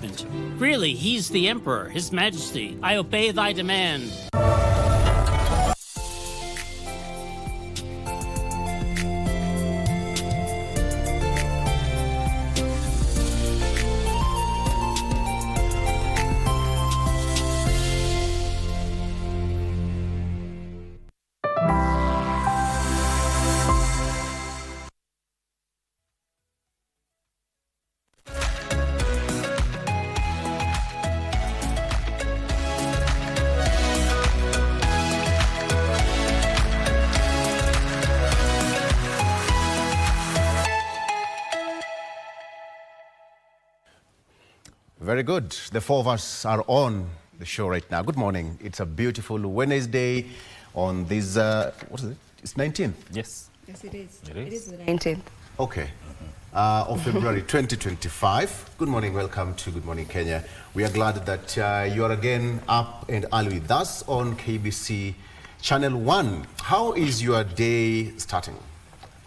judgment. Really, he's the emperor, his majesty. I obey thy demand. Very good. The four of us are on the show right now. Good morning. It's a beautiful Wednesday on this, what is it? It's 19th? Yes. Yes, it is. It is. It is the 19th. Okay. Of February 2025. Good morning. Welcome to Good Morning Kenya. We are glad that you are again up and early with us on KBC Channel 1. How is your day starting?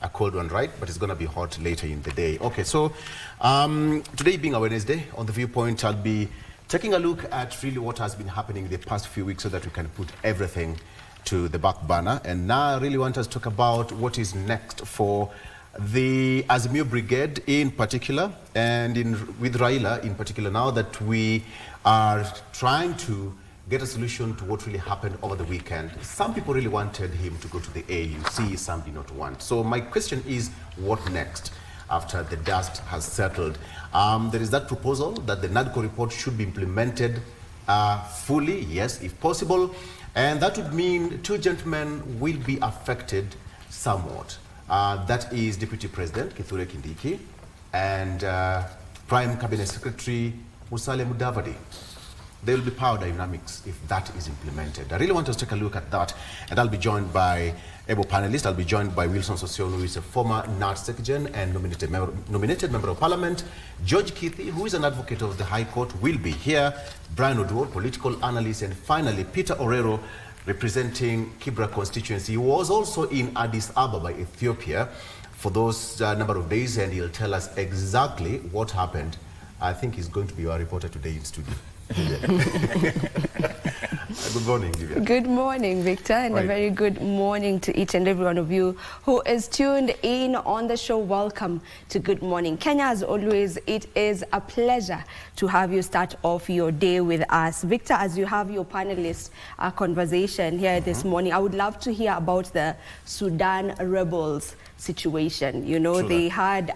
A cold one, right? But it's going to be hot later in the day. Okay, so today being a Wednesday, on The Viewpoint, I'll be taking a look at really what has been happening the past few weeks so that we can put everything to the back burner. And now I really want us to talk about what is next for the Azimio Brigade in particular, and with Raila in particular, now that we are trying to get a solution to what really happened over the weekend. Some people really wanted him to go to the AUC, some did not want. So my question is, what next after the dust has settled? There is that proposal that the NADCO report should be implemented fully, yes, if possible. And that would mean two gentlemen will be affected somewhat. That is Deputy President Kithure Kindiki and Prime Cabinet Secretary Musalia Mudavadi. There will be power dynamics if that is implemented. I really want us to take a look at that, and I'll be joined by able panelists. I'll be joined by Wilson Sossion, who is a former NARD Secretary and nominated member of Parliament. George Kithi, who is an advocate of the High Court, will be here. Brian Oduor, political analyst, and finally Peter Orero, representing Kibra constituency. He was also in Addis Ababa, Ethiopia, for those number of days, and he'll tell us exactly what happened. I think he's going to be our reporter today in studio. Good morning, Vivian. Good morning, Victor, and a very good morning to each and every one of you who is tuned in on the show. Welcome to Good Morning Kenya. As always, it is a pleasure to have you start off your day with us. Victor, as you have your panelist conversation here this morning, I would love to hear about the Sudan rebels situation. You know, they had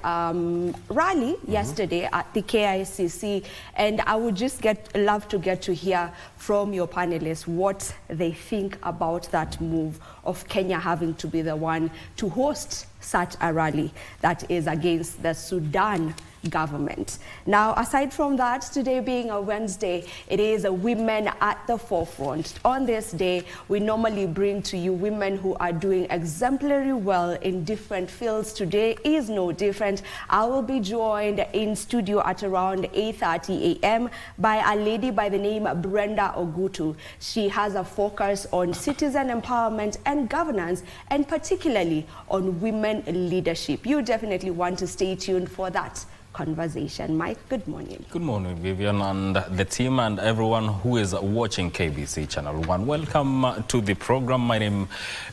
rally yesterday at the KICC, and I would just love to get to hear from your panelists what they think about that move of Kenya having to be the one to host such a rally that is against the Sudan government. Now, aside from that, today being a Wednesday, it is a women at the forefront. On this day, we normally bring to you women who are doing exemplary well in different fields. Today is no different. I will be joined in studio at around 8:30 a.m. by a lady by the name of Brenda Ogutu. She has a focus on citizen empowerment and governance, and particularly on women leadership. You definitely want to stay tuned for that conversation. Mike, good morning. Good morning, Vivian, and the team and everyone who is watching KBC Channel 1. Welcome to the program. My name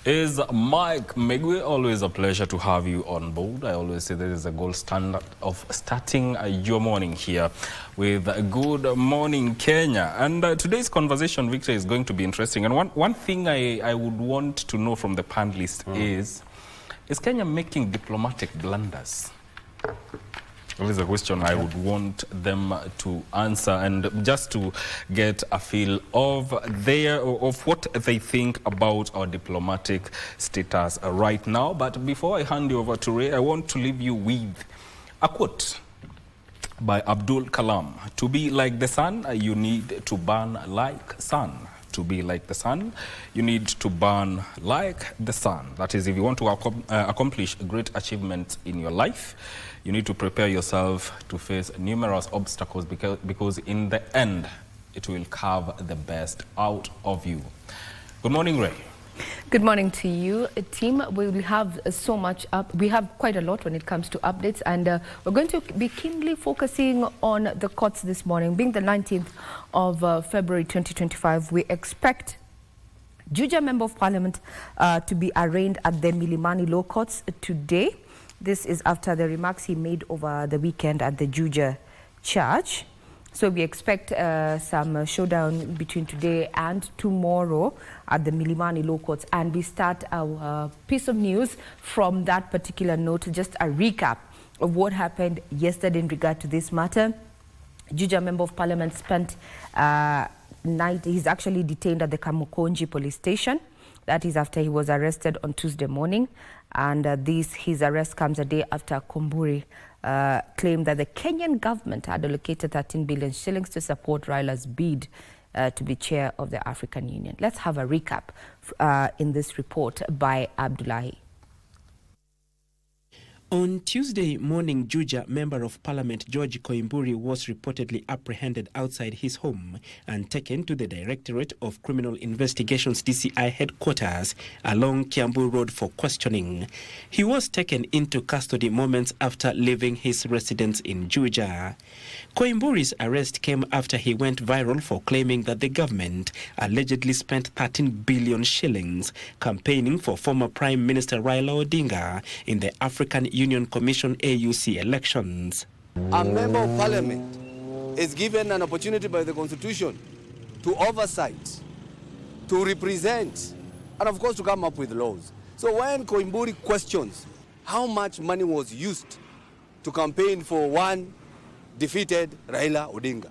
is Mike Megwe. Always a pleasure to have you on board. I always say there is a gold standard of starting your morning here with Good Morning Kenya. And today's conversation, Victor, is going to be interesting. And one thing I would want to know from the panelists is Kenya making diplomatic blunders? That is a question I would want them to answer, and just to get a feel of what they think about our diplomatic status right now. But before I hand you over to Ray, I want to leave you with a quote by Abdul Kalam. To be like the sun, you need to burn like sun. To be like the sun, you need to burn like the sun. That is, if you want to accomplish great achievements in your life, you need to prepare yourself to face numerous obstacles because in the end, it will carve the best out of you. Good morning, Ray. Good morning to you, team. We will have so much up. We have quite a lot when it comes to updates, and we're going to be keenly focusing on the courts this morning. Being the 19th of February 2025, we expect Juja Member of Parliament to be arraigned at the Milimani Law Courts today. This is after the remarks he made over the weekend at the Juja Church. So we expect some showdown between today and tomorrow at the Milimani Law Courts. And we start our piece of news from that particular note, just a recap of what happened yesterday in regard to this matter. Juja Member of Parliament spent night, he's actually detained at the Kamukonji police station. That is after he was arrested on Tuesday morning. And his arrest comes a day after Koimburi claimed that the Kenyan government had allocated 13 billion shillings to support Raila's bid to be chair of the African Union. Let's have a recap in this report by Abdullahi. On Tuesday morning, Juja Member of Parliament George Koimburi was reportedly apprehended outside his home and taken to the Directorate of Criminal Investigations DCI headquarters along Kiambu Road for questioning. He was taken into custody moments after leaving his residence in Juja. Koimburi's arrest came after he went viral for claiming that the government allegedly spent 13 billion shillings campaigning for former Prime Minister Raila Odinga in the African Union Commission AUC elections. A member of parliament is given an opportunity by the Constitution to oversight, to represent, and of course to come up with laws. So when Koimburi questions how much money was used to campaign for one defeated Raila Odinga,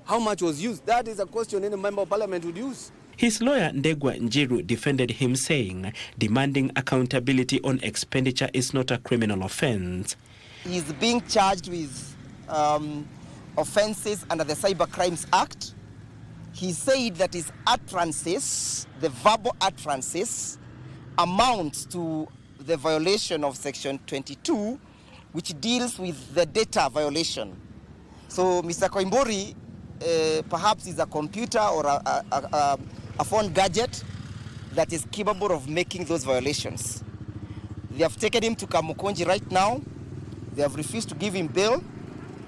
how much was used? That is a question any member of parliament would use. His lawyer Ndegwa Njiru defended him, saying demanding accountability on expenditure is not a criminal offense. He's being charged with offenses under the Cyber Crimes Act. He said that his utterances, the verbal utterances, amount to the violation of Section 22, which deals with the data violation. So Mr. Koimburi perhaps is a computer or a phone gadget that is capable of making those violations. They have taken him to Kamukonji right now. They have refused to give him bail,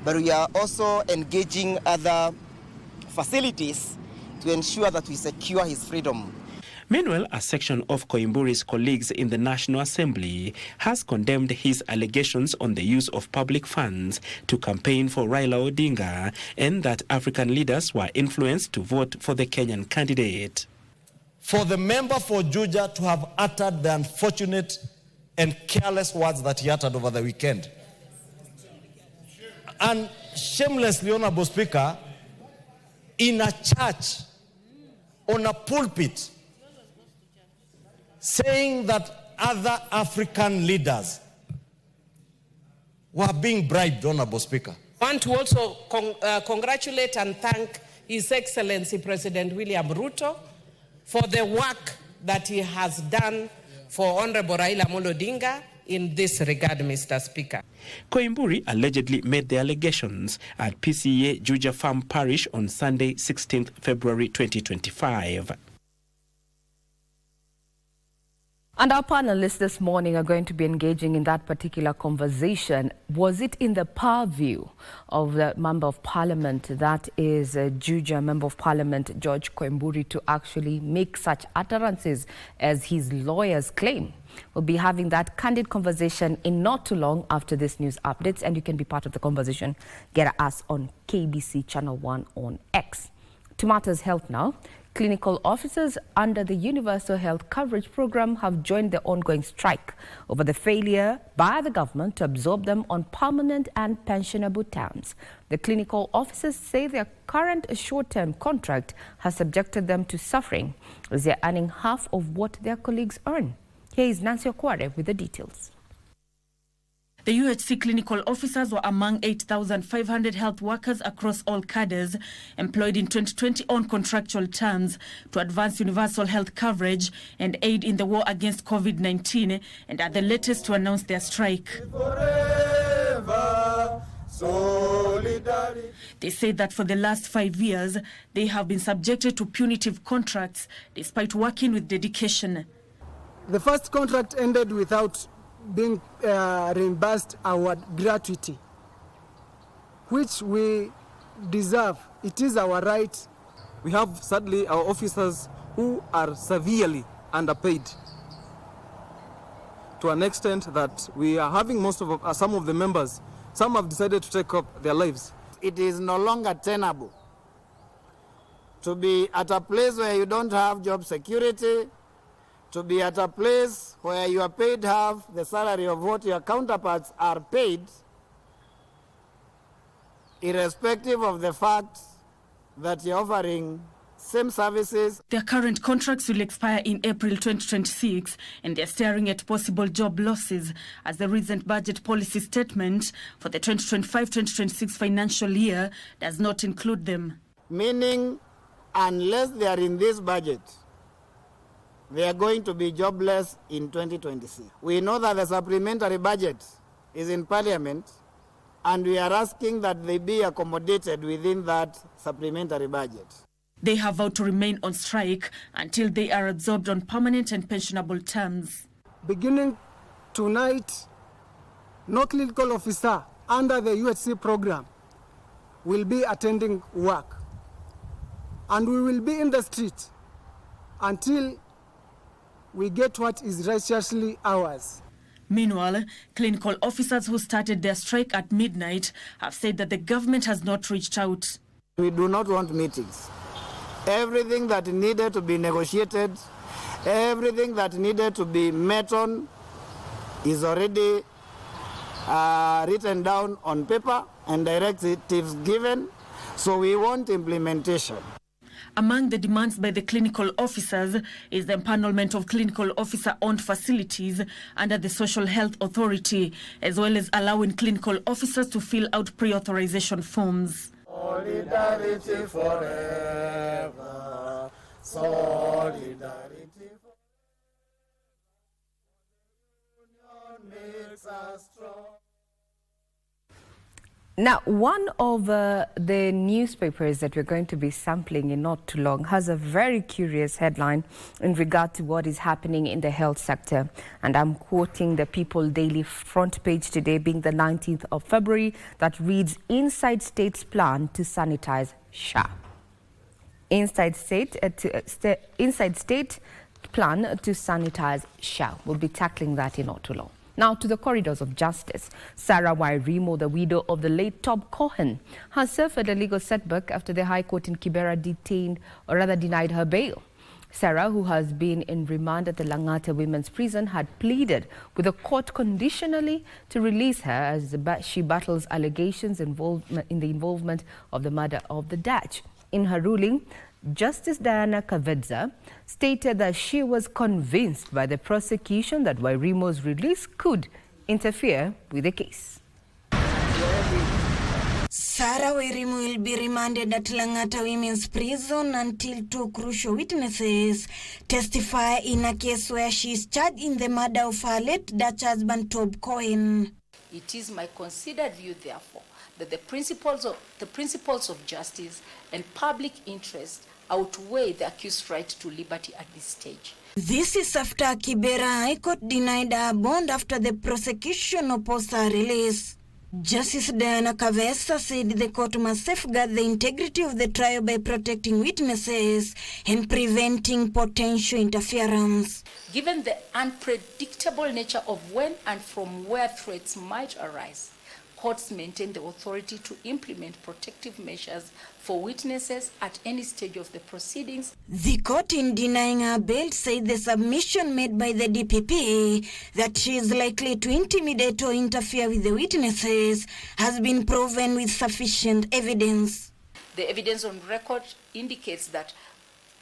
but we are also engaging other facilities to ensure that we secure his freedom. Meanwhile, a section of Koimburi's colleagues in the National Assembly has condemned his allegations on the use of public funds to campaign for Raila Odinga and that African leaders were influenced to vote for the Kenyan candidate. For the member for Juja to have uttered the unfortunate and careless words that he uttered over the weekend, and shamelessly, Honorable Speaker, in a church, on a pulpit, saying that other African leaders were being bribed, Honorable Speaker. I want to also congratulate and thank His Excellency President William Ruto for the work that he has done for Honorable Raila Odinga in this regard, Mr. Speaker. Koimburi allegedly made the allegations at PCA Juja Farm Parish on Sunday, 16th February 2025. And our panelists this morning are going to be engaging in that particular conversation. Was it in the purview of the Member of Parliament, that is Juja Member of Parliament George Koimburi, to actually make such utterances as his lawyers claim? We'll be having that candid conversation in not too long after this news updates, and you can be part of the conversation. Get us on KBC Channel 1 on X. To matters health now. Clinical officers under the Universal Health Coverage Program have joined the ongoing strike over the failure by the government to absorb them on permanent and pensionable terms. The clinical officers say their current short-term contract has subjected them to suffering as they're earning half of what their colleagues earn. Here is Nancy Okware with the details. The UHC clinical officers were among 8,500 health workers across all cadres employed in 2020 on contractual terms to advance universal health coverage and aid in the war against COVID-19, and are the latest to announce their strike. Solidarity. They say that for the last 5 years, they have been subjected to punitive contracts despite working with dedication. The first contract ended without being reimbursed our gratuity, which we deserve. It is our right. We have, sadly, our officers who are severely underpaid to an extent that we are having some of the members, some have decided to take up their lives. It is no longer tenable to be at a place where you don't have job security, to be at a place where you are paid half the salary of what your counterparts are paid, irrespective of the fact that you're offering same services. Their current contracts will expire in April 2026, and they're staring at possible job losses as the recent budget policy statement for the 2025-2026 financial year does not include them. Meaning, unless they are in this budget, they are going to be jobless in 2026. We know that the supplementary budget is in Parliament, and we are asking that they be accommodated within that supplementary budget. They have vowed to remain on strike until they are absorbed on permanent and pensionable terms. Beginning tonight, no clinical officer under the UHC program will be attending work. And we will be in the street until we get what is righteously ours. Meanwhile, clinical officers who started their strike at midnight have said that the government has not reached out. We do not want meetings. Everything that needed to be negotiated, everything that needed to be met on is already written down on paper and directives given, so we want implementation. Among the demands by the clinical officers is the empanelment of clinical officer-owned facilities under the Social Health Authority, as well as allowing clinical officers to fill out pre-authorization forms. Solidarity forever. Solidarity forever. Union makes us strong. Now, one of the newspapers that we're going to be sampling in not too long has a very curious headline in regard to what is happening in the health sector. And I'm quoting the People Daily front page today, being the 19th of February, that reads, Inside State's plan to sanitize SHA. Inside State plan to sanitize SHA. We'll be tackling that in not too long. Now to the corridors of justice. Sarah Wairimo, the widow of the late Tom Cohen, has suffered a legal setback after the High Court in Kibera denied her bail. Sarah, who has been in remand at the Langata Women's Prison, had pleaded with the court conditionally to release her as she battles allegations in the involvement of the murder of the Dutch. In her ruling, Justice Diana Kavedza stated that she was convinced by the prosecution that Wairimo's release could interfere with the case. Sarah Wairimo will be remanded at Langata Women's Prison until two crucial witnesses testify in a case where she is charged in the murder of her late Dutch husband Tom Cohen. It is my considered view, therefore, that the principles of justice and public interest outweigh the accused's right to liberty at this stage. This is after Kibera High Court denied her bond after the prosecution opposed her release. Justice Diana Kavesa said the court must safeguard the integrity of the trial by protecting witnesses and preventing potential interference. Given the unpredictable nature of when and from where threats might arise, courts maintain the authority to implement protective measures for witnesses at any stage of the proceedings. The court, in denying her bail, said the submission made by the DPP that she is likely to intimidate or interfere with the witnesses has been proven with sufficient evidence. The evidence on record indicates that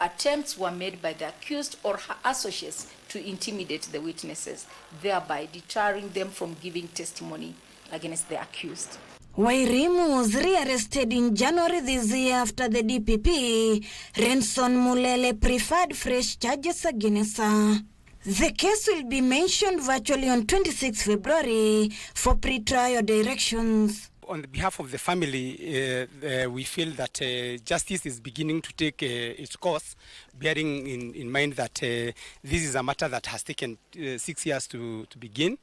attempts were made by the accused or her associates to intimidate the witnesses, thereby deterring them from giving testimony against the accused. Wairimo was rearrested in January this year after the DPP, Renson Mulele, preferred fresh charges against her. The case will be mentioned virtually on 26 February for pre-trial directions. On behalf of the family, we feel that justice is beginning to take its course, bearing in mind that this is a matter that has taken 6 years to begin.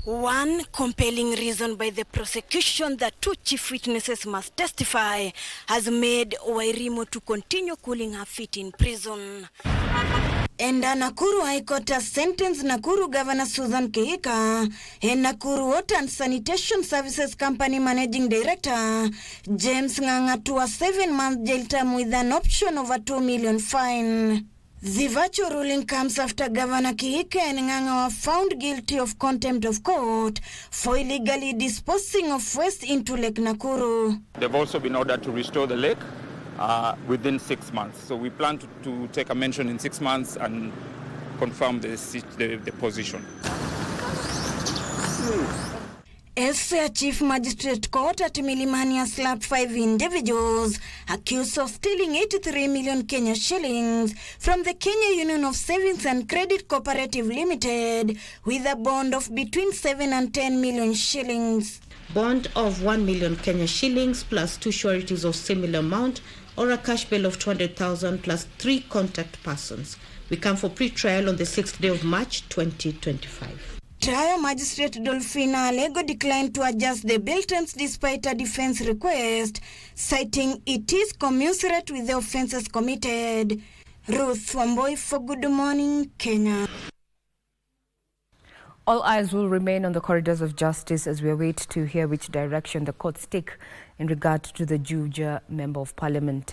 One compelling reason by the prosecution that 2 chief witnesses must testify has made Wairimu to continue cooling her feet in prison. And Nakuru High Court has sentenced Nakuru Governor Susan Kihika and Nakuru Water and Sanitation Services Company Managing Director James Nganga to a 7-month jail term with an option of a 2 million fine. The virtual ruling comes after Governor Kihika and Nganga were found guilty of contempt of court for illegally disposing of waste into Lake Nakuru. They've also been ordered to restore the lake within 6 months. So we plan to take a mention in 6 months and confirm the position. Elsewhere, Chief Magistrate Court at Milimani has slapped 5 individuals accused of stealing 83 million Kenya shillings from the Kenya Union of Savings and Credit Cooperative Limited with a bond of between 7 and 10 million shillings. Bond of 1 million Kenya shillings plus 2 sureties of similar amount or a cash bail of 200,000 plus 3 contact persons. We come for pre-trial on the 6th day of March 2025. Trial Magistrate Dolphina Alego declined to adjust the bail terms despite a defense request, citing it is commensurate with the offenses committed. Ruth Wamboi for Good Morning, Kenya. All eyes will remain on the corridors of justice as we await to hear which direction the courts take in regard to the Juja Member of Parliament,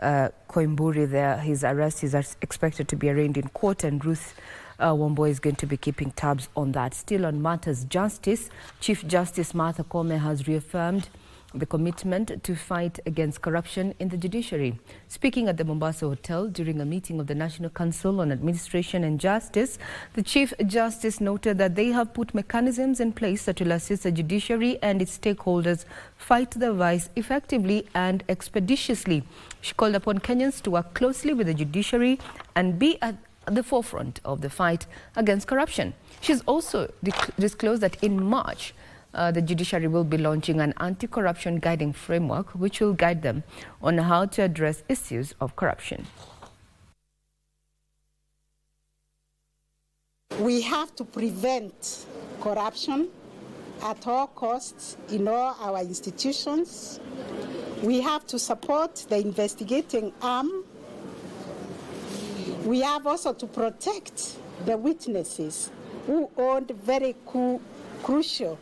Koimburi. There, his arrest is expected to be arraigned in court, and Ruth Wamboi is going to be keeping tabs on that. Still on matters justice, Chief Justice Martha Koome has reaffirmed the commitment to fight against corruption in the judiciary. Speaking at the Mombasa Hotel during a meeting of the National Council on Administration and Justice, the Chief Justice noted that they have put mechanisms in place that will assist the judiciary and its stakeholders fight the vice effectively and expeditiously. She called upon Kenyans to work closely with the judiciary and be at the forefront of the fight against corruption. She's also disclosed that in March, the judiciary will be launching an anti-corruption guiding framework which will guide them on how to address issues of corruption. We have to prevent corruption at all costs in all our institutions. We have to support the investigating arm. We have also to protect the witnesses who owned very crucial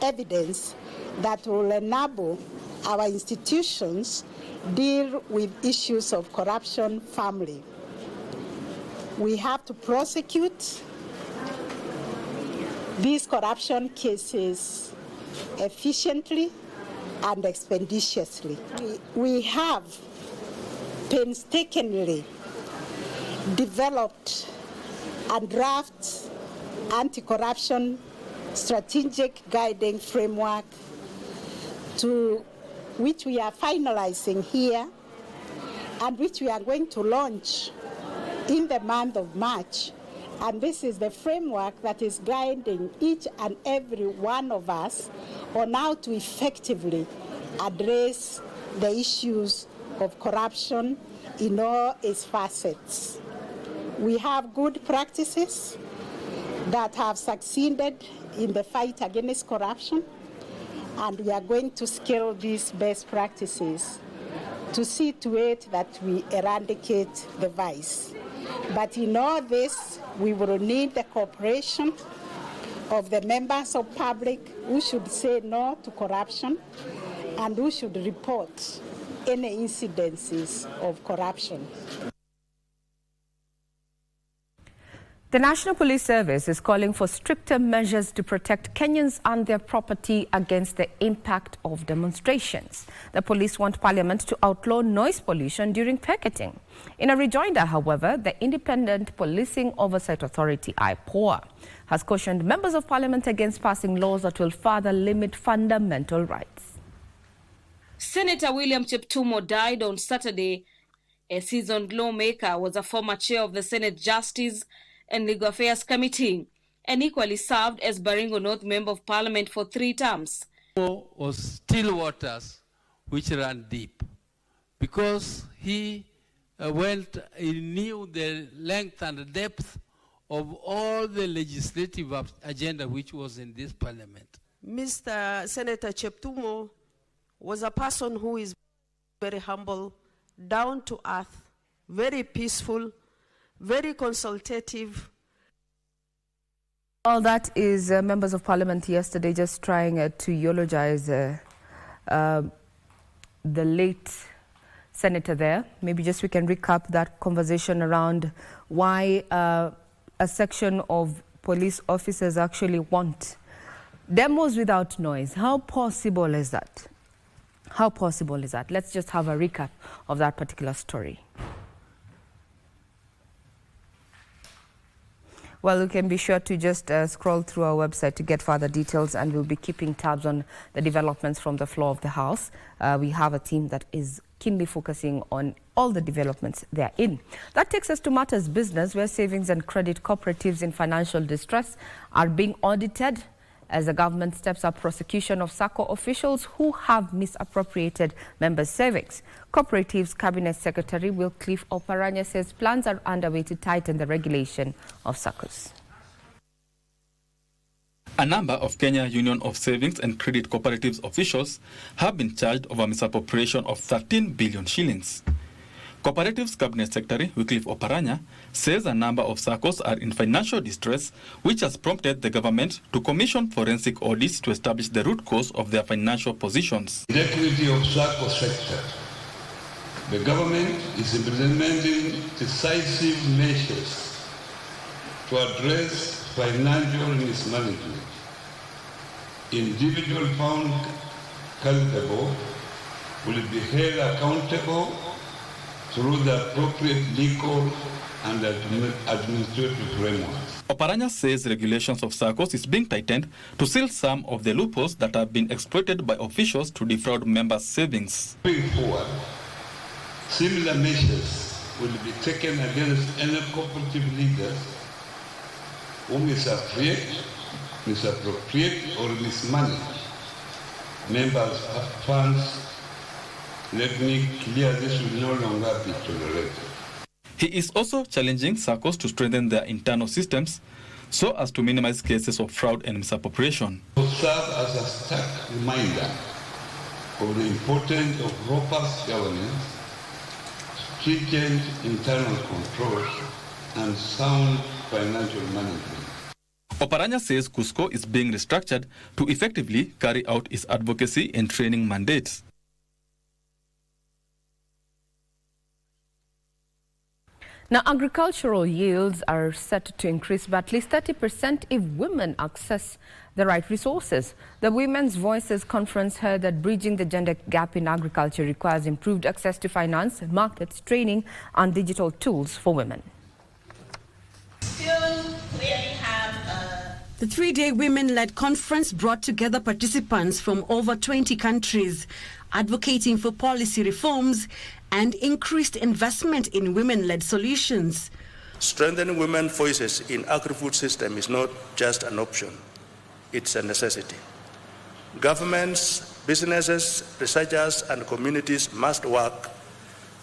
evidence that will enable our institutions deal with issues of corruption firmly. We have to prosecute these corruption cases efficiently and expeditiously. We have painstakingly developed and draft anti-corruption strategic guiding framework to which we are finalizing here and which we are going to launch in the month of March. And this is the framework that is guiding each and every one of us on how to effectively address the issues of corruption in all its facets. We have good practices that have succeeded in the fight against corruption, and we are going to scale these best practices to see to it that we eradicate the vice. But in all this, we will need the cooperation of the members of public who should say no to corruption and who should report any incidences of corruption. The National Police Service is calling for stricter measures to protect Kenyans and their property against the impact of demonstrations. The police want Parliament to outlaw noise pollution during picketing. In a rejoinder, however, the Independent Policing Oversight Authority, IPOA, has cautioned members of Parliament against passing laws that will further limit fundamental rights. Senator William Cheptumo died on Saturday. A seasoned lawmaker, was a former chair of the Senate Justice and Legal Affairs Committee and equally served as Baringo North Member of Parliament for 3 terms. was still waters which ran deep, because he knew the length and depth of all the legislative agenda which was in this parliament. Mr. Senator Cheptumo was a person who is very humble, down to earth, very peaceful, very consultative. All that is members of parliament yesterday just trying to eulogize the late senator there. Maybe just we can recap that conversation around why a section of police officers actually want demos without noise. How possible is that? How possible is that? Let's just have a recap of that particular story. Well, you can be sure to just scroll through our website to get further details, and we'll be keeping tabs on the developments from the floor of the House. We have a team that is keenly focusing on all the developments they're in. That takes us to matters business, where savings and credit cooperatives in financial distress are being audited as the government steps up prosecution of SACCO officials who have misappropriated members' savings. Cooperative's Cabinet Secretary Wycliffe Oparanya says plans are underway to tighten the regulation of SACCOs. A number of Kenya Union of Savings and Credit Cooperatives officials have been charged over misappropriation of 13 billion shillings. Cooperative's Cabinet Secretary Wycliffe Oparanya says a number of SACCOs are in financial distress, which has prompted the government to commission forensic audits to establish the root cause of their financial positions. The equity of SACCO sector. The government is implementing decisive measures to address financial mismanagement. Individuals found culpable will be held accountable through the appropriate legal and administrative frameworks. Oparanya says regulations of SACCOs is being tightened to seal some of the loopholes that have been exploited by officials to defraud members' savings. Moving forward, similar measures will be taken against any cooperative leaders who misappropriate or mismanage members' funds. Let me clear, this will no longer be tolerated. He is also challenging SACCOs to strengthen their internal systems so as to minimize cases of fraud and misappropriation. To serve as a stark reminder of the importance of robust governance, stringent internal controls, and sound financial management. Oparanya says Cusco is being restructured to effectively carry out its advocacy and training mandates. Now, agricultural yields are set to increase by at least 30% if women access the right resources. The Women's Voices Conference heard that bridging the gender gap in agriculture requires improved access to finance, markets, training, and digital tools for women. The three-day women-led conference brought together participants from over 20 countries, advocating for policy reforms and increased investment in women-led solutions. Strengthening women's voices in agri-food system is not just an option, it's a necessity. Governments, businesses, researchers, and communities must work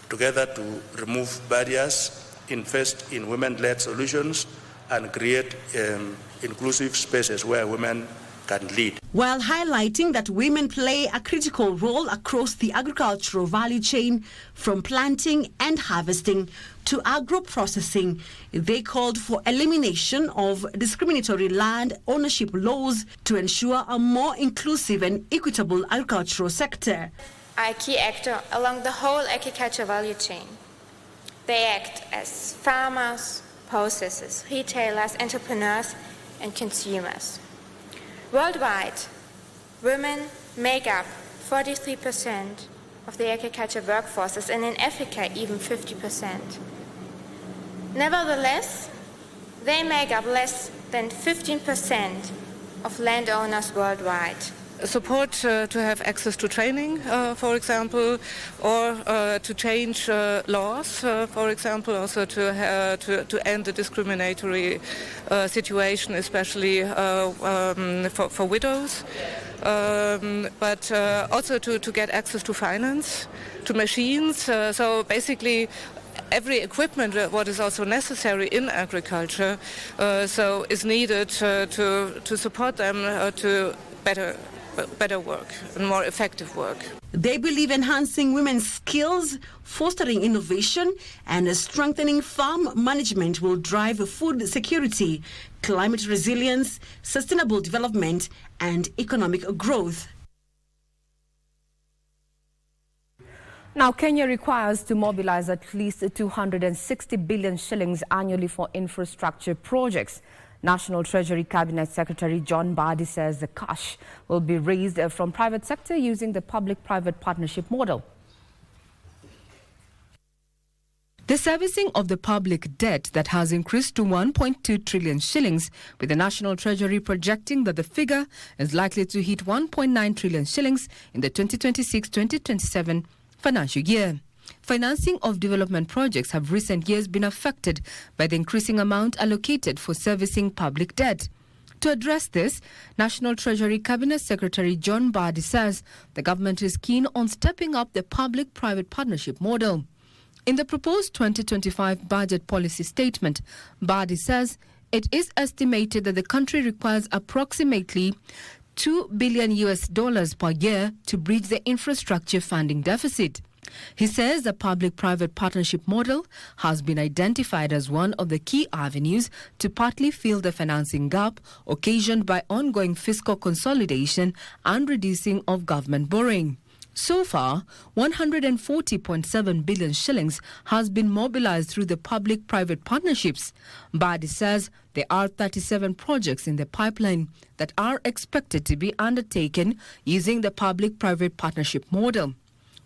together to remove barriers, invest in women-led solutions, and create inclusive spaces where women can lead. While highlighting that women play a critical role across the agricultural value chain, from planting and harvesting to agro-processing, they called for elimination of discriminatory land ownership laws to ensure a more inclusive and equitable agricultural sector. Are a key actor along the whole agriculture value chain. They act as farmers, processors, retailers, entrepreneurs, and consumers. Worldwide, women make up 43% of the agriculture workforces, and in Africa even 50%. Nevertheless, they make up less than 15% of landowners worldwide. Support to have access to training, for example, or to change laws, for example, also to end the discriminatory situation, especially for widows. but also to get access to finance, to machines. So basically, every equipment what is also necessary in agriculture so is needed to support them to better work and more effective work. They believe enhancing women's skills, fostering innovation, and strengthening farm management will drive food security, climate resilience, sustainable development, and economic growth. Now, Kenya requires to mobilize at least 260 billion shillings annually for infrastructure projects. National Treasury Cabinet Secretary John Mbadi says the cash will be raised from private sector using the public-private partnership model. The servicing of the public debt that has increased to 1.2 trillion shillings, with the National Treasury projecting that the figure is likely to hit 1.9 trillion shillings in the 2026-2027 financial year. Financing of development projects have recent years been affected by the increasing amount allocated for servicing public debt. To address this, National Treasury Cabinet Secretary John Mbadi says the government is keen on stepping up the public-private partnership model. In the proposed 2025 budget policy statement, Mbadi says it is estimated that the country requires approximately $2 billion per year to bridge the infrastructure funding deficit. He says the public-private partnership model has been identified as one of the key avenues to partly fill the financing gap occasioned by ongoing fiscal consolidation and reducing of government borrowing. So far, 140.7 billion shillings has been mobilized through the public-private partnerships. Mbadi says there are 37 projects in the pipeline that are expected to be undertaken using the public-private partnership model.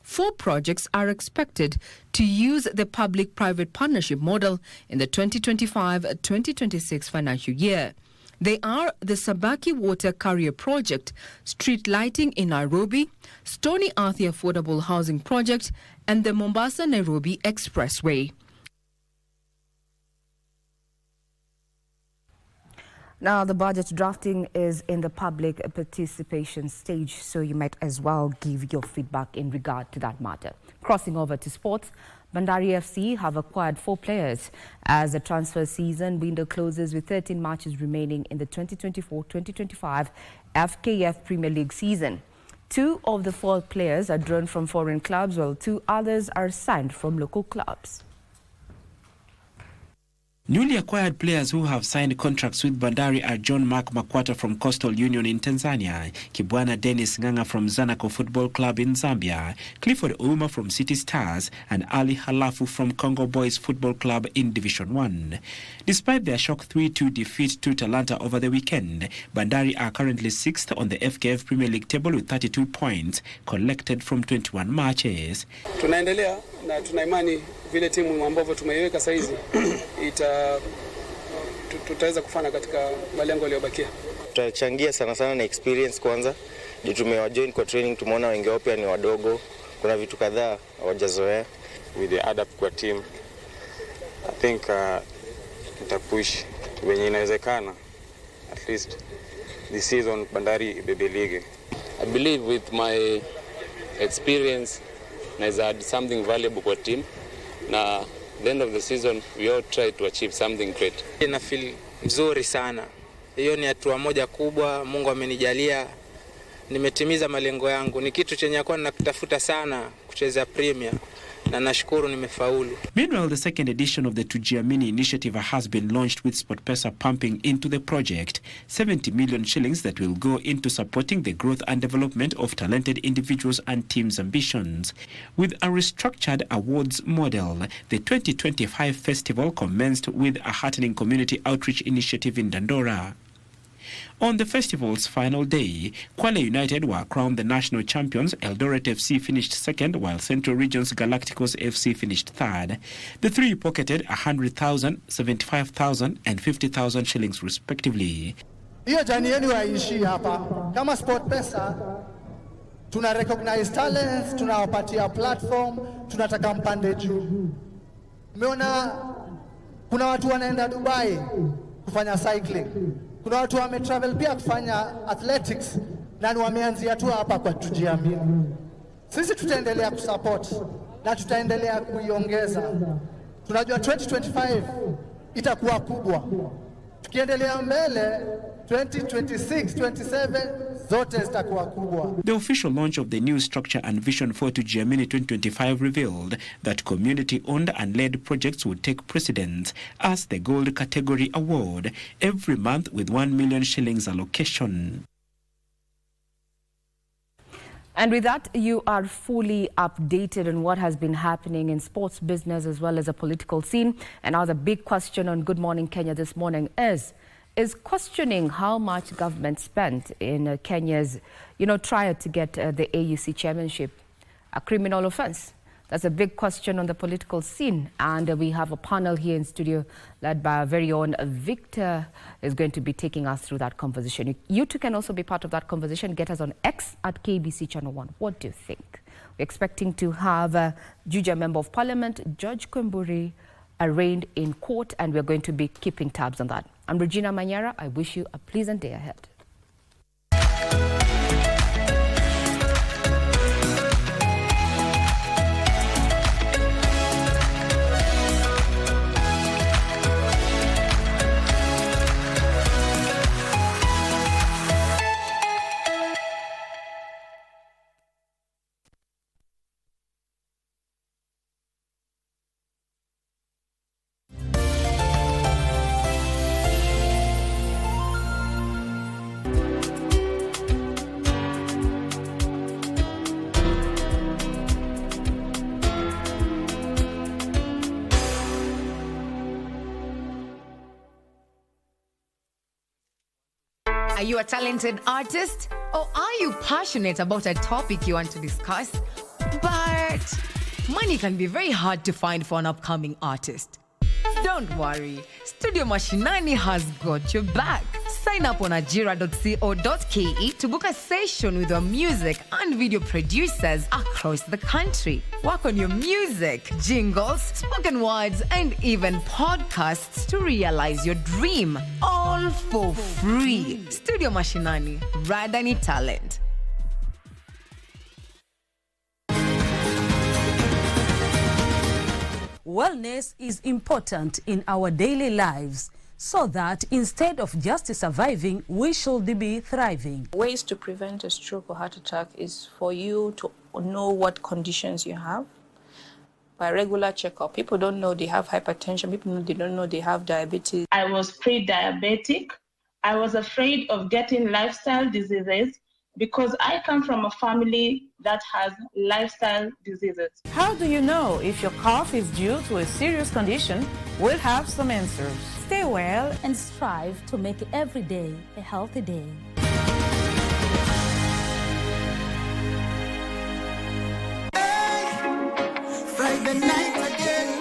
4 projects are expected to use the public-private partnership model in the 2025-2026 financial year. They are the Sabaki Water Carrier Project, street lighting in Nairobi, Stony Athi Affordable Housing Project, and the Mombasa-Nairobi Expressway. Now, the budget drafting is in the public participation stage, so you might as well give your feedback in regard to that matter. Crossing over to sports, Bandari FC have acquired 4 players as the transfer season window closes with 13 matches remaining in the 2024-2025 FKF Premier League season. 2 of the 4 players are drawn from foreign clubs, while 2 others are signed from local clubs. Newly acquired players who have signed contracts with Bandari are John Mark Makwata from Coastal Union in Tanzania, Kibwana Dennis Nganga from Zanaco Football Club in Zambia, Clifford Ouma from City Stars, and Ali Halafu from Congo Boys Football Club in Division 1. Despite their shock 3-2 defeat to Talanta over the weekend, Bandari are currently 6th on the FKF Premier League table with 32 points collected from 21 matches. Tunaendelea na tuna imani vile timu ambavyo tumeiweka saizi tutaweza kufanya katika malengo yaliyobakia. Tutachangia sana na experience kwanza. Ndio tumewajoin kwa training, tumeona wengi wao pia ni wadogo. Kuna vitu kadhaa hawajazoea. With the adapt kwa team, I think tutapush wenye inawezekana. At least this season Bandari ibebe league. I believe with my experience I add something valuable kwa team. Na the end of the season we all try to achieve something great. Na feel mzuri sana. Hiyo ni hatua moja kubwa, Mungu amenijalia nimetimiza malengo yangu. Ni kitu chenye kwa nakutafuta sana kucheza Premier. Na nashukuru nimefaulu. Meanwhile, the second edition of the Tujiamini initiative has been launched with SportPesa pumping into the project 70 million shillings that will go into supporting the growth and development of talented individuals and teams' ambitions. With a restructured awards model, the 2025 festival commenced with a heartening community outreach initiative in Dandora. On the festival's final day, Kwale United were crowned the national champions. Eldoret FC finished second, while Central Region's Galacticos FC finished third. The 3 pocketed 100,000, 75,000 and 50,000 shillings respectively. Hiyo jani yenu haishi hapa. Kama SportPesa tuna recognize talents, tunawapatia platform, tunataka mpande juu. Umeona kuna watu wanaenda Dubai kufanya cycling. Kuna watu wametravel pia kufanya athletics na wameanzia tu hapa kwa tujiamini. Sisi tutaendelea kusupport na tutaendelea kuiongeza. Tunajua 2025 itakuwa kubwa. Tukiendelea mbele 2026, 27 zote zitakuwa kubwa. The official launch of the new structure and vision for Tujiamini 2025 revealed that community-owned and led projects would take precedence as the gold category award every month with 1 million shillings allocation. And with that, you are fully updated on what has been happening in sports business as well as a political scene. And now the big question on Good Morning Kenya this morning is questioning how much government spent in Kenya's, trial to get the AUC chairmanship a criminal offense. That's a big question on the political scene. And we have a panel here in studio led by our very own Victor is going to be taking us through that conversation. You too can also be part of that conversation. Get us on X at KBC Channel 1. What do you think? We're expecting to have Juja Member of Parliament, Judge Kwemburi, arraigned in court, and we're going to be keeping tabs on that. I'm Regina Manyara. I wish you a pleasant day ahead. Are you a talented artist? Or are you passionate about a topic you want to discuss? But money can be very hard to find for an upcoming artist. Don't worry, Studio Mashinani has got your back. Sign up on ajira.co.ke to book a session with our music and video producers across the country. Work on your music, jingles, spoken words, and even podcasts to realize your dream. All for free. Studio Mashinani, Radani Talent. Wellness is important in our daily lives, so that instead of just surviving, we should be thriving. Ways to prevent a stroke or heart attack is for you to know what conditions you have by regular checkup. People don't know they have hypertension. People don't know they have diabetes. I was pre-diabetic. I was afraid of getting lifestyle diseases because I come from a family that has lifestyle diseases. How do you know if your cough is due to a serious condition? We'll have some answers. Stay well and strive to make every day a healthy day. Friday night again.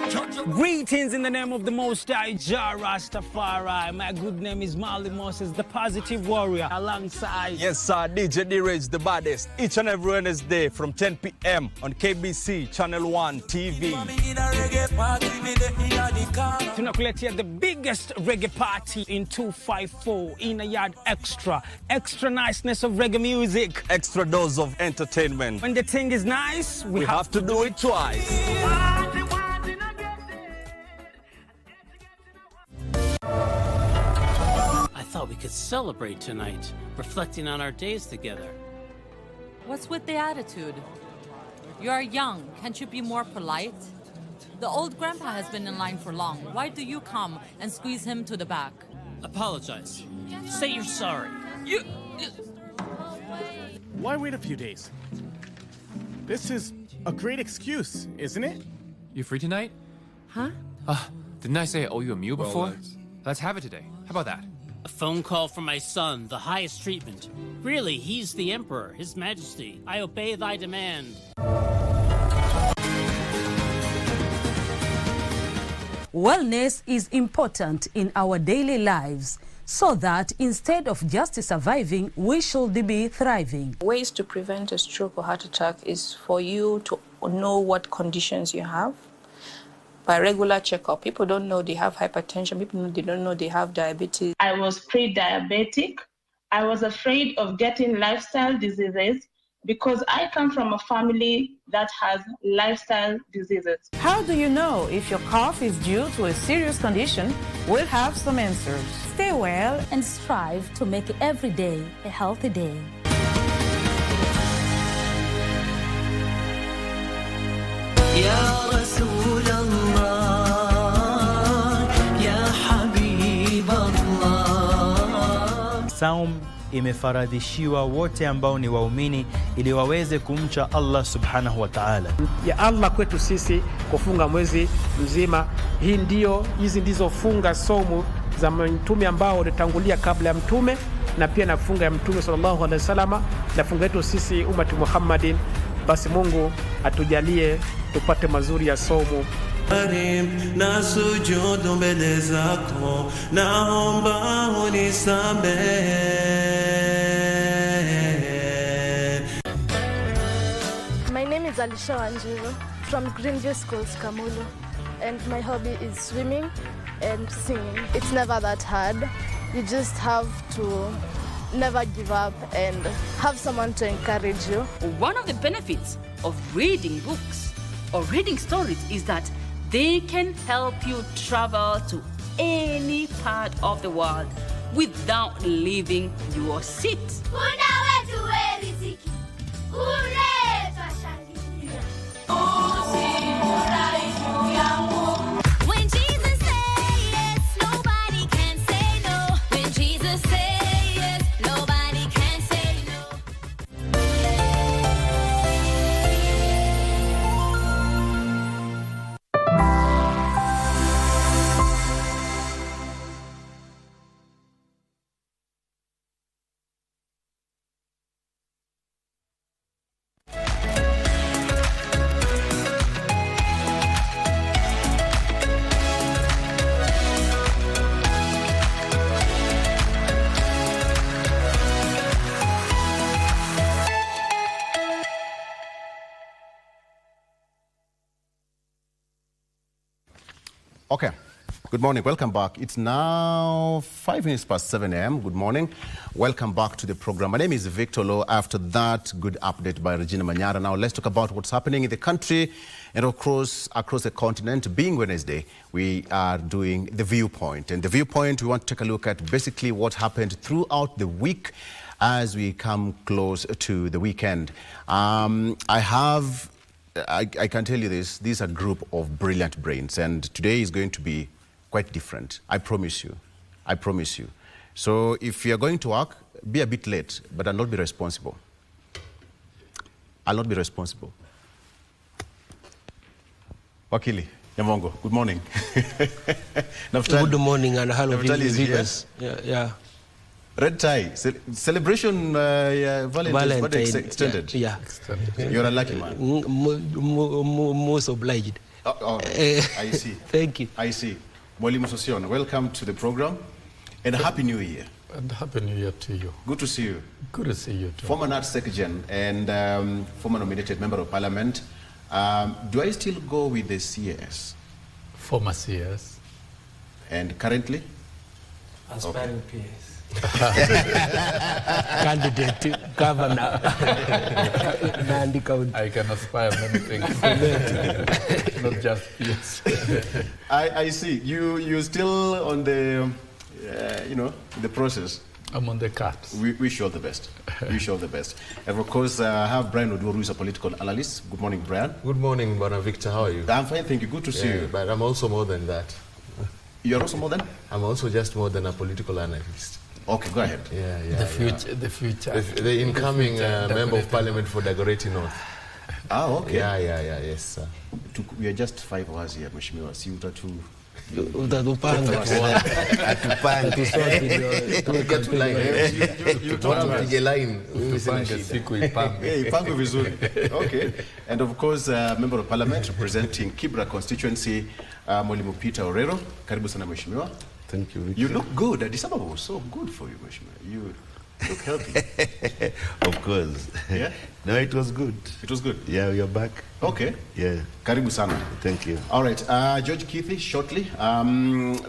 Greetings in the name of the Most High, Jah Rastafari. My good name is Marley Moses, the positive warrior, alongside... Yes, sir, DJ D-Rage, the baddest. Each and every Wednesday from 10 p.m. on KBC Channel 1 TV. Tunakuletea the biggest reggae party in 254 in a yard extra. Extra niceness of reggae music. Extra dose of entertainment. When the thing is nice, we have to do it twice. I thought we could celebrate tonight, reflecting on our days together. What's with the attitude? You are young. Can't you be more polite? The old grandpa has been in line for long. Why do you come and squeeze him to the back? Apologize. Say you're sorry. Why wait a few days? This is a great excuse, isn't it? You free tonight? Huh? Didn't I say I owe you a meal before? Well, let's have it today. How about that? A phone call from my son, the highest treatment. Really, he's the emperor, his majesty. I obey thy demand. Wellness is important in our daily lives, so that instead of just surviving, we should be thriving. Ways to prevent a stroke or heart attack is for you to know what conditions you have by regular checkup. People don't know they have hypertension. People don't know they have diabetes. I was pre-diabetic. I was afraid of getting lifestyle diseases because I come from a family that has lifestyle diseases. How do you know if your cough is due to a serious condition? We'll have some answers. Stay well and strive to make every day a healthy day. Ya Rasul Allah, Ya Habib Allah. Saum imefaradhishiwa wote ambao ni waumini ili waweze kumcha Allah subhanahu wa ta'ala. Ya Allah kwetu sisi kufunga mwezi mzima. Hizi ndizo funga somu za mtume ambao walitangulia kabla ya mtume, na pia na funga ya mtume sallallahu alaihi wasallam, na funga yetu sisi umati Muhammadin. Basi Mungu atujalie tupate mazuri ya somu. Na sujudu mbele zako, naomba unisamehe. My name is Alisha Wanjiru from Greenview Schools, Kamulu, and my hobby is swimming and singing. It's never that hard. You just have to never give up and have someone to encourage you. One of the benefits of reading books or reading stories is that they can help you travel to any part of the world without leaving your seat. When Jesus says yes, nobody can say no. When Jesus says yes, nobody can say no. Okay, good morning, welcome back. It's now 5 minutes past 7 a.m. Good morning, welcome back to the program. My name is Victor Lowe. After that, good update by Regina Manyara. Now let's talk about what's happening in the country and across the continent. Being Wednesday, we are doing The Viewpoint. And The Viewpoint, we want to take a look at basically what happened throughout the week as we come close to the weekend. I can tell you this, these are a group of brilliant brains, and today is going to be quite different. I promise you. I promise you. So if you're going to work, be a bit late, but I'll not be responsible. I'll not be responsible. Wakili, Nyamongo, good morning. Good morning and hello viewers. Yeah. Red tie, celebration, Valentine's birthday extended. Yeah. You're a lucky man. Most obliged. I see. Thank you. I see. Mwalimu Sosion, welcome to the program and Happy New Year. And Happy New Year to you. Good to see you. Good to see you too. Former Nat Secretary and former nominated member of parliament. Do I still go with the CS? Former CS. And currently? Aspiring PS. Candidate to governor. I can aspire many things. Not just PS. I see. You still on the, the process. I'm on the cards. We wish you all the best. Wish you all the best. And of course, I have Brian Oduro, who is a political analyst. Good morning, Brian. Good morning, Bwana Victor. How are you? I'm fine, thank you. Good to see you. But I'm also more than that. You're also more than? I'm also just more than a political analyst. Okay, go ahead. Yeah. The future. The incoming member of parliament for Dagoretti North. Ah, okay. Yeah, yes, sir. We are just 5 hours here, Mheshimiwa. Si utatu. Ipangwe vizuri. Okay. And of course, member of parliament representing Kibra constituency, Mwalimu Peter Orero. Karibu sana Mheshimiwa. Thank you, Victor. You look good. Addis Ababa was so good for you, Mheshimiwa. Look healthy. Of course. Yeah? No, it was good. It was good? Yeah, we are back. Okay. Yeah. Karibu sana. Thank you. All right, George Keithy, shortly.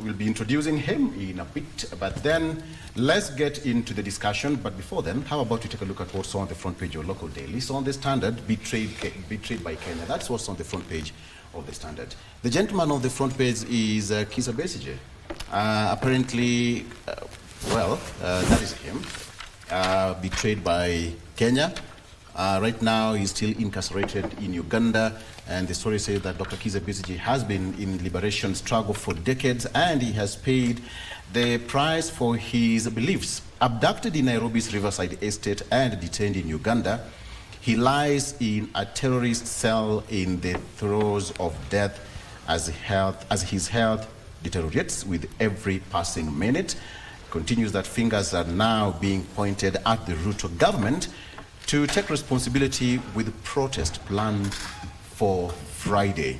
We'll be introducing him in a bit, but then let's get into the discussion. But before then, how about we take a look at what's on the front page of local daily? So on the Standard, betrayed by Kenya. That's what's on the front page of the Standard. The gentleman on the front page is Kizza Besigye. Apparently, that is him. Betrayed by Kenya. Right now, he's still incarcerated in Uganda, and the story says that Dr. Kizza Besigye has been in liberation struggle for decades, and he has paid the price for his beliefs. Abducted in Nairobi's Riverside Estate and detained in Uganda, he lies in a terrorist cell in the throes of death as his health deteriorates with every passing minute. Continues that fingers are now being pointed at the Ruto government to take responsibility with protest planned for Friday.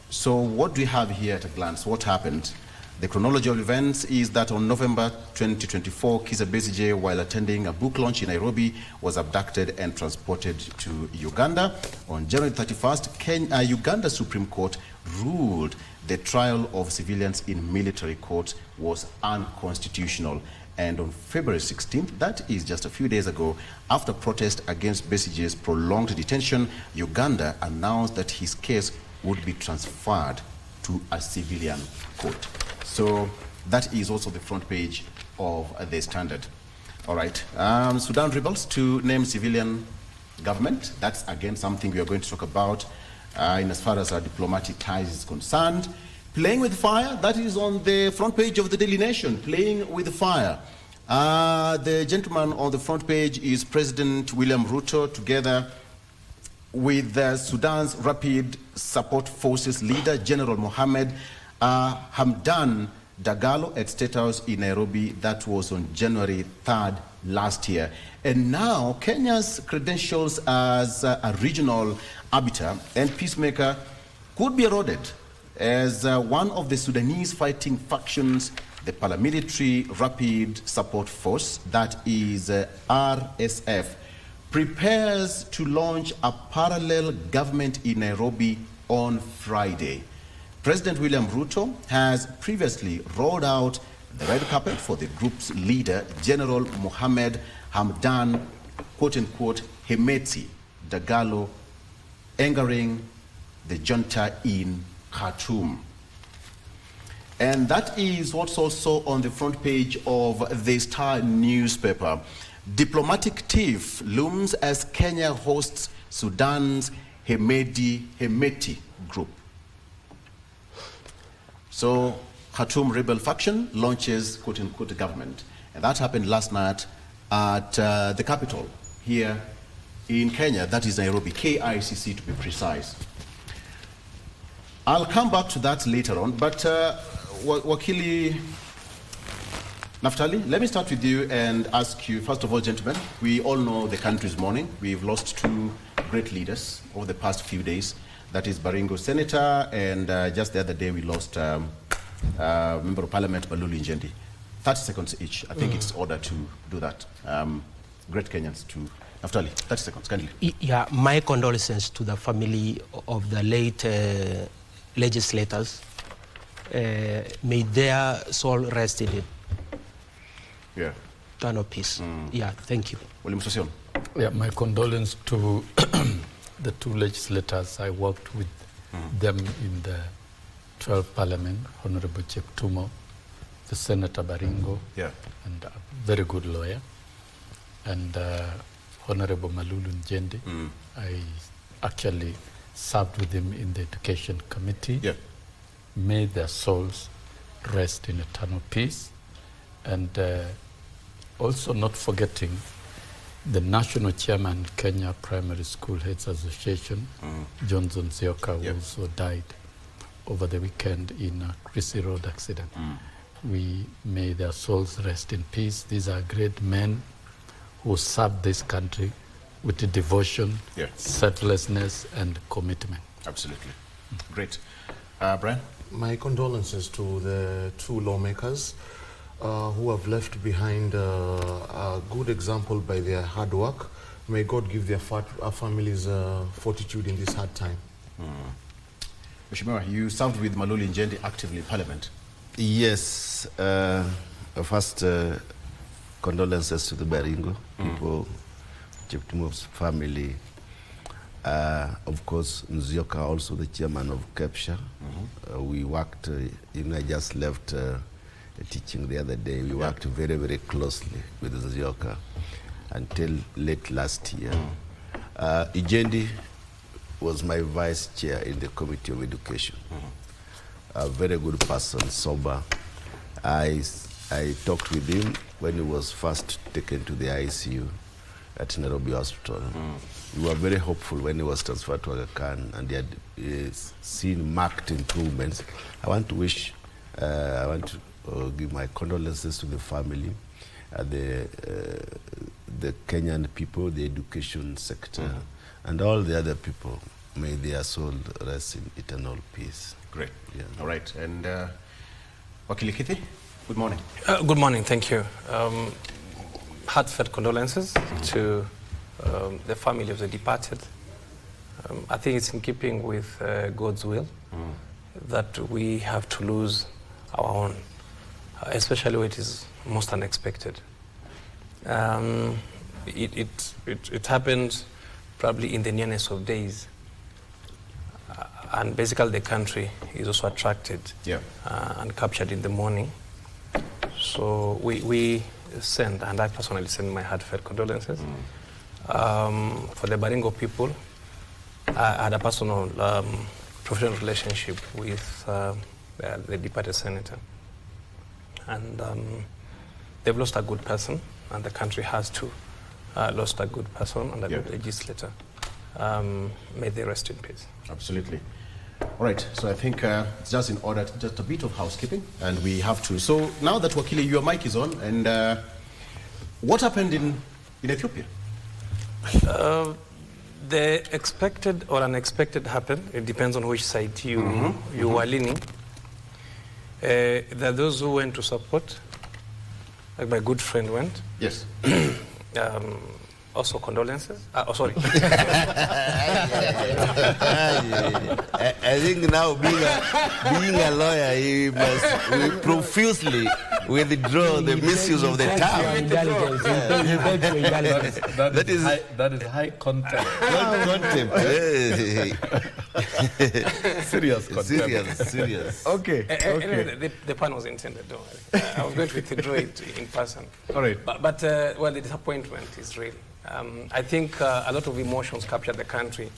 So what do we have here at a glance? What happened? The chronology of events is that on November 2024, Kizza Besigye, while attending a book launch in Nairobi, was abducted and transported to Uganda. On January 31st, Uganda Supreme Court ruled the trial of civilians in military courts was unconstitutional. And on February 16th, that is just a few days ago, after protest against Besigye's prolonged detention, Uganda announced that his case would be transferred to a civilian court. So that is also the front page of the Standard. All right. Sudan rebels to name civilian government. That's again something we are going to talk about in as far as our diplomatic ties is concerned. Playing with fire, that is on the front page of the Daily Nation, playing with fire. The gentleman on the front page is President William Ruto, together with Sudan's Rapid Support Forces leader, General Mohammed Hamdan Dagalo at State House in Nairobi. That was on January 3rd last year. And now Kenya's credentials as a regional arbiter and peacemaker could be eroded as one of the Sudanese fighting factions, the paramilitary Rapid Support Force, that is RSF, prepares to launch a parallel government in Nairobi on Friday. President William Ruto has previously rolled out the red carpet for the group's leader, General Mohammed Hamdan, quote-unquote, Hemeti Dagalo, angering the junta in Khartoum. And that is what's also on the front page of the Star newspaper. Diplomatic tiff looms as Kenya hosts Sudan's Hemeti group. So Khartoum rebel faction launches quote-unquote government. And that happened last night at the capital here in Kenya, that is Nairobi, KICC to be precise. I'll come back to that later on, but Wakili Naftali, let me start with you and ask you, first of all, gentlemen, we all know the country's mourning. We've lost two great leaders over the past few days. That is Baringo Senator, and just the other day we lost Member of Parliament Balulu Njendi. 30 seconds each. I think it's order to do that. Great Kenyans to Naftali, 30 seconds, kindly. Yeah, my condolences to the family of the late legislators. May their soul rest in it. Yeah. Eternal peace. Yeah, thank you. William Sossion. Yeah, my condolence to the two legislators. I worked with them in the 12th Parliament, Honorable Cheptumo, the Senator Baringo, and a very good lawyer, and Honorable Malulu Njendi. I actually served with him in the Education Committee. May their souls rest in eternal peace. And also not forgetting the National Chairman, Kenya Primary School Heads Association, Johnson Zioka, who also died over the weekend in a Chrissy Road accident. We may their souls rest in peace. These are great men who served this country with devotion, selflessness, and commitment. Absolutely. Great. Brian? My condolences to the two lawmakers. who have left behind a good example by their hard work. May God give their families fortitude in this hard time. Mheshimiwa, you served with Maluli Njendi actively in Parliament. Yes. First, condolences to the Baringo people, Chief Timo's family. Of course, Nzioka, also the chairman of KEPSHA. We worked, I just left teaching the other day. We worked very, very closely with Nzioka until late last year. Ijendi was my vice chair in the Committee of Education. A very good person, sober. I talked with him when he was first taken to the ICU at Nairobi Hospital. We were very hopeful when he was transferred to Aga Khan, and he had seen marked improvements. I want to give my condolences to the family, the Kenyan people, the education sector, and all the other people. May their soul rest in eternal peace. Great. Yeah. All right. And Wakili Kithi, good morning. Good morning. Thank you. Heartfelt condolences to the family of the departed. I think it's in keeping with God's will that we have to lose our own, especially when it is most unexpected. It happened probably in the nearness of days. And basically the country is also attracted and captured in the morning. So we send, and I personally send my heartfelt condolences. For the Baringo people, I had a personal professional relationship with the departed senator. And they've lost a good person, and the country has too lost a good person and a good legislator. May they rest in peace. Absolutely. All right, so I think it's just in order, just a bit of housekeeping, and we have to. So now that Wakili, your mic is on, and what happened in Ethiopia? The expected or unexpected happened. It depends on which side you are leaning. There are those who went to support, like my good friend went. Yes. Also condolences. Oh, sorry. I think now being a lawyer, he must profusely withdraw the misuse of the term. That is high contempt. Contempt. Serious contempt. Serious. Okay. Anyway, the plan was intended, don't worry. I was going to withdraw it in person. All right. But well, the disappointment is real. I think a lot of emotions captured the country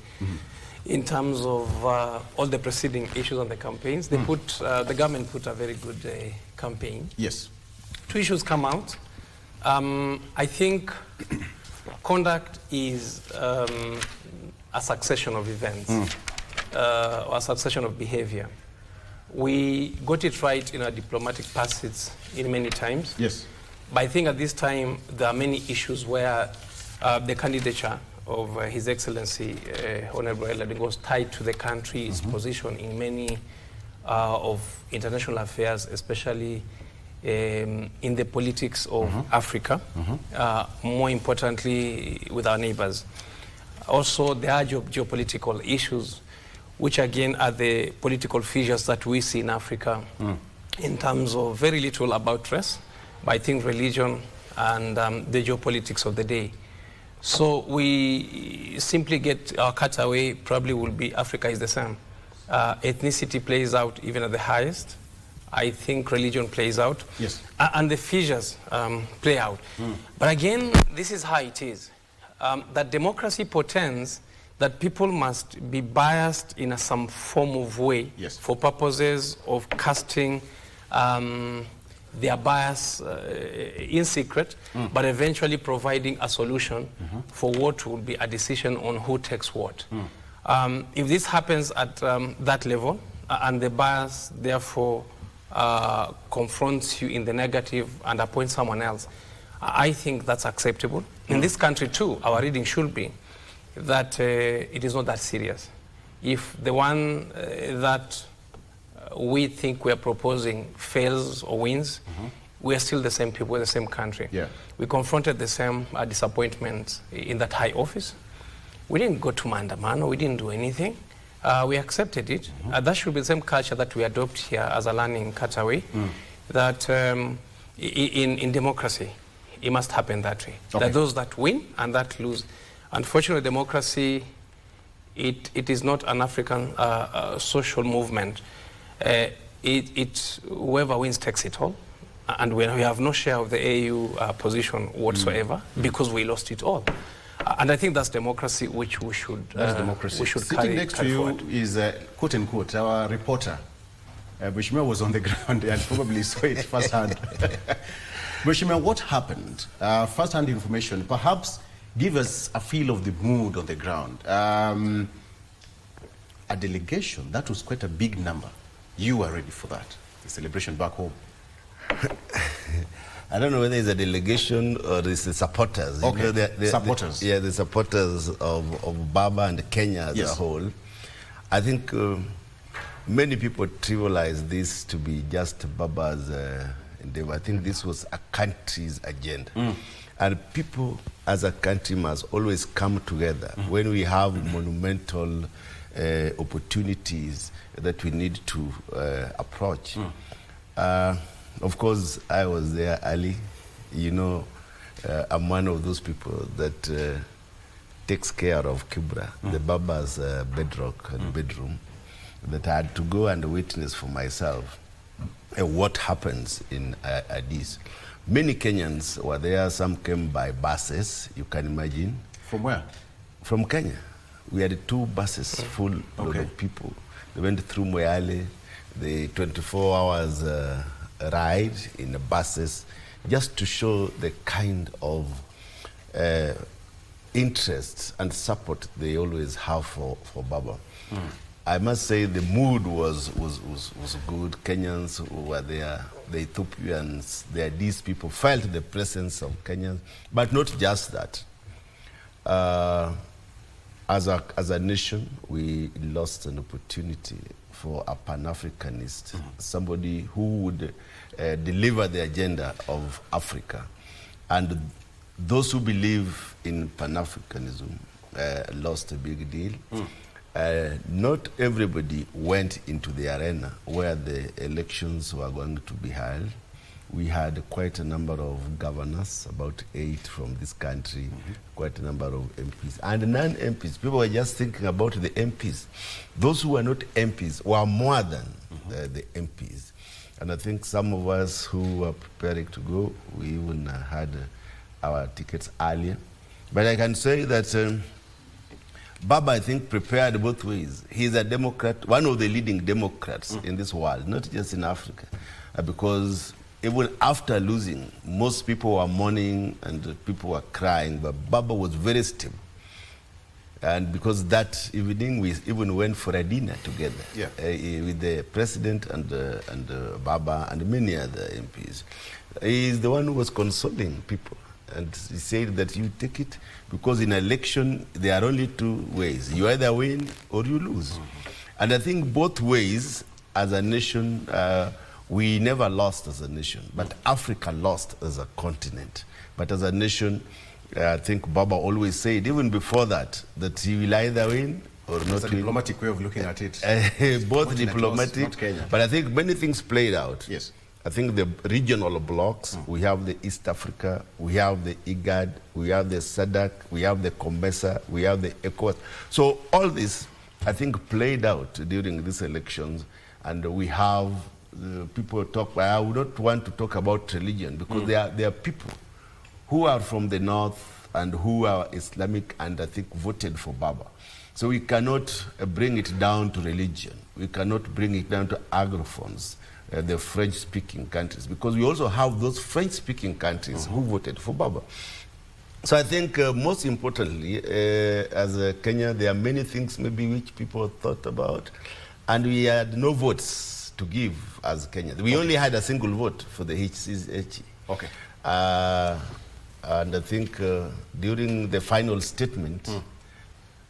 in terms of all the preceding issues on the campaigns. They the government put a very good campaign. Yes. 2 issues come out. I think conduct is a succession of events or a succession of behavior. We got it right in our diplomatic passage in many times. Yes. But I think at this time there are many issues where the candidature of His Excellency Honorable Elading was tied to the country's position in many of international affairs, especially in the politics of Africa, more importantly with our neighbors. Also, there are geopolitical issues, which again are the political fissures that we see in Africa in terms of very little about race, but I think religion and the geopolitics of the day. So we simply get our cutaway probably will be Africa is the same. Ethnicity plays out even at the highest. I think religion plays out. Yes. And the fissures play out. But again, this is how it is. That democracy portends that people must be biased in some form of way for purposes of casting their bias in secret, but eventually providing a solution for what will be a decision on who takes what. If this happens at that level, and the bias therefore confronts you in the negative and appoints someone else, I think that's acceptable. In this country too, our reading should be that it is not that serious. If the one that we think we are proposing fails or wins, we are still the same people, the same country. Yeah. We confronted the same disappointments in that high office. We didn't go to Mandamano, we didn't do anything. We accepted it. That should be the same culture that we adopt here as a learning cutaway, that in democracy, it must happen that way. Okay. That those that win and that lose. Unfortunately, democracy, it is not an African social movement. Whoever wins takes it all. And we have no share of the AU position whatsoever because we lost it all. And I think that's democracy which we should, we should Sitting carry, next carry to you forward. is, quote unquote, our reporter. Mheshimiwa was on the ground and probably saw it firsthand. Mheshimiwa, what happened? First-hand information, perhaps give us a feel of the mood on the ground. A delegation, that was quite a big number. You were ready for that, the celebration back home. I don't know whether it's a delegation or it's the supporters. Okay, You know, supporters. the supporters of Baba and Kenya as a whole. I think many people trivialize this to be just Baba's endeavor. I think this was a country's agenda. And people as a country must always come together when we have monumental opportunities that we need to approach. Of course, I was there early. You know, I'm one of those people that takes care of Kibra, the Baba's bedrock and bedroom, that I had to go and witness for myself what happens in Addis. Many Kenyans were there. Some came by buses, you can imagine. From where? From Kenya. We had 2 buses full load of people. They went through Moyale, the 24 hours ride in the buses, just to show the kind of interest and support they always have for Baba. I must say the mood was good. Kenyans who were there, the Ethiopians, these people felt the presence of Kenyans, but not just that. As a nation, we lost an opportunity for a Pan-Africanist, somebody who would deliver the agenda of Africa. And those who believe in Pan-Africanism lost a big deal. Not everybody went into the arena where the elections were going to be held. We had quite a number of governors, about 8 from this country, quite a number of MPs. And non-MPs, people were just thinking about the MPs. Those who were not MPs were more than the MPs. And I think some of us who were preparing to go, we even had our tickets earlier. But I can say that Baba, I think, prepared both ways. He's a Democrat, one of the leading Democrats in this world, not just in Africa, because even after losing, most people were mourning and people were crying, but Baba was very stable. And because that evening, we even went for a dinner together with the president and Baba and many other MPs. He's the one who was consoling people. And he said that you take it because in election, there are only 2 ways. You either win or you lose. And I think both ways, as a nation, we never lost as a nation, but Africa lost as a continent. But as a nation, I think Baba always said, even before that he will either win or not. That's a diplomatic way of looking at it. Both diplomatic, not Kenya. but I think many things played out. Yes. I think the regional blocks, we have the East Africa, we have the IGAD, we have the SADC, we have the COMESA, we have the ECOWAS. So all this, I think, played out during these elections, and we have people talk. I would not want to talk about religion because there are people who are from the north and who are Islamic and I think voted for Baba. So we cannot bring it down to religion. We cannot bring it down to Anglophones, the French-speaking countries, because we also have those French-speaking countries who voted for Baba. So I think most importantly, as Kenya, there are many things maybe which people thought about, and we had no votes to give as Kenya. We only had a single vote for the HCH. Okay. And I think during the final statement,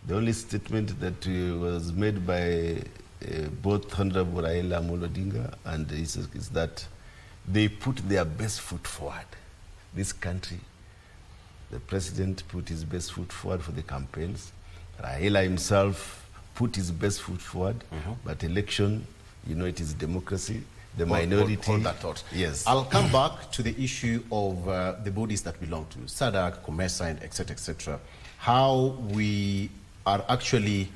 the only statement that was made by both Honorable Raila Amolo Odinga and is that they put their best foot forward. This country, the president put his best foot forward for the campaigns. Raila himself put his best foot forward. But election, you know, it is democracy. The minority. Hold that thought. Yes. I'll come back to the issue of the bodies that belong to SADC, COMESA, and etc., etc. How we are actually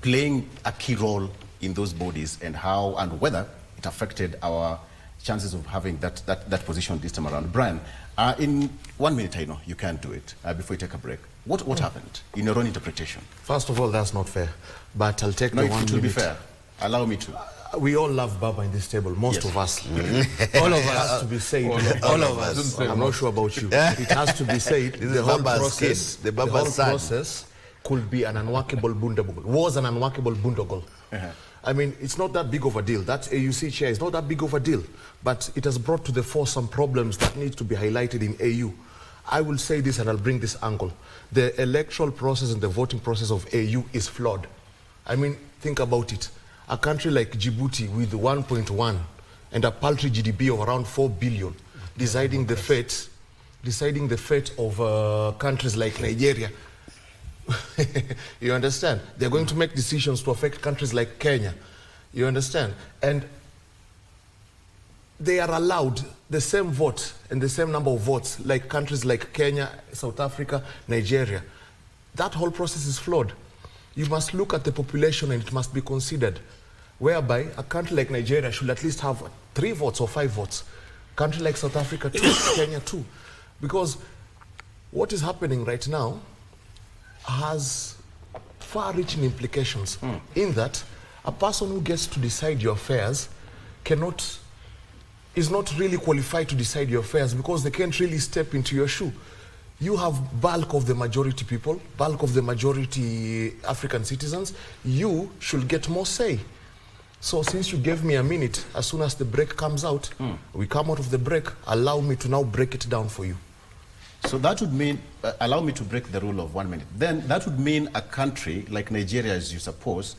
playing a key role in those bodies, and how and whether it affected our chances of having that position this time around. Brian, in 1 minute, I know you can't do it before we take a break. What happened in your own interpretation? First of all, that's not fair. But I'll take No, the 1 minute. it will be fair. Allow me to. We all love Baba in this table, most of us. All of It us. has to be said. All of us. I'm not sure about you. It has to be said. This is The whole Baba's process, kid, the Baba's son. process could be an unworkable boondoggle. Was an unworkable boondoggle. I mean, it's not that big of a deal. That AUC chair is not that big of a deal. But it has brought to the fore some problems that need to be highlighted in AU. I will say this and I'll bring this angle. The electoral process and the voting process of AU is flawed. I mean, think about it. A country like Djibouti with 1.1 and a paltry GDP of around 4 billion, deciding the fate of countries like Nigeria. You understand? They're going to make decisions to affect countries like Kenya. You understand? And they are allowed the same vote and the same number of votes like countries like Kenya, South Africa, Nigeria. That whole process is flawed. You must look at the population and it must be considered, whereby a country like Nigeria should at least have 3 votes or 5 votes. Country like South Africa 2, Kenya 2. Because what is happening right now has far-reaching implications in that a person who gets to decide your affairs is not really qualified to decide your affairs because they can't really step into your shoe. You have bulk of the majority people, bulk of the majority African citizens. You should get more say. So since you gave me a minute, as soon as the break comes out, we come out of the break, allow me to now break it down for you. So that would mean, allow me to break the rule of 1 minute. Then that would mean a country like Nigeria, as you suppose,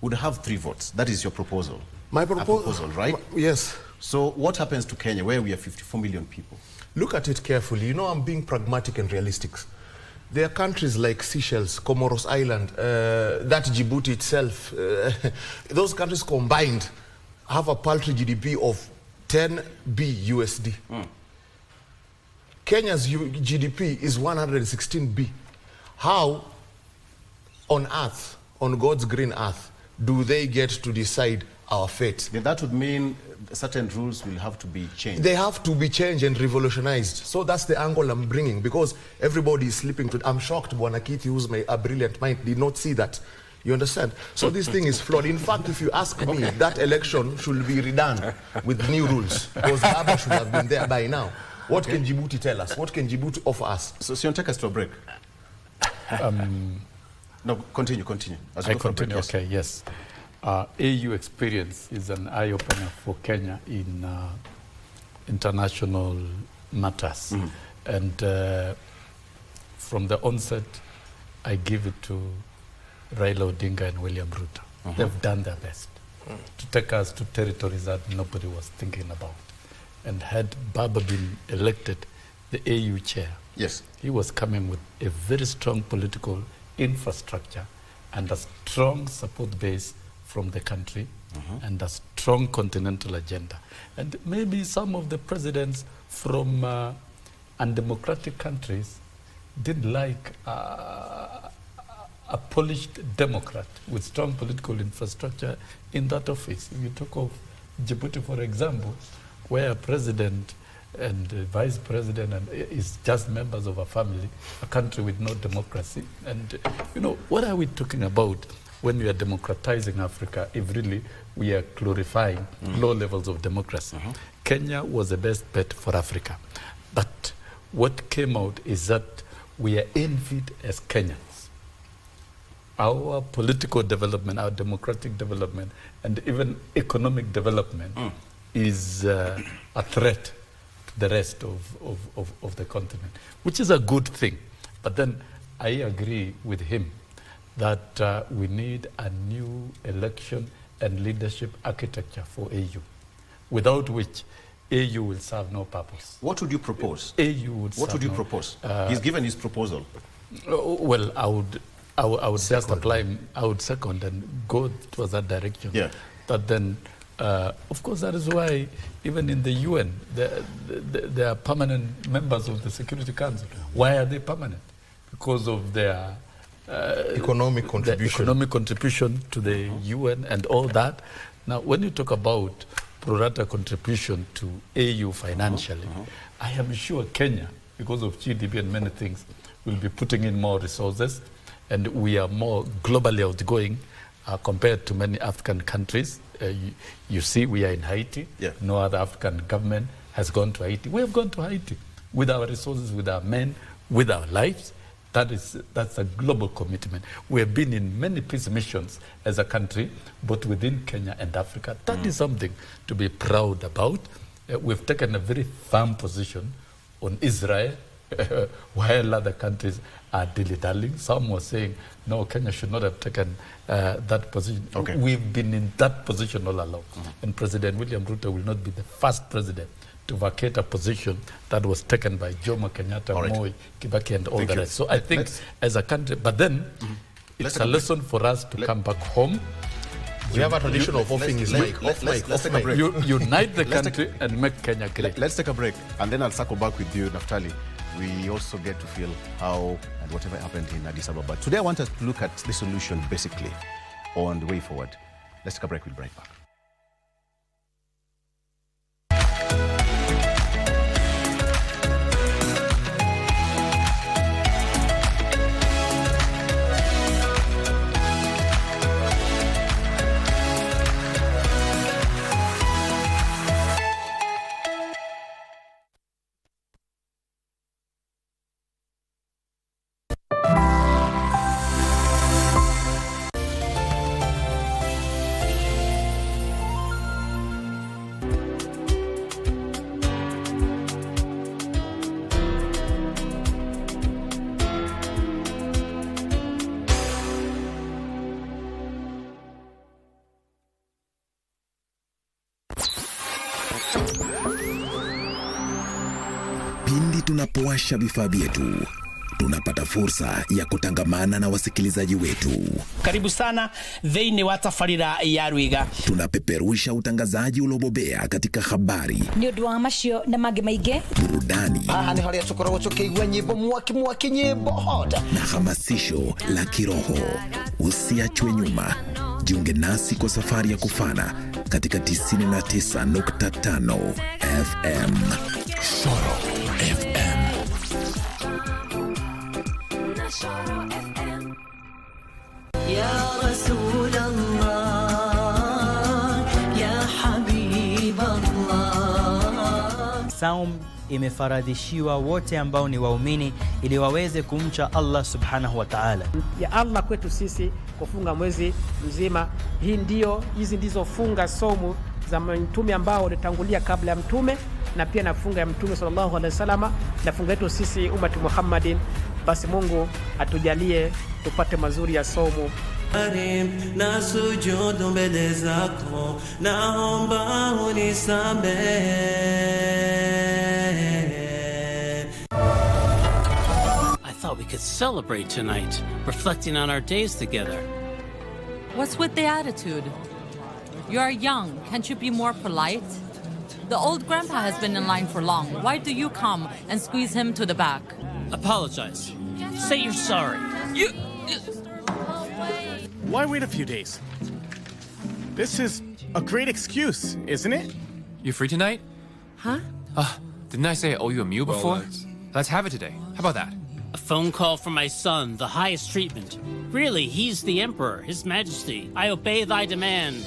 would have 3 votes. That is your proposal. My proposal, right? Yes. So what happens to Kenya, where we have 54 million people? Look at it carefully. You know, I'm being pragmatic and realistic. There are countries like Seychelles, Comoros Island, that Djibouti itself. Those countries combined have a paltry GDP of 10 B USD. Kenya's GDP is 116 B. How on earth, on God's green earth, do they get to decide our fate? Then that would mean certain rules will have to be changed. They have to be changed and revolutionized. So that's the angle I'm bringing, because everybody is sleeping to it. I'm shocked Bwana Kithi, who's a brilliant mind, did not see that. You understand? So this thing is flawed. In fact, if you ask me, that election should be redone with new rules, because Baba should have been there by now. What can Djibouti tell us? What can Djibouti offer us? So you take us to a break? No, continue. I continue, yes. Okay, yes. AU experience is an eye-opener for Kenya in international matters. And from the onset, I give it to Raila Odinga and William Ruto. They've done their best to take us to territories that nobody was thinking about. And had Baba been elected the AU chair, yes, he was coming with a very strong political infrastructure and a strong support base from the country and a strong continental agenda. And maybe some of the presidents from undemocratic countries didn't like a polished Democrat with strong political infrastructure in that office. If you talk of Djibouti, for example, where president and vice president is just members of a family, a country with no democracy. And, you know, what are we talking about when we are democratizing Africa if really we are glorifying low levels of democracy? Kenya was the best bet for Africa. But what came out is that we are envied as Kenyans. Our political development, our democratic development, and even economic development is a threat to the rest of the continent, which is a good thing. But then I agree with him that we need a new election and leadership architecture for AU, without which AU will serve no purpose. What would you propose? AU would What would you serve propose? no- He's given his proposal. Well, I would just apply. I would second and go towards that direction. Yeah. But then, of course, that is why even in the UN, there are permanent members of the Security Council. Why are they permanent? Because of their economic contribution. their economic contribution to the UN and all that. Now, when you talk about pro rata contribution to AU financially, I am sure Kenya, because of GDP and many things, will be putting in more resources, and we are more globally outgoing compared to many African countries. You see, we are in Haiti. Yeah. No other African government has gone to Haiti. We have gone to Haiti with our resources, with our men, with our lives. That's a global commitment. We have been in many peace missions as a country, both within Kenya and Africa. That is something to be proud about. We've taken a very firm position on Israel, while other countries are dilly-dallying. Some were saying, no, Kenya should not have taken that position. Okay. We've been in that position all along. And President William Ruto will not be the first president to vacate a position that was taken by Jomo Kenyatta, Moi, Kibaki, and all Thank the you. rest. So I think as a country, but then it's a lesson for us to come back home. We have a tradition of offing his mic. Let's take a break. Unite the country and make Kenya great. Let's take a break, and then I'll circle back with you, Naftali. We also get to feel how and whatever happened in Addis Ababa. Today I want us to look at the solution, basically, on the way forward. Let's take a break. We'll be right back. Pindi tunapowasha vifaa vyetu, tunapata fursa ya kutangamana na wasikilizaji wetu. Karibu sana thĩinĩ wa tabarĩra ya Rwiga. Tunapeperusha utangazaji uliobobea katika habari, nĩ ũndũ wa macio na mangĩ maingĩ, burudani, nĩ harĩa tũkoragwo tũkĩigua nyĩmbo mwaki nyĩmbo hoda na hamasisho la kiroho. Usiachwe nyuma. Jiunge nasi kwa safari ya kufana katika 99.5 FM. Shoro FM. Ya Rasulallah, ya Habiballah. Saum imefaradhishiwa wote ambao ni waumini ili waweze kumcha Allah subhanahu wa ta'ala. Ya Allah kwetu sisi kufunga mwezi mzima. Hizi ndizo funga somu za mtume ambao walitangulia kabla ya mtume, na pia na funga ya mtume sallallahu alaihi wasallam, na funga yetu sisi umati Muhammadin. Basi Mungu atujalie tupate mazuri ya somu. Na sujudu mbele zako, naomba unisamehe. I thought we could celebrate tonight, reflecting on our days together. What's with the attitude? You are young. Can't you be more polite? The old grandpa has been in line for long. Why do you come and squeeze him to the back? Apologize. Say you're sorry. Why wait a few days? This is a great excuse, isn't it? You free tonight? Huh? Didn't I say I owe you a meal before? Let's have it today. How about that? A phone call from my son, the highest treatment. Really, he's the emperor, his majesty. I obey thy demand.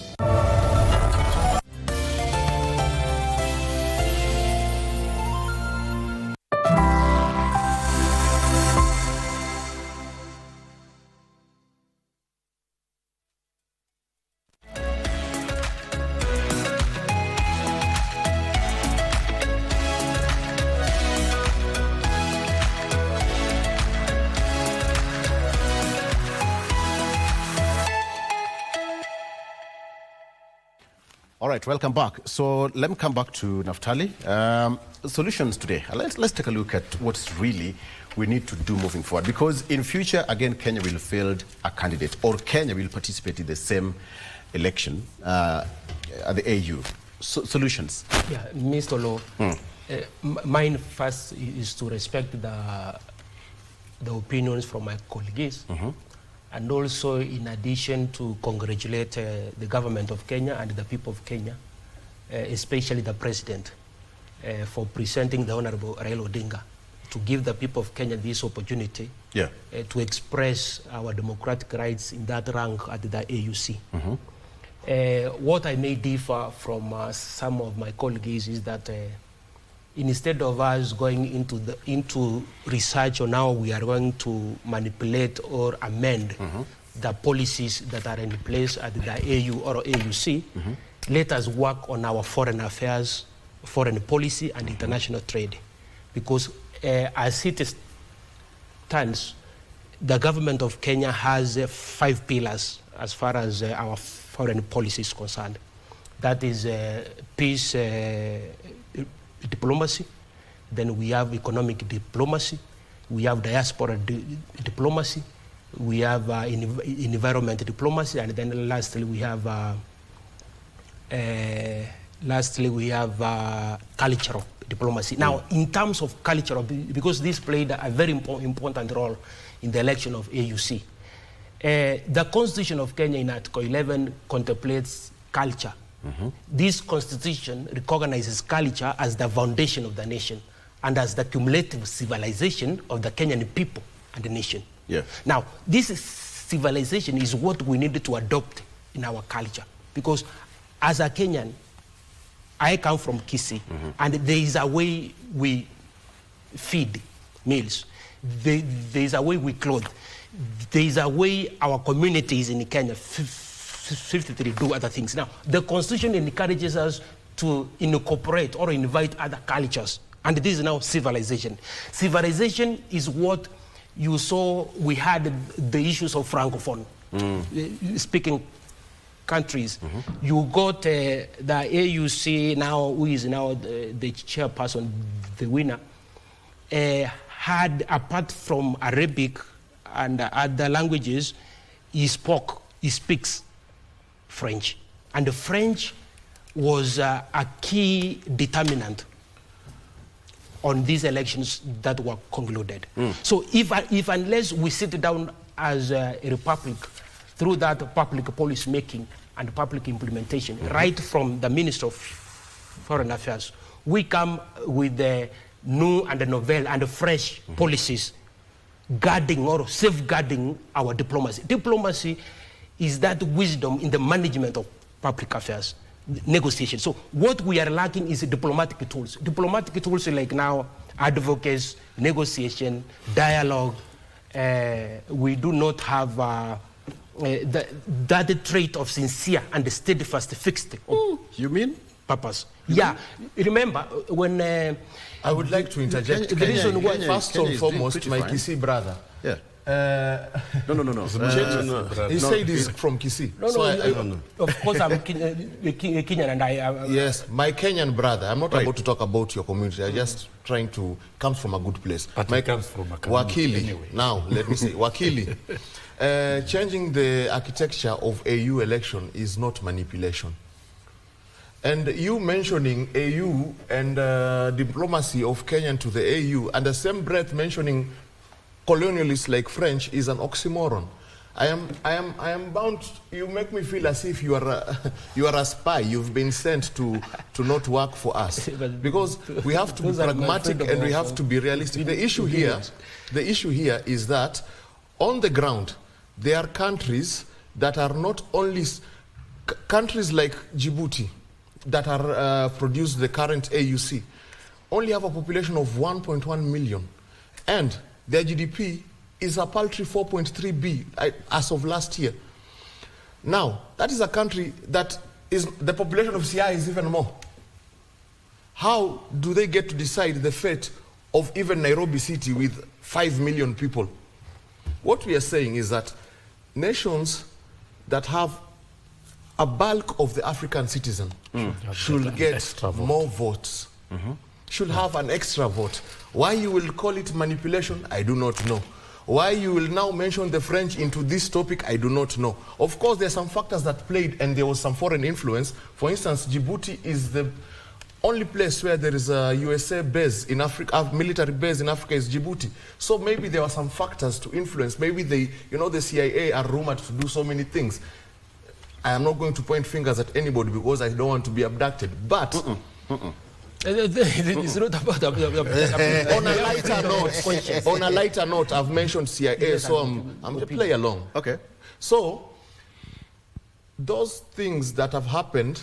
All right, welcome back. So let me come back to Naftali. Solutions today. Let's take a look at what's really we need to do moving forward. Because in future, again, Kenya will field a candidate, or Kenya will participate in the same election at the AU. Solutions. Yeah, Mr. Law. Mine first is to respect the opinions from my colleagues. And also, in addition, to congratulate the government of Kenya and the people of Kenya, especially the president, for presenting the Honorable Raila Odinga, to give the people of Kenya this opportunity to express our democratic rights in that rank at the AUC. What I may differ from some of my colleagues is that instead of us going into research on how we are going to manipulate or amend the policies that are in place at the AU or AUC, let us work on our foreign affairs, foreign policy, and international trade. Because as it stands, the government of Kenya has 5 pillars as far as our foreign policy is concerned. That is peace diplomacy, then we have economic diplomacy, we have diaspora diplomacy, we have environment diplomacy, and then lastly we have cultural diplomacy. Now, in terms of cultural, because this played a very important role in the election of AUC, the Constitution of Kenya in Article 11 contemplates culture. This constitution recognizes culture as the foundation of the nation and as the cumulative civilization of the Kenyan people and the nation. Now, this civilization is what we need to adopt in our culture, because as a Kenyan, I come from Kisii, and there is a way we feed meals. There is a way we clothe. There is a way our communities in Kenya 53 do other things. Now, the Constitution encourages us to incorporate or invite other cultures, and this is now civilization. Civilization is what you saw. We had the issues of Francophone speaking countries. You got the AUC now, who is now the chairperson, the winner, had, apart from Arabic and other languages, he speaks French. And the French was a key determinant on these elections that were concluded. So if unless we sit down as a republic through that public policy making and public implementation, right from the Minister of Foreign Affairs, we come with the new and the novel and the fresh policies guarding or safeguarding our diplomacy. Diplomacy is that wisdom in the management of public affairs, negotiation. So what we are lacking is diplomatic tools. Diplomatic tools like now advocates, negotiation, dialogue. We do not have that trait of sincere and steadfast fixed. You mean? Purpose. Remember when... I would like to interject. First and foremost, my Kisii brother. No. He said he's from Kisii. Of course, I'm Kenyan and I... Yes, my Kenyan brother. I'm not about to talk about your community. I'm just trying to come from a good place. But my comes from a community Wakili, anyway. Now, let me say, Wakili, changing the architecture of AU election is not manipulation. And you mentioning AU and diplomacy of Kenya to the AU, and the same breath mentioning colonialists like French is an oxymoron. I am bound. You make me feel as if you are a spy. You've been sent to not work for us, because we have to be pragmatic and we have to be realistic. The issue here is that on the ground there are countries that are not only countries like Djibouti that are produce the current AUC only have a population of 1.1 million, and their GDP is a paltry 4.3 B as of last year. Now, that is a country that is, the population of CI is even more. How do they get to decide the fate of even Nairobi city with 5 million people? What we are saying is that nations that have a bulk of the African citizen should get more votes, should have an extra vote. Why you will call it manipulation, I do not know. Why you will now mention the French into this topic, I do not know. Of course, there are some factors that played, and there was some foreign influence. For instance, Djibouti is the only place where there is a USA base in Africa, a military base in Africa is Djibouti. So maybe there were some factors to influence. Maybe the CIA are rumored to do so many things. I am not going to point fingers at anybody because I don't want to be abducted. But it's not about on a lighter note, I've mentioned CIA, so I'm to play along. Okay. So those things that have happened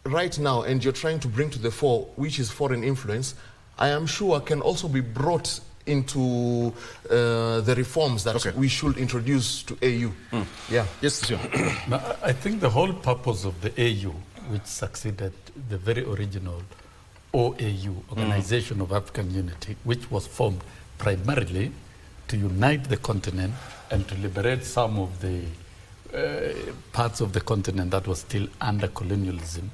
right now, and you're trying to bring to the fore, which is foreign influence, I am sure can also be brought into the reforms that we should introduce to AU. Yeah. Yes, sure. Now, I think the whole purpose of the AU, which succeeded the very original OAU, Organization of African Unity, which was formed primarily to unite the continent and to liberate some of the parts of the continent that was still under colonialism.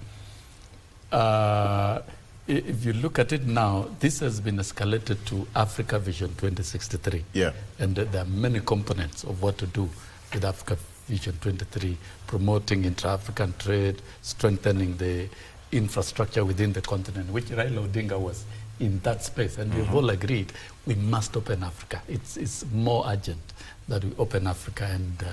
If you look at it now, this has been escalated to Africa Vision 2063. Yeah. And there are many components of what to do with Africa Vision 23, promoting intra-African trade, strengthening the infrastructure within the continent, which Raila Odinga was in that space. And we've all agreed we must open Africa. It's more urgent that we open Africa and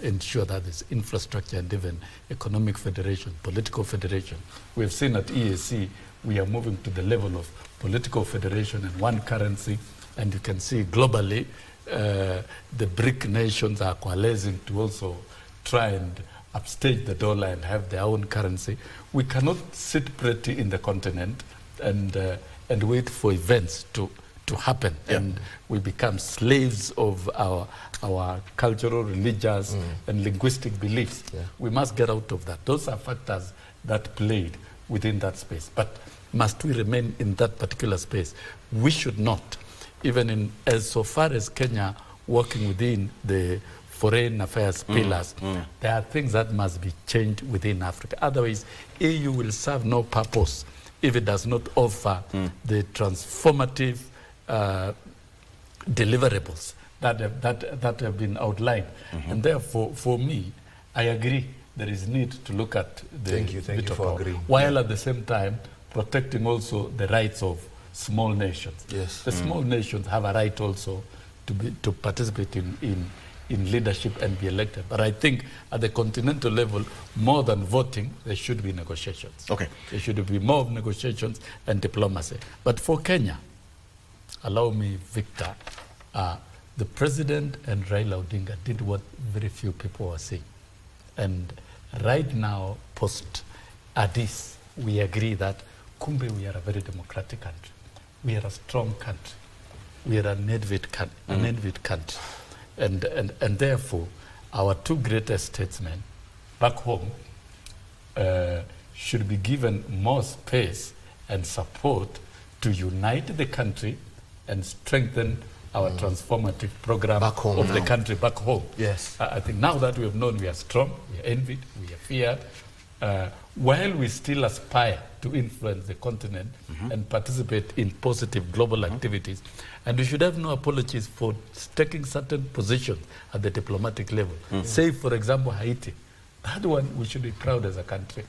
ensure that there's infrastructure and even economic federation, political federation. We've seen at EAC, we are moving to the level of political federation and one currency, and you can see globally the BRIC nations are coalescing to also try and upstage the dollar and have their own currency. We cannot sit pretty in the continent and wait for events to happen, and we become slaves of our cultural, religious, and linguistic beliefs. We must get out of that. Those are factors that played within that space. But must we remain in that particular space? We should not. Even as so far as Kenya working within the foreign affairs pillars, there are things that must be changed within Africa. Otherwise, AU will serve no purpose if it does not offer the transformative deliverables that have been outlined. And therefore, for me, I agree there is need to look at the Thank you for agreeing. While at the same time protecting also the rights of small nations. Yes. The small nations have a right also to participate in leadership and be elected. But I think at the continental level, more than voting, there should be negotiations. Okay. There should be more of negotiations and diplomacy. But for Kenya, allow me, Victor, the president and Raila Odinga did what very few people were saying. And right now, post-Addis, we agree that kumbe we are a very democratic country. We are a strong country. We are an envied country. And therefore, our two greatest statesmen back home should be given more space and support to unite the country and strengthen our transformative program of the country back home. Yes. I think now that we have known we are strong, we are envied, we are feared, while we still aspire to influence the continent and participate in positive global activities, and we should have no apologies for taking certain positions at the diplomatic level. Say, for example, Haiti. That one we should be proud as a country.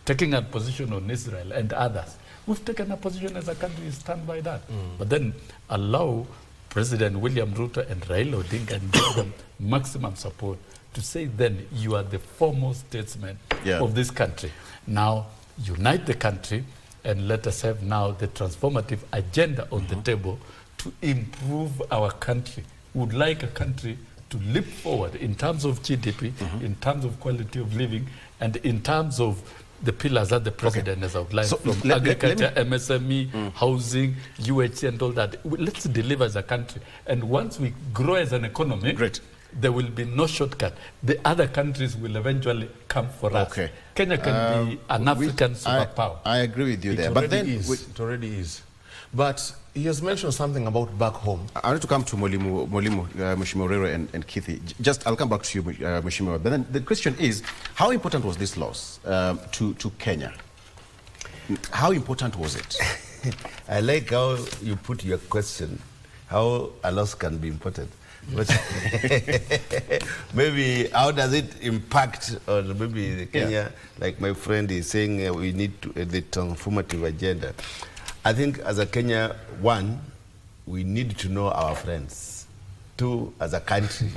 Taking a position on Israel and others. We've taken a position as a country, we stand by that. But then allow President William Ruto and Raila Odinga and give them maximum support to say then you are the foremost statesman of this country. Now unite the country and let us have now the transformative agenda on the table to improve our country. We would like a country to leap forward in terms of GDP, in terms of quality of living, and in terms of the pillars that the president has outlined, from agriculture, MSME, housing, UHC, and all that. Let's deliver as a country. And once we grow as an economy, there will be no shortcut. The other countries will eventually come for us. Kenya can be an African superpower. I agree with you there. But then it already is. But he has mentioned something about back home. I want to come to Mheshimiwa Orero and Kithi. Just, I'll come back to you, Mheshimiwa. But then the question is, how important was this loss to Kenya? How important was it? I like how you put your question, how a loss can be important. But maybe how does it impact on maybe the Kenya, like my friend is saying, we need to, the transformative agenda. I think as a Kenya, one, we need to know our friends. Two, as a country,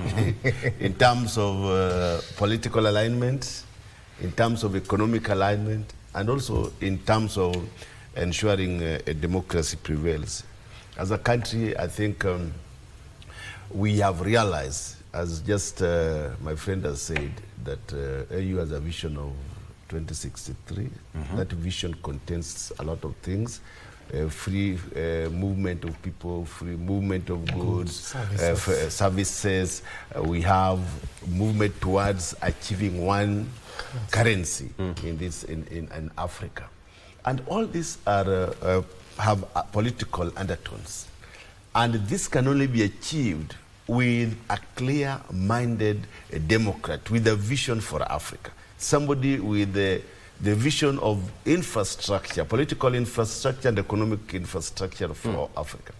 in terms of political alignment, in terms of economic alignment, and also in terms of ensuring a democracy prevails. As a country, I think we have realized, as just my friend has said, that AU has a vision of 2063. That vision contains a lot of things. Free movement of people, free movement of goods, services. We have movement towards achieving one currency in Africa. And all these are, have political undertones. And this can only be achieved with a clear-minded Democrat, with a vision for Africa. Somebody with the vision of infrastructure, political infrastructure and economic infrastructure for Africa.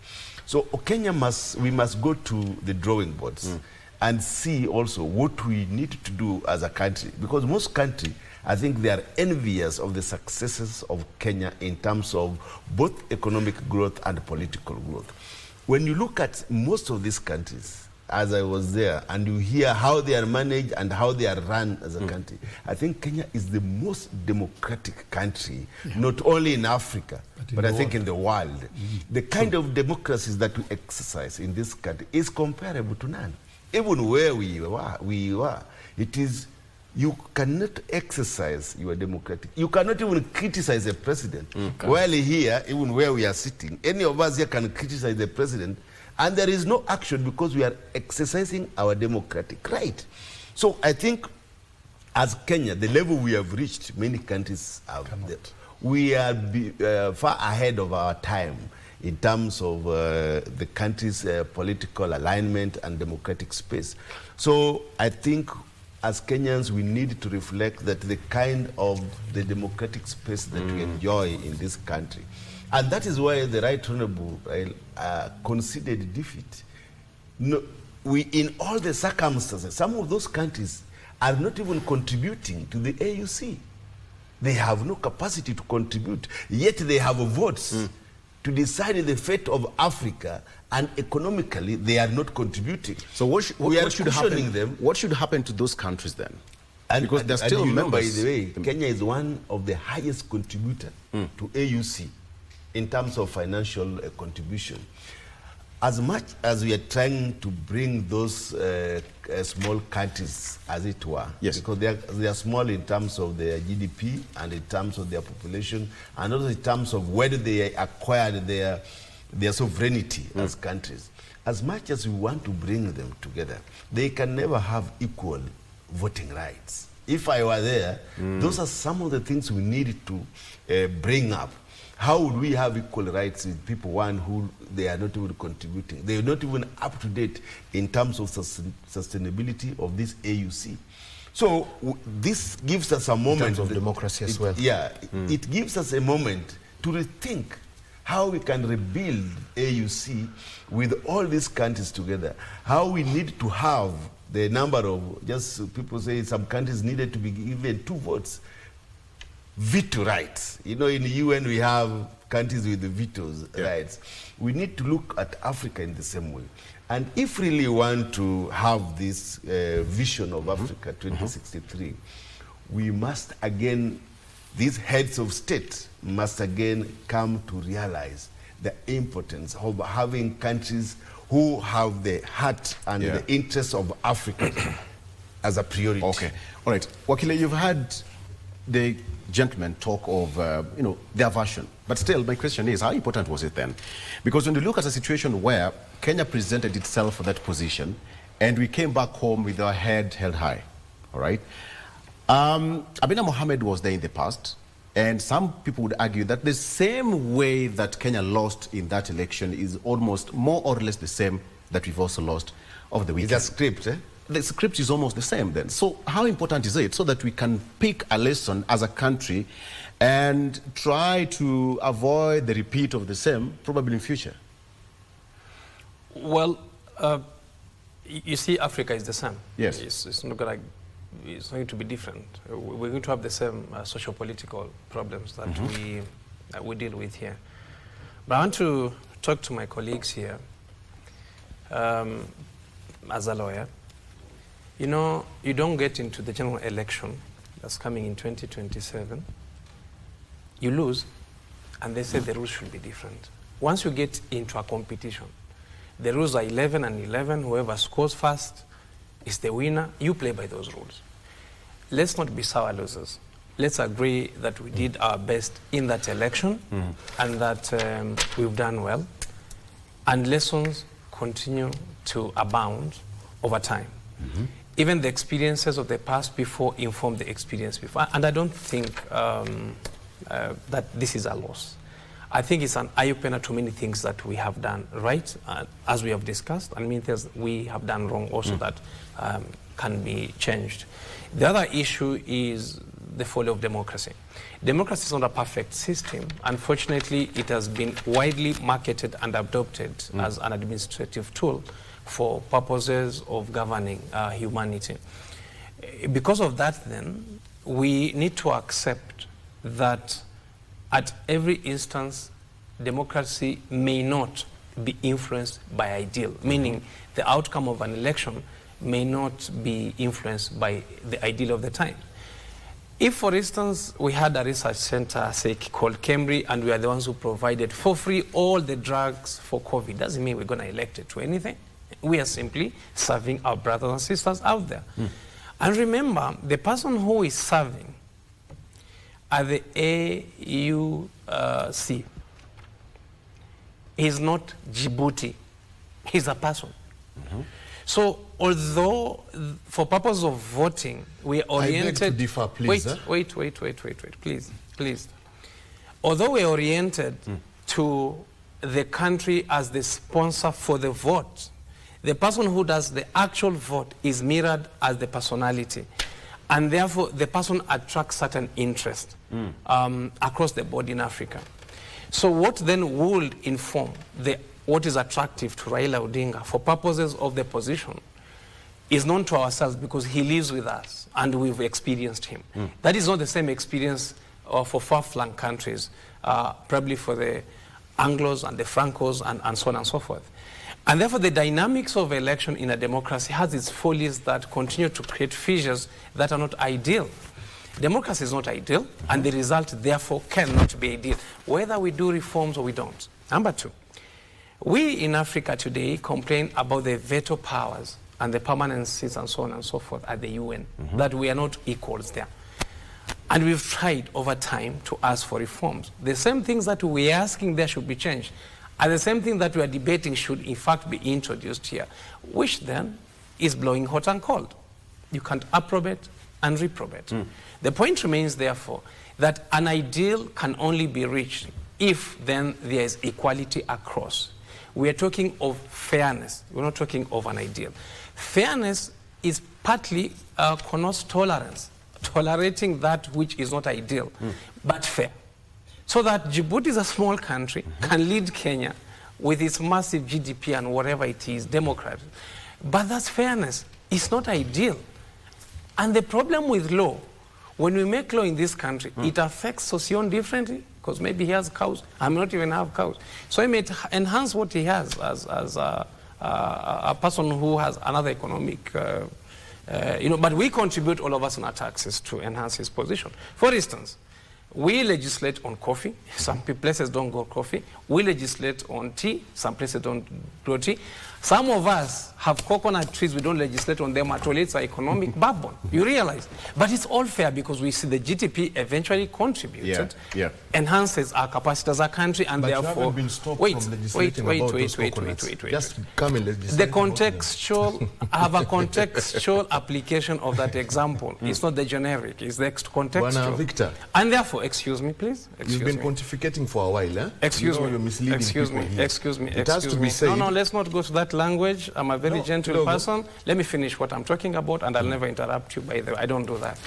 So Kenya we must go to the drawing boards and see also what we need to do as a country. Because most countries, I think they are envious of the successes of Kenya in terms of both economic growth and political growth. When you look at most of these countries, as I was there, and you hear how they are managed and how they are run as a country, I think Kenya is the most democratic country, not only in Africa, but I think in the world. The kind of democracies that we exercise in this country is comparable to none. Even where we were, it is, you cannot exercise your democratic. You cannot even criticize a president. While here, even where we are sitting, any of us here can criticize the president, and there is no action because we are exercising our democratic right. So I think as Kenya, the level we have reached, many countries have. We are far ahead of our time in terms of the country's political alignment and democratic space. So I think as Kenyans, we need to reflect that the kind of the democratic space that we enjoy in this country. And that is why the Right Honorable considered defeat. No, in all the circumstances, some of those countries are not even contributing to the AUC. They have no capacity to contribute, yet they have votes to decide the fate of Africa, and economically they are not contributing. So what should happen? What should happen to those countries then? And because they're still members. By the way, Kenya is one of the highest contributors to AUC in terms of financial contribution. As much as we are trying to bring those small countries, as it were, because they are small in terms of their GDP and in terms of their population, and also in terms of whether they acquired their sovereignty as countries. As much as we want to bring them together, they can never have equal voting rights. If I were there, those are some of the things we need to bring up. How would we have equal rights with people, one, who they are not even contributing? They are not even up to date in terms of sustainability of this AUC. So this gives us a moment. In terms of democracy as well. Yeah, it gives us a moment to rethink how we can rebuild AUC with all these countries together. How we need to have the number of, just people say some countries needed to be given 2 votes. Veto rights. You know, in the UN we have countries with the vetoes rights. We need to look at Africa in the same way. And if really want to have this vision of Africa 2063, we must again, these heads of state must again come to realize the importance of having countries who have the heart and the interests of Africa as a priority. Okay, all right. Wakile, you've had the gentlemen talk of, their version. But still, my question is, how important was it then? Because when you look at a situation where Kenya presented itself for that position, and we came back home with our head held high, all right? Abina Mohammed was there in the past. And some people would argue that the same way that Kenya lost in that election is almost more or less the same that we've also lost over the weekend. It's a script, eh? The script is almost the same then. So how important is it so that we can pick a lesson as a country and try to avoid the repeat of the same probably in future? Well, you see, Africa is the same. Yes. It's not going to be different. We're going to have the same socio-political problems that we deal with here. But I want to talk to my colleagues here as a lawyer. You know, you don't get into the general election that's coming in 2027. You lose, and they say the rules should be different. Once you get into a competition, the rules are 11 and 11. Whoever scores first is the winner. You play by those rules. Let's not be sour losers. Let's agree that we did our best in that election and that we've done well. And lessons continue to abound over time. Even the experiences of the past before inform the experience before. And I don't think that this is a loss. I think it's an eye-opener to many things that we have done right, as we have discussed, and many things we have done wrong also that can be changed. The other issue is the folly of democracy. Democracy is not a perfect system. Unfortunately, it has been widely marketed and adopted as an administrative tool for purposes of governing humanity. Because of that, then, we need to accept that at every instance, democracy may not be influenced by ideal, meaning the outcome of an election may not be influenced by the ideal of the time. If, for instance, we had a research center, say, called Cambridge, and we are the ones who provided for free all the drugs for COVID, doesn't mean we're going to elect it to anything. We are simply serving our brothers and sisters out there. And remember, the person who is serving at the AUC is not Djibouti. He's a person. So, although for purpose of voting, we are oriented... I beg to differ, please. Wait, please. Although we are oriented to the country as the sponsor for the vote, the person who does the actual vote is mirrored as the personality. And therefore, the person attracts certain interest across the board in Africa. So what then would inform what is attractive to Raila Odinga for purposes of the position is known to ourselves because he lives with us and we've experienced him. That is not the same experience for far-flung countries, probably for the Anglos and the Francos and so on and so forth. And therefore, the dynamics of election in a democracy has its follies that continue to create fissures that are not ideal. Democracy is not ideal, and the result, therefore, cannot be ideal, whether we do reforms or we don't. Number two, we in Africa today complain about the veto powers and the permanent seats and so on and so forth at the UN, that we are not equals there. And we've tried over time to ask for reforms. The same things that we're asking there should be changed, and the same thing that we are debating should in fact be introduced here, which then is blowing hot and cold. You can't approbate and reprobate. The point remains, therefore, that an ideal can only be reached if then there is equality across. We are talking of fairness. We're not talking of an ideal. Fairness is partly connotes tolerance, tolerating that which is not ideal, but fair. So that Djibouti is a small country, can lead Kenya with its massive GDP and whatever it is, democratic. But that's fairness. It's not ideal. And the problem with law, when we make law in this country, it affects Sosion differently, because maybe he has cows, I may not even have cows. So he may enhance what he has as a person who has another economic, but we contribute, all of us, on our taxes to enhance his position. For instance, we legislate on coffee. Some places don't grow coffee. We legislate on tea. Some places don't grow tea. Some of us have coconut trees, we don't legislate on them at all. It's an economic backbone, you realize. But it's all fair because we see the GDP eventually contributed, enhances our capacity as a country, and but therefore... you haven't been stopped from legislating about those coconuts. Just come and legislate. The contextual, I have a contextual application of that example. It's not the generic, it's the contextual. Bwana Victor. And therefore, excuse me, please. You've been pontificating for a while, eh? Excuse me. You're misleading excuse people me. here. Excuse me. It has to be said. No, let's not go to that language. I'm a very gentle person. Let me finish what I'm talking about, and I'll never interrupt you, by the way. I don't do that.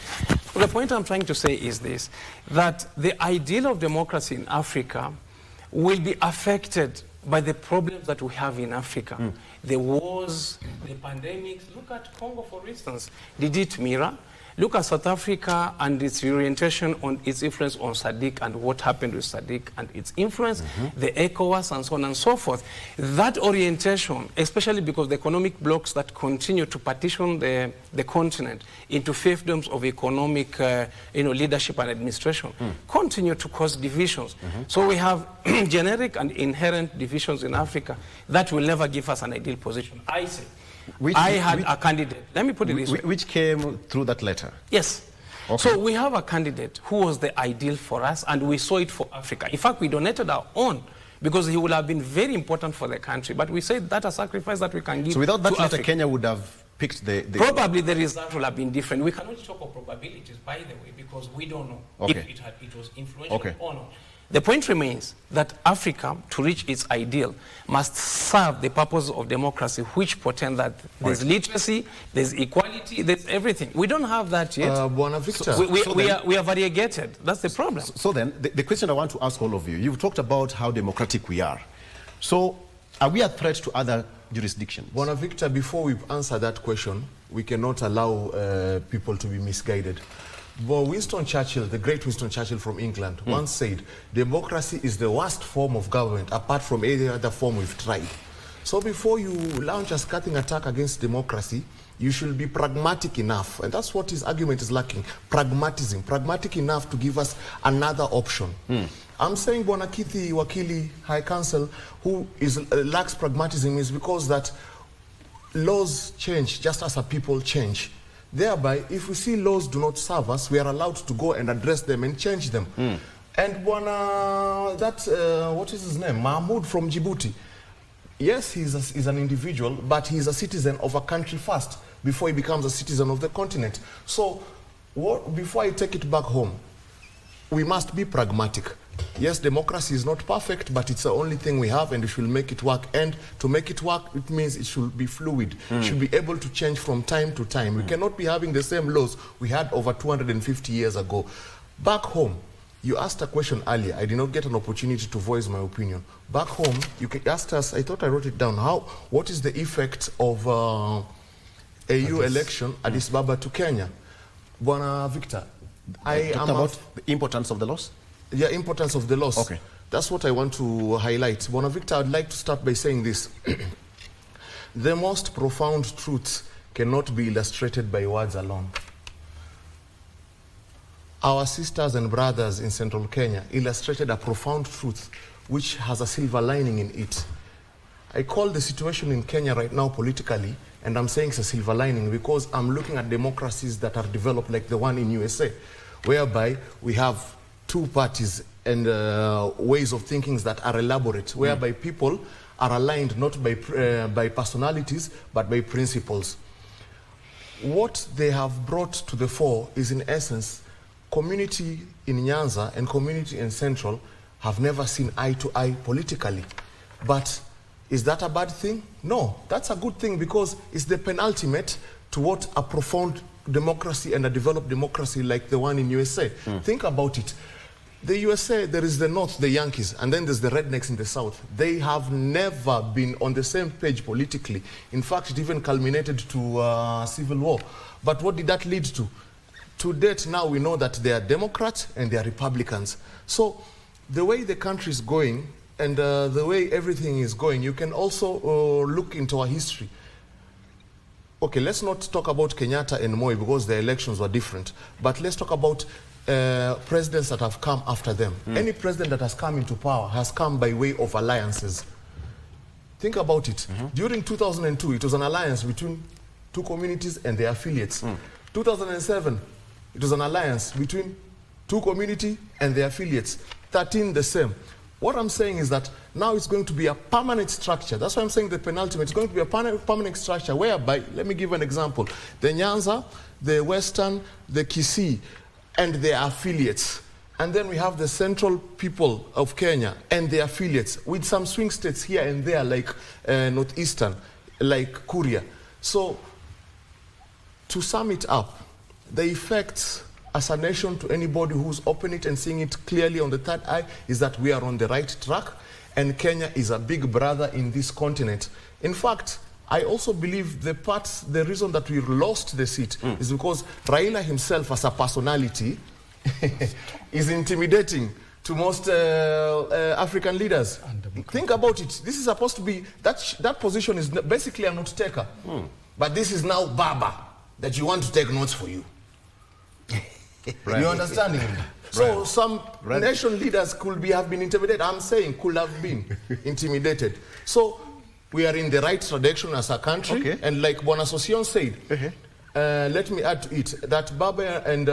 The point I'm trying to say is this, that the ideal of democracy in Africa will be affected by the problems that we have in Africa. The wars, the pandemics. Look at Congo, for instance. Did it mirror? Look at South Africa and its orientation on its influence on SADC and what happened with SADC and its influence, the ECOWAS and so on and so forth. That orientation, especially because the economic blocs that continue to partition the continent into fiefdoms of economic leadership and administration, continue to cause divisions. So we have generic and inherent divisions in Africa that will never give us an ideal position. I say. I had a candidate. Let me put it this way. Which came through that letter? Yes. Okay. So we have a candidate who was the ideal for us, and we saw it for Africa. In fact, we donated our own because he would have been very important for the country. But we said that's a sacrifice that we can give. So without that to letter, Africa. Kenya would have picked the... Probably the result will have been different. We cannot talk of probabilities, by the way, because we don't know if it was influential or not. The point remains that Africa, to reach its ideal, must serve the purpose of democracy, which portend that there's literacy, there's equality, there's everything. We don't have that yet. Bwana Victor. We are variegated. That's the problem. So then, the question I want to ask all of you, you've talked about how democratic we are. So, are we a threat to other jurisdictions? Bwana Victor, before we answer that question, we cannot allow people to be misguided. But Winston Churchill, the great Winston Churchill from England, once said, democracy is the worst form of government apart from any other form we've tried. So before you launch a scathing attack against democracy, you should be pragmatic enough. And that's what his argument is lacking, pragmatism. Pragmatic enough to give us another option. I'm saying Bwana Kithi Wakili High Council, who lacks pragmatism, is because that laws change just as a people change. Thereby, if we see laws do not serve us, we are allowed to go and address them and change them. And what is his name? Mahmoud from Djibouti. Yes, he's an individual, but he's a citizen of a country first before he becomes a citizen of the continent. So, before I take it back home, we must be pragmatic. Yes, democracy is not perfect, but it's the only thing we have, and we should make it work. And to make it work, it means it should be fluid. It should be able to change from time to time. We cannot be having the same laws we had over 250 years ago. Back home, you asked a question earlier. I did not get an opportunity to voice my opinion. Back home, you asked us, I thought I wrote it down, what is the effect of AU election, Addis Ababa to Kenya? Bwana Victor, I am about the importance of the laws? Yeah, importance of the laws. Okay. That's what I want to highlight. Bwana Victor, I'd like to start by saying this. The most profound truths cannot be illustrated by words alone. Our sisters and brothers in central Kenya illustrated a profound truth which has a silver lining in it. I call the situation in Kenya right now politically, and I'm saying it's a silver lining because I'm looking at democracies that are developed like the one in USA, whereby we have two parties and ways of thinking that are elaborate, whereby people are aligned not by personalities, but by principles. What they have brought to the fore is, in essence, community in Nyanza and community in Central have never seen eye to eye politically. But is that a bad thing? No, that's a good thing because it's the penultimate to what a profound democracy and a developed democracy like the one in USA. Think about it. The USA, there is the North, the Yankees, and then there's the rednecks in the South. They have never been on the same page politically. In fact, it even culminated to civil war. But what did that lead to? To date, now we know that they are Democrats and they are Republicans. So the way the country is going and the way everything is going, you can also look into our history. Okay, let's not talk about Kenyatta and Moi because the elections were different. But let's talk about presidents that have come after them. Any president that has come into power has come by way of alliances. Think about it. During 2002, it was an alliance between two communities and their affiliates. 2007, it was an alliance between two community and their affiliates. 13, the same. What I'm saying is that now it's going to be a permanent structure. That's why I'm saying the penultimate. It's going to be a permanent structure whereby, let me give an example, the Nyanza, the Western, the Kisii, and their affiliates. And then we have the central people of Kenya and their affiliates, with some swing states here and there, like Northeastern, like Kuria. So, to sum it up, the effects as a nation to anybody who's opening it and seeing it clearly on the third eye is that we are on the right track, and Kenya is a big brother in this continent. In fact, I also believe the reason that we lost the seat is because Raila himself as a personality is intimidating to most African leaders. Think about it. This is supposed to be, that position is basically a note taker. But this is now Baba, that you want to take notes for you. You understand? So some nation leaders have been intimidated. I'm saying could have been intimidated. So we are in the right direction as a country. And like Bwana Sosion said, let me add to it that Baba and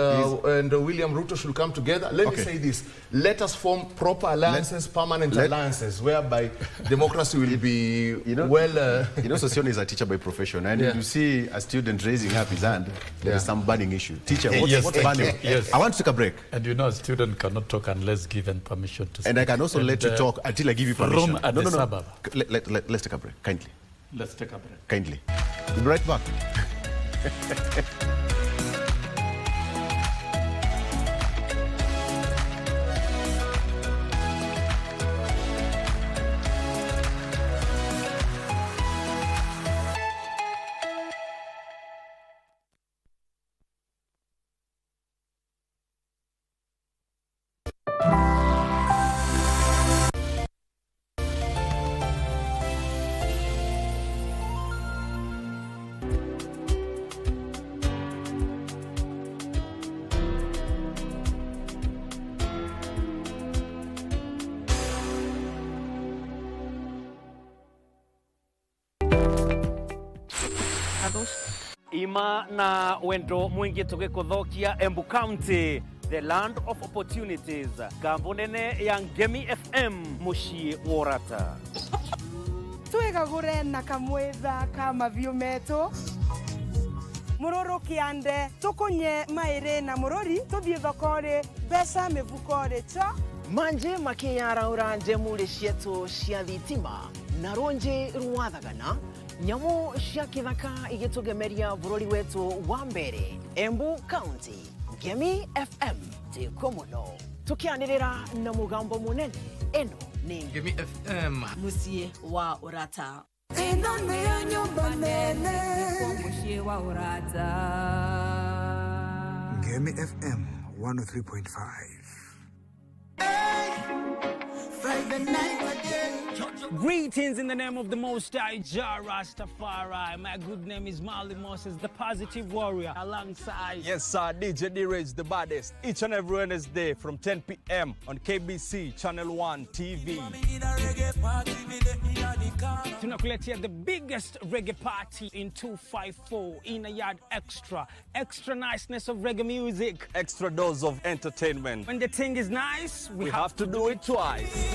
William Ruto should come together. Let me say this. Let us form proper alliances, permanent alliances, whereby democracy will be well... You know, Sosion is a teacher by profession, and you see a student raising up his hand, there is some burning issue. Teacher, what's burning? I want to take a break. And you know, a student cannot talk unless given permission to speak. And I can also let you talk until I give you permission. From Addis Ababa. Let's take a break, kindly. Let's take a break. Kindly. We'll be right back. Ima na wendo mwingi tukikuthokia Embu County, the land of opportunities. Kambunene ya Ngemi FM mushi worata. Twegagure na kamwetha kama vyumeto. Muroro kiande tukunye maire na murori tuthie thokore besa mevukore cha manje makiyara uranje muri cietu cia thitima na ronje ruwathagana nyamu cia kithaka igitugemeria bururi wetu wa mbere Embu County. Ngemi FM tikomuno tukianirira na mugambo munene. Eno ni Ngemi FM musie wa urata. Eno ni nyumba nene musie wa urata. Ngemi FM 103.5. Greetings in the name of the Most High Jah Rastafari. My good name is Marley Moses, the positive warrior, alongside... Yes, sir, DJ D-Rage, the baddest. Each and every Wednesday from 10 p.m. on KBC Channel 1 TV. Tunakuletea the biggest reggae party in 254 in a yard extra. Extra niceness of reggae music. Extra dose of entertainment. When the thing is nice, we have to do it twice.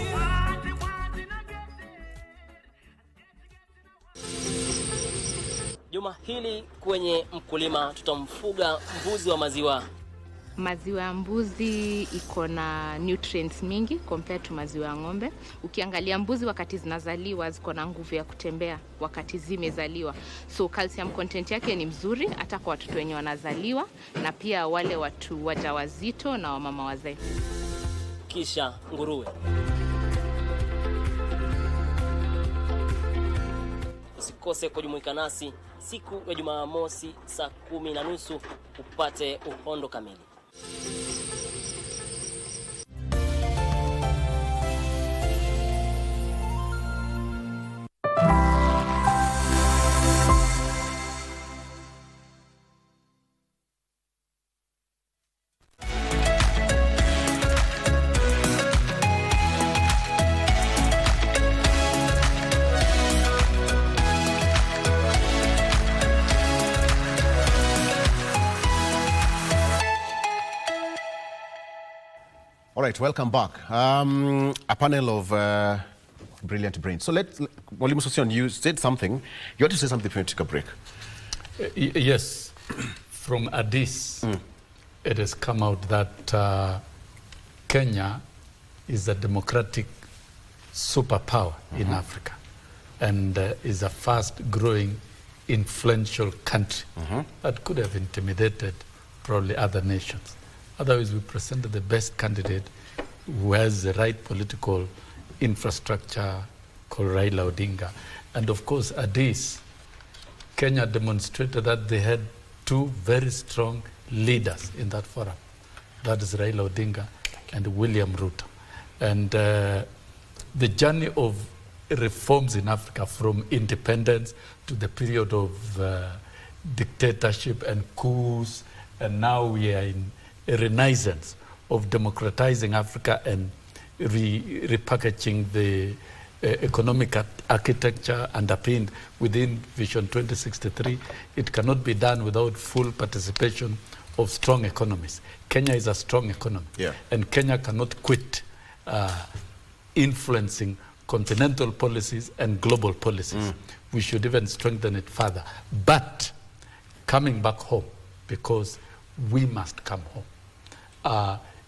Juma hili kwenye mkulima tutamfuga mbuzi wa maziwa. Maziwa ya mbuzi iko na nutrients mingi compared to maziwa ya ng'ombe. Ukiangalia mbuzi wakati zinazaliwa ziko na nguvu ya kutembea wakati zimezaliwa. So calcium content yake ni mzuri hata kwa watoto wenye wanazaliwa na pia wale watu wajawazito na wamama wazee. Kisha nguruwe. Usikose kujumuika nasi siku ya Jumamosi saa 10:30 upate uhondo kamili. All right, welcome back. A panel of brilliant brains. So Mwalimu Sosion, you said something. You want to say something before we take a break? Yes. From Addis, it has come out that Kenya is a democratic superpower in Africa and is a fast-growing, influential country that could have intimidated probably other nations. Otherwise, we presented the best candidate who has the right political infrastructure called Raila Odinga. And of course, at this, Kenya demonstrated that they had two very strong leaders in that forum. That is Raila Odinga and William Ruto. And the journey of reforms in Africa from independence to the period of dictatorship and coups, and now we are in a renaissance of democratizing Africa and repackaging the economic architecture underpinned within Vision 2063. It cannot be done without full participation of strong economies. Kenya is a strong economy, and Kenya cannot quit influencing continental policies and global policies. We should even strengthen it further. But coming back home, because we must come home.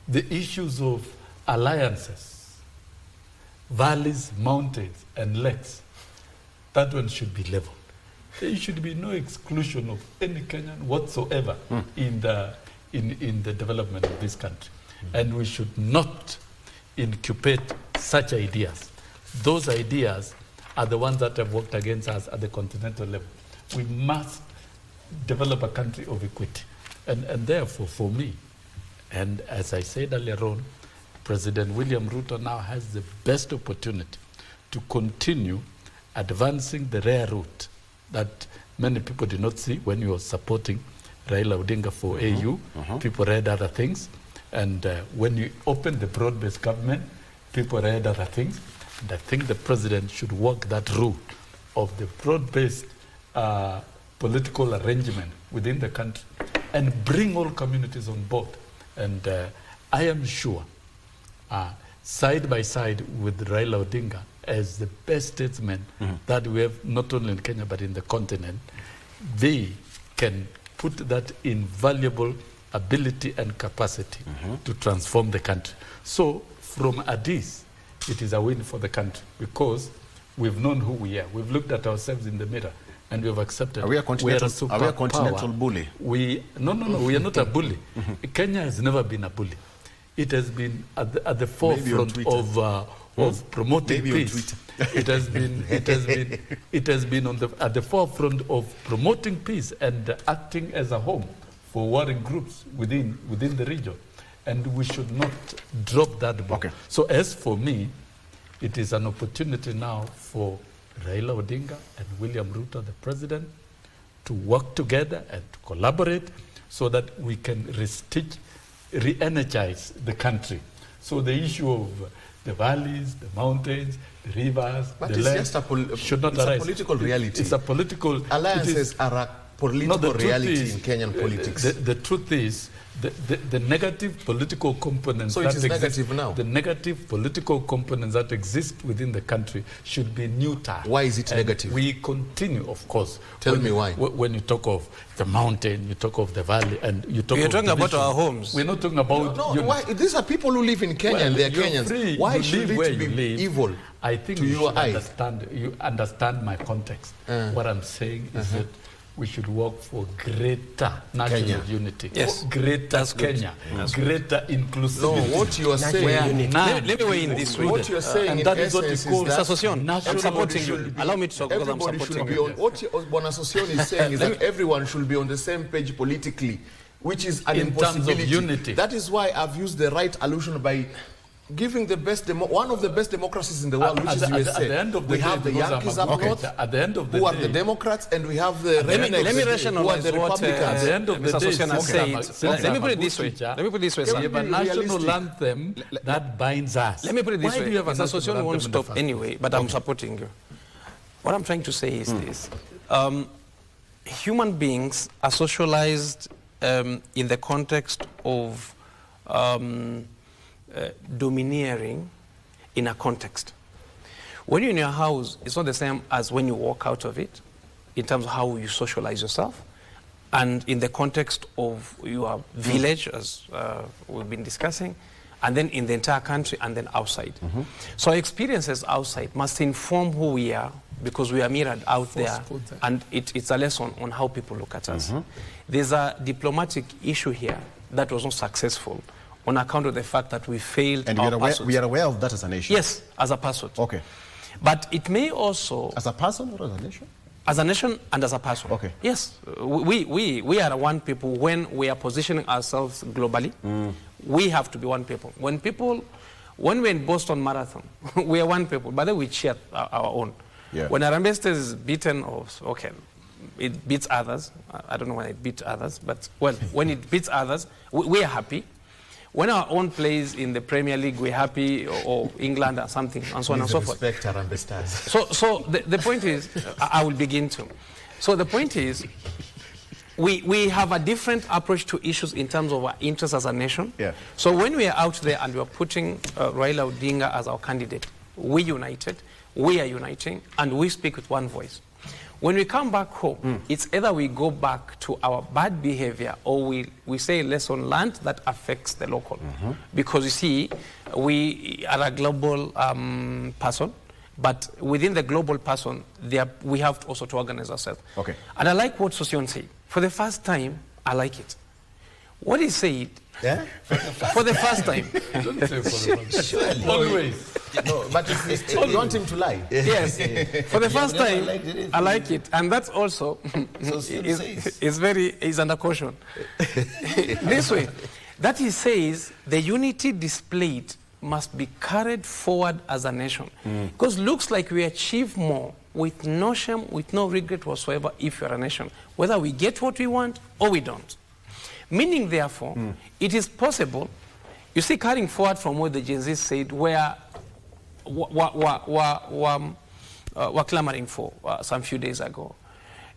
The issues of alliances, valleys, mountains, and lakes, that one should be leveled. There should be no exclusion of any Kenyan whatsoever in the development of this country. And we should not incubate such ideas. Those ideas are the ones that have worked against us at the continental level. We must develop a country of equity. And therefore, for me, and as I said earlier on, President William Ruto now has the best opportunity to continue advancing the rare route that many people did not see when he was supporting Raila Odinga for AU. People read other things. And when you open the broad-based government, people read other things. And I think the president should walk that route of the broad-based political arrangement within the country and bring all communities on board. And I am sure, side by side with Raila Odinga as the best statesman that we have not only in Kenya but in the continent, they can put that invaluable ability and capacity to transform the country. So from Addis, it is a win for the country because we've known who we are. We've looked at ourselves in the mirror and we've accepted. Are we a continental bully? No, we are not a bully. Kenya has never been a bully. It has been at the forefront of promoting peace. It has been at the forefront of promoting peace and acting as a home for warring groups within the region. And we should not drop that ball. So as for me, it is an opportunity now for Raila Odinga and William Ruto, the president, to work together and to collaborate so that we can re-energize the country. So the issue of the valleys, the mountains, the rivers, but the it's land should not arise. It's a political reality. It's a political... Alliances are a political reality in Kenyan politics. The truth is, the negative political components so it is negative now. The negative political components that exist within the country should be neutered. Why is it negative? We continue, of course. Tell me why. When you talk of the mountain, you talk of the valley, and you talk. We're of talking about division. our homes. We're not talking about. No, why? These are people who live in Kenya and they're Kenyans. Free. Why you should live it be evil? I think to your eyes. You understand my context. What I'm saying is that we should work for greater national unity. Yes. Greater Kenya. Greater inclusivity. No, what you are saying... Let me weigh in this way. What you are saying and in that is what essence we call is that... I'm supporting you. Allow me to talk because I'm supporting you. What Bwana Sosion is saying is that everyone should be on the same page politically, which is an impossibility. Terms of unity. That is why I've used the right allusion by giving the best one of the best democracies in the world, which is USA. At the end of the we day, have the Yankees up north, at the end of the who are day, the Democrats, and we have the rednecks, let me who are rationalize the what Republicans. at the end of the day, let me put it this way. Let me put it this way, we sir. have a national anthem that binds us. Let me put it this Why way. do you have a Mr. national Sosion won't anthem in the stop anyway, but I'm supporting you. What I'm trying to say is this. Human beings are socialized in the context of domineering in a context. When you're in your house, it's not the same as when you walk out of it, in terms of how you socialize yourself, and in the context of your village, as we've been discussing, and then in the entire country, and then outside. So our experiences outside must inform who we are, because we are mirrored out there, and it's a lesson on how people look at us. There's a diplomatic issue here that was not successful on account of the fact that we failed and we are aware of that as a nation? Yes, as a person. Okay. But it may also... As a person or as a nation? As a nation and as a person. Okay. Yes. We are one people. When we are positioning ourselves globally, we have to be one people. When we're in Boston Marathon, we are one people, but then we cheer our own. Yeah. When Harambee Stars is beaten, okay, it beats others. I don't know when it beats others, but well, when it beats others, we are happy. When our own plays in the Premier League, we're happy, or England or something, and so on and so forth. Respect Harambee Stars. So the point is, I will begin to. So the point is, we have a different approach to issues in terms of our interests as a nation. Yeah. So when we are out there and we are putting Raila Odinga as our candidate, we united, we are uniting, and we speak with one voice. When we come back home, it's either we go back to our bad behavior, or we say lesson learned that affects the local. Because you see, we are a global person, but within the global person, we have also to organize ourselves. Okay. And I like what Sosion said. For the first time, I like it. What he said, yeah? For the first time. Don't say for the first time. Always. No, but you want him to lie. Yes. For the first time, I like it. And that's also, is under caution. This way, that he says the unity displayed must be carried forward as a nation. Because looks like we achieve more with no shame, with no regret whatsoever if you're a nation. Whether we get what we want or we don't. Meaning, therefore, it is possible, you see, carrying forward from what the Gen Z said, were clamoring for some few days ago.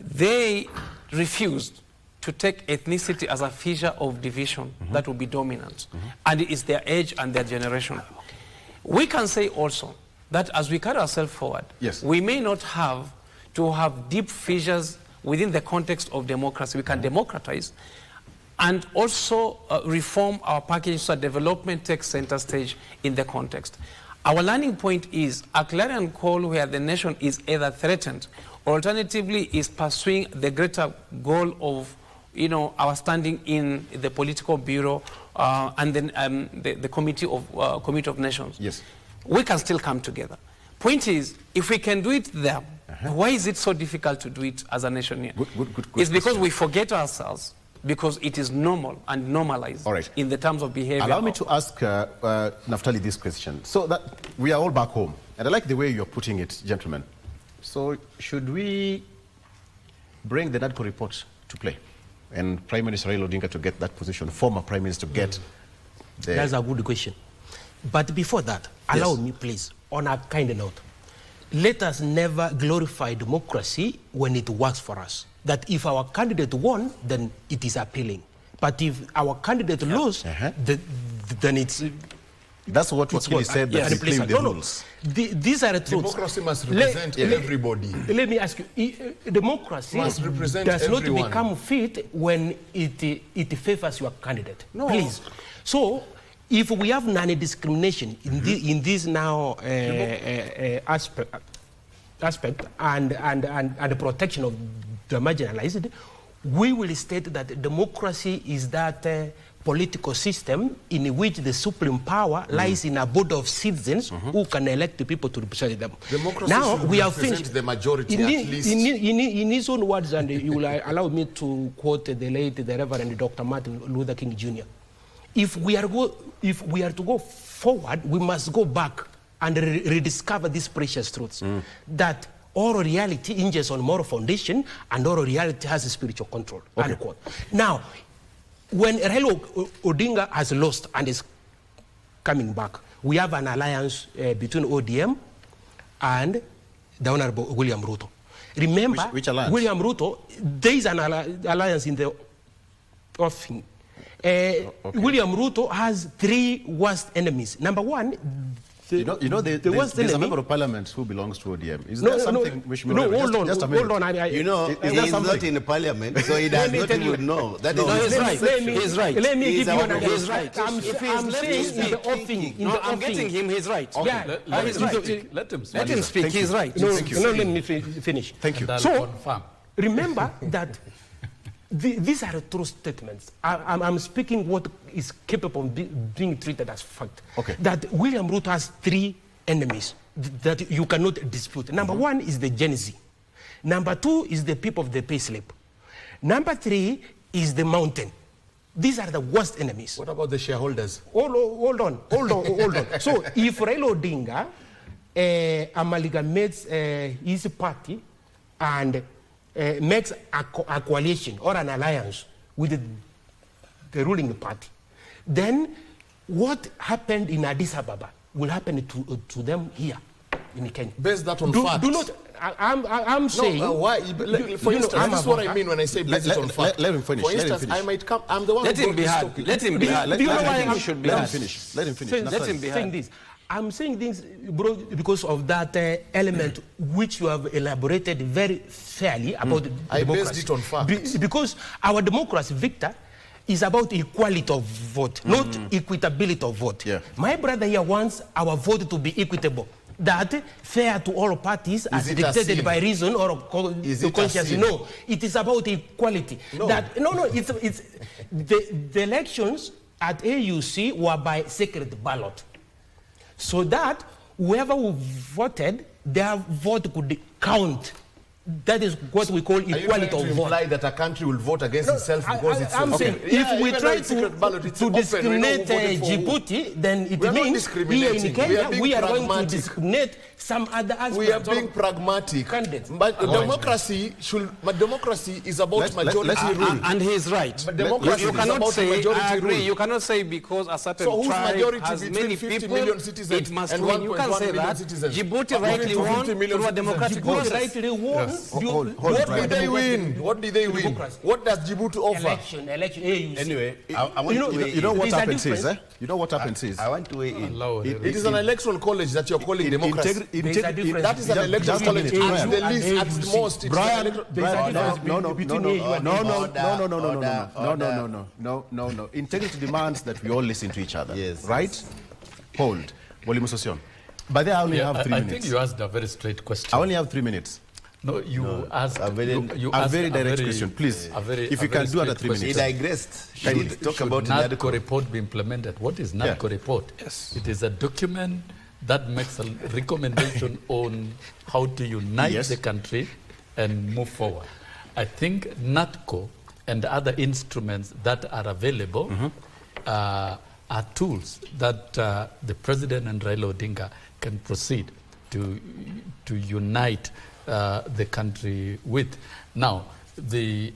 They refused to take ethnicity as a feature of division that will be dominant. And it is their age and their generation. We can say also that as we carry ourselves forward, we may not have to have deep fissures within the context of democracy. We can democratize and also reform our package so development takes center stage in the context. Our learning point is a clarion call where the nation is either threatened or alternatively is pursuing the greater goal of our standing in the political bureau and then the Committee of Nations. Yes. We can still come together. Point is, if we can do it there, why is it so difficult to do it as a nation here? Good it's because we forget ourselves, because it is normal and normalized in the terms of behavior. Allow me to ask Naftali this question. So that we are all back home, and I like the way you're putting it, gentlemen. So should we bring the NADCO report to play and Prime Minister Raila Odinga to get that position, former Prime Minister to get the... That's a good question. But before that, allow me please, on a kind note, let us never glorify democracy when it works for us. That if our candidate won, then it is appealing. But if our candidate lose, then it's... That's what Wakili said, that we play with the rules. These are the truths. Democracy must represent everybody. Let me ask you, democracy must represent does everyone. not become fit when it favors your candidate. No. Please. So, if we have non-discrimination in this now aspect and the protection of the marginalized, we will state that democracy is that political system in which the supreme power lies in a board of citizens who can elect the people to represent them. Democracy now should we have represent finished the majority in, at least. In his own words, and you will allow me to quote the late Reverend Dr. Martin Luther King Jr. If we are to go forward, we must go back and rediscover these precious truths that oral reality hinges on moral foundation and oral reality has a spiritual control. Unquote. Now, when Raila Odinga has lost and is coming back, we have an alliance between ODM and the Honorable William Ruto. Remember, which alliance? William Ruto, there is an alliance in the offing. William Ruto has 3 worst enemies. Number one, there's a member of parliament who belongs to ODM. Is there something which hold on. He's not in the parliament, so he does not even know. That is right. Let me give you an answer. He's right. I'm saying in the offing. I'm getting him. He's right. Yeah, let him speak. Let him speak. He's right. No, let me finish. Thank you. So remember that these are true statements. I'm speaking what is capable of being treated as fact. Okay. That William Ruto has 3 enemies that you cannot dispute. Number 1 is the Gen Z. Number 2 is the people of the payslip. Number 3 is the mountain. These are the worst enemies. What about the shareholders? Hold on. So if Raila Odinga amalgamates his party and makes a coalition or an alliance with the ruling party, then what happened in Addis Ababa will happen to them here in Kenya. Based that on facts. Do not. I'm saying. Why? For instance, this is what I mean when I say based on facts. Let him finish. For instance, I might come. I'm the one. Let him be hard. Let him be hard. Do you know why he should be hard? Let him finish. Let him be hard. I'm saying this, bro, because of that element which you have elaborated very fairly about democracy. I based it on facts. Because our democracy, Victor, is about equality of vote, not equitability of vote. Yeah. My brother here wants our vote to be equitable. That fair to all parties as dictated by reason or conscience. No, it is about equality. No. It's the elections at AUC were by secret ballot. So that whoever who voted, their vote could count. That is what we call equality of vote. Imply that a country will vote against itself because it's I'm saying if we try to discriminate Djibouti, then it means here in Kenya we are going to discriminate some other aspects. We are being pragmatic. But democracy is about majority rule. And he is right. But democracy you cannot is say, majority I agree. rule. You cannot say because a certain so tribe has between many 50 people, million citizens it must and win. You can't say that. Citizens. Djibouti rightly won through a democratic process. Rightly won. What did they win? What did they win? What does Djibouti offer? Election. Anyway, you know what happens is, You know what happens is, I want to weigh in. It is an electoral college that you're calling democracy. That is an electoral college. At the least, at the most, it's an No. Integrity demands that we all listen to each other. Yes. Right? Hold. Volume Sossion. But I only have 3 minutes. I think you asked a very straight question. I only have 3 minutes. No, you asked a very direct question, please. If you can do under 3 minutes. He digressed. Can you talk about the NADCO report be implemented? What is NADCO report? Yes. It is a document that makes a recommendation on how to unite the country and move forward. I think NADCO and other instruments that are available are tools that the President and Raila Odinga can proceed to unite the country with. Now,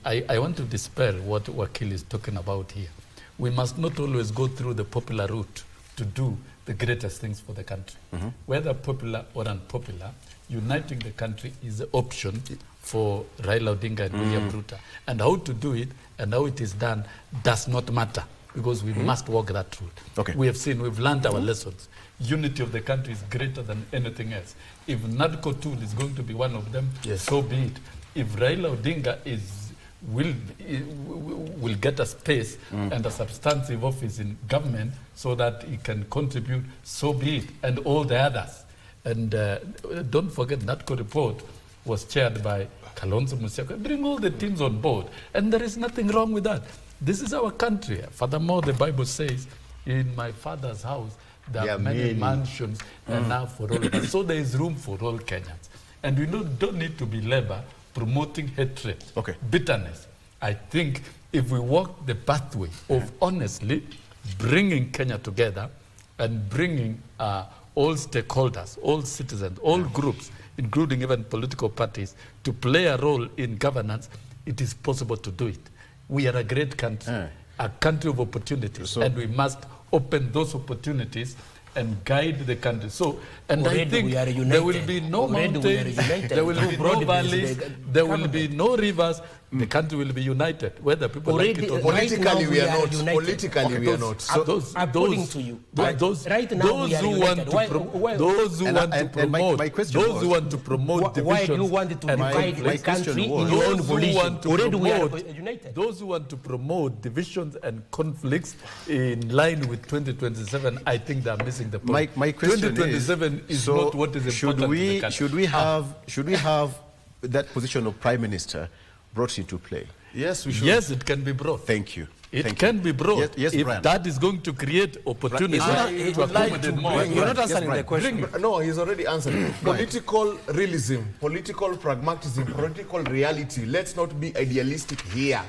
I want to dispel what Wakil is talking about here. We must not always go through the popular route to do the greatest things for the country. Whether popular or unpopular, uniting the country is the option for Raila Odinga and William Ruto. And how to do it and how it is done does not matter, because we must walk that route. Okay. We have seen, we've learned our lessons. Unity of the country is greater than anything else. If NADCO tool is going to be one of them, so be it. If Raila Odinga will get a space and a substantive office in government so that he can contribute, so be it, and all the others. And don't forget, NADCO report was chaired by Kalonzo Musyoka. Bring all the teams on board, and there is nothing wrong with that. This is our country. Furthermore, the Bible says, in my father's house, there are many mansions enough for all of us. So there is room for all Kenyans. And we don't need to be labor promoting hatred, bitterness. I think if we walk the pathway of honestly bringing Kenya together and bringing all stakeholders, all citizens, all groups, including even political parties, to play a role in governance, it is possible to do it. We are a great country, a country of opportunities, and we must open those opportunities and guide the country. So, and I think there will be no mountains, there will be no valleys, there will be no rivers the country will be united, whether people Already, like it or not. Politically, we are not. united. Politically, we are not. So According to you, those right now we are who united. want to those who want to promote, my question those was, who want to promote divisions. Why do you want to divide the country in your own volition? Already we are united. Those who want to promote divisions and conflicts in line with 2027, I think they are missing the point. My question 2027 is so not what is important to the country. Should we have that position of Prime Minister brought into play? Yes, we should. Yes, it can be brought. Thank you. It can be brought yes, if Brian. that is going to create opportunities to accommodate more. You're not answering the question. No, he's already answered. Political realism, political pragmatism, political reality. Let's not be idealistic here.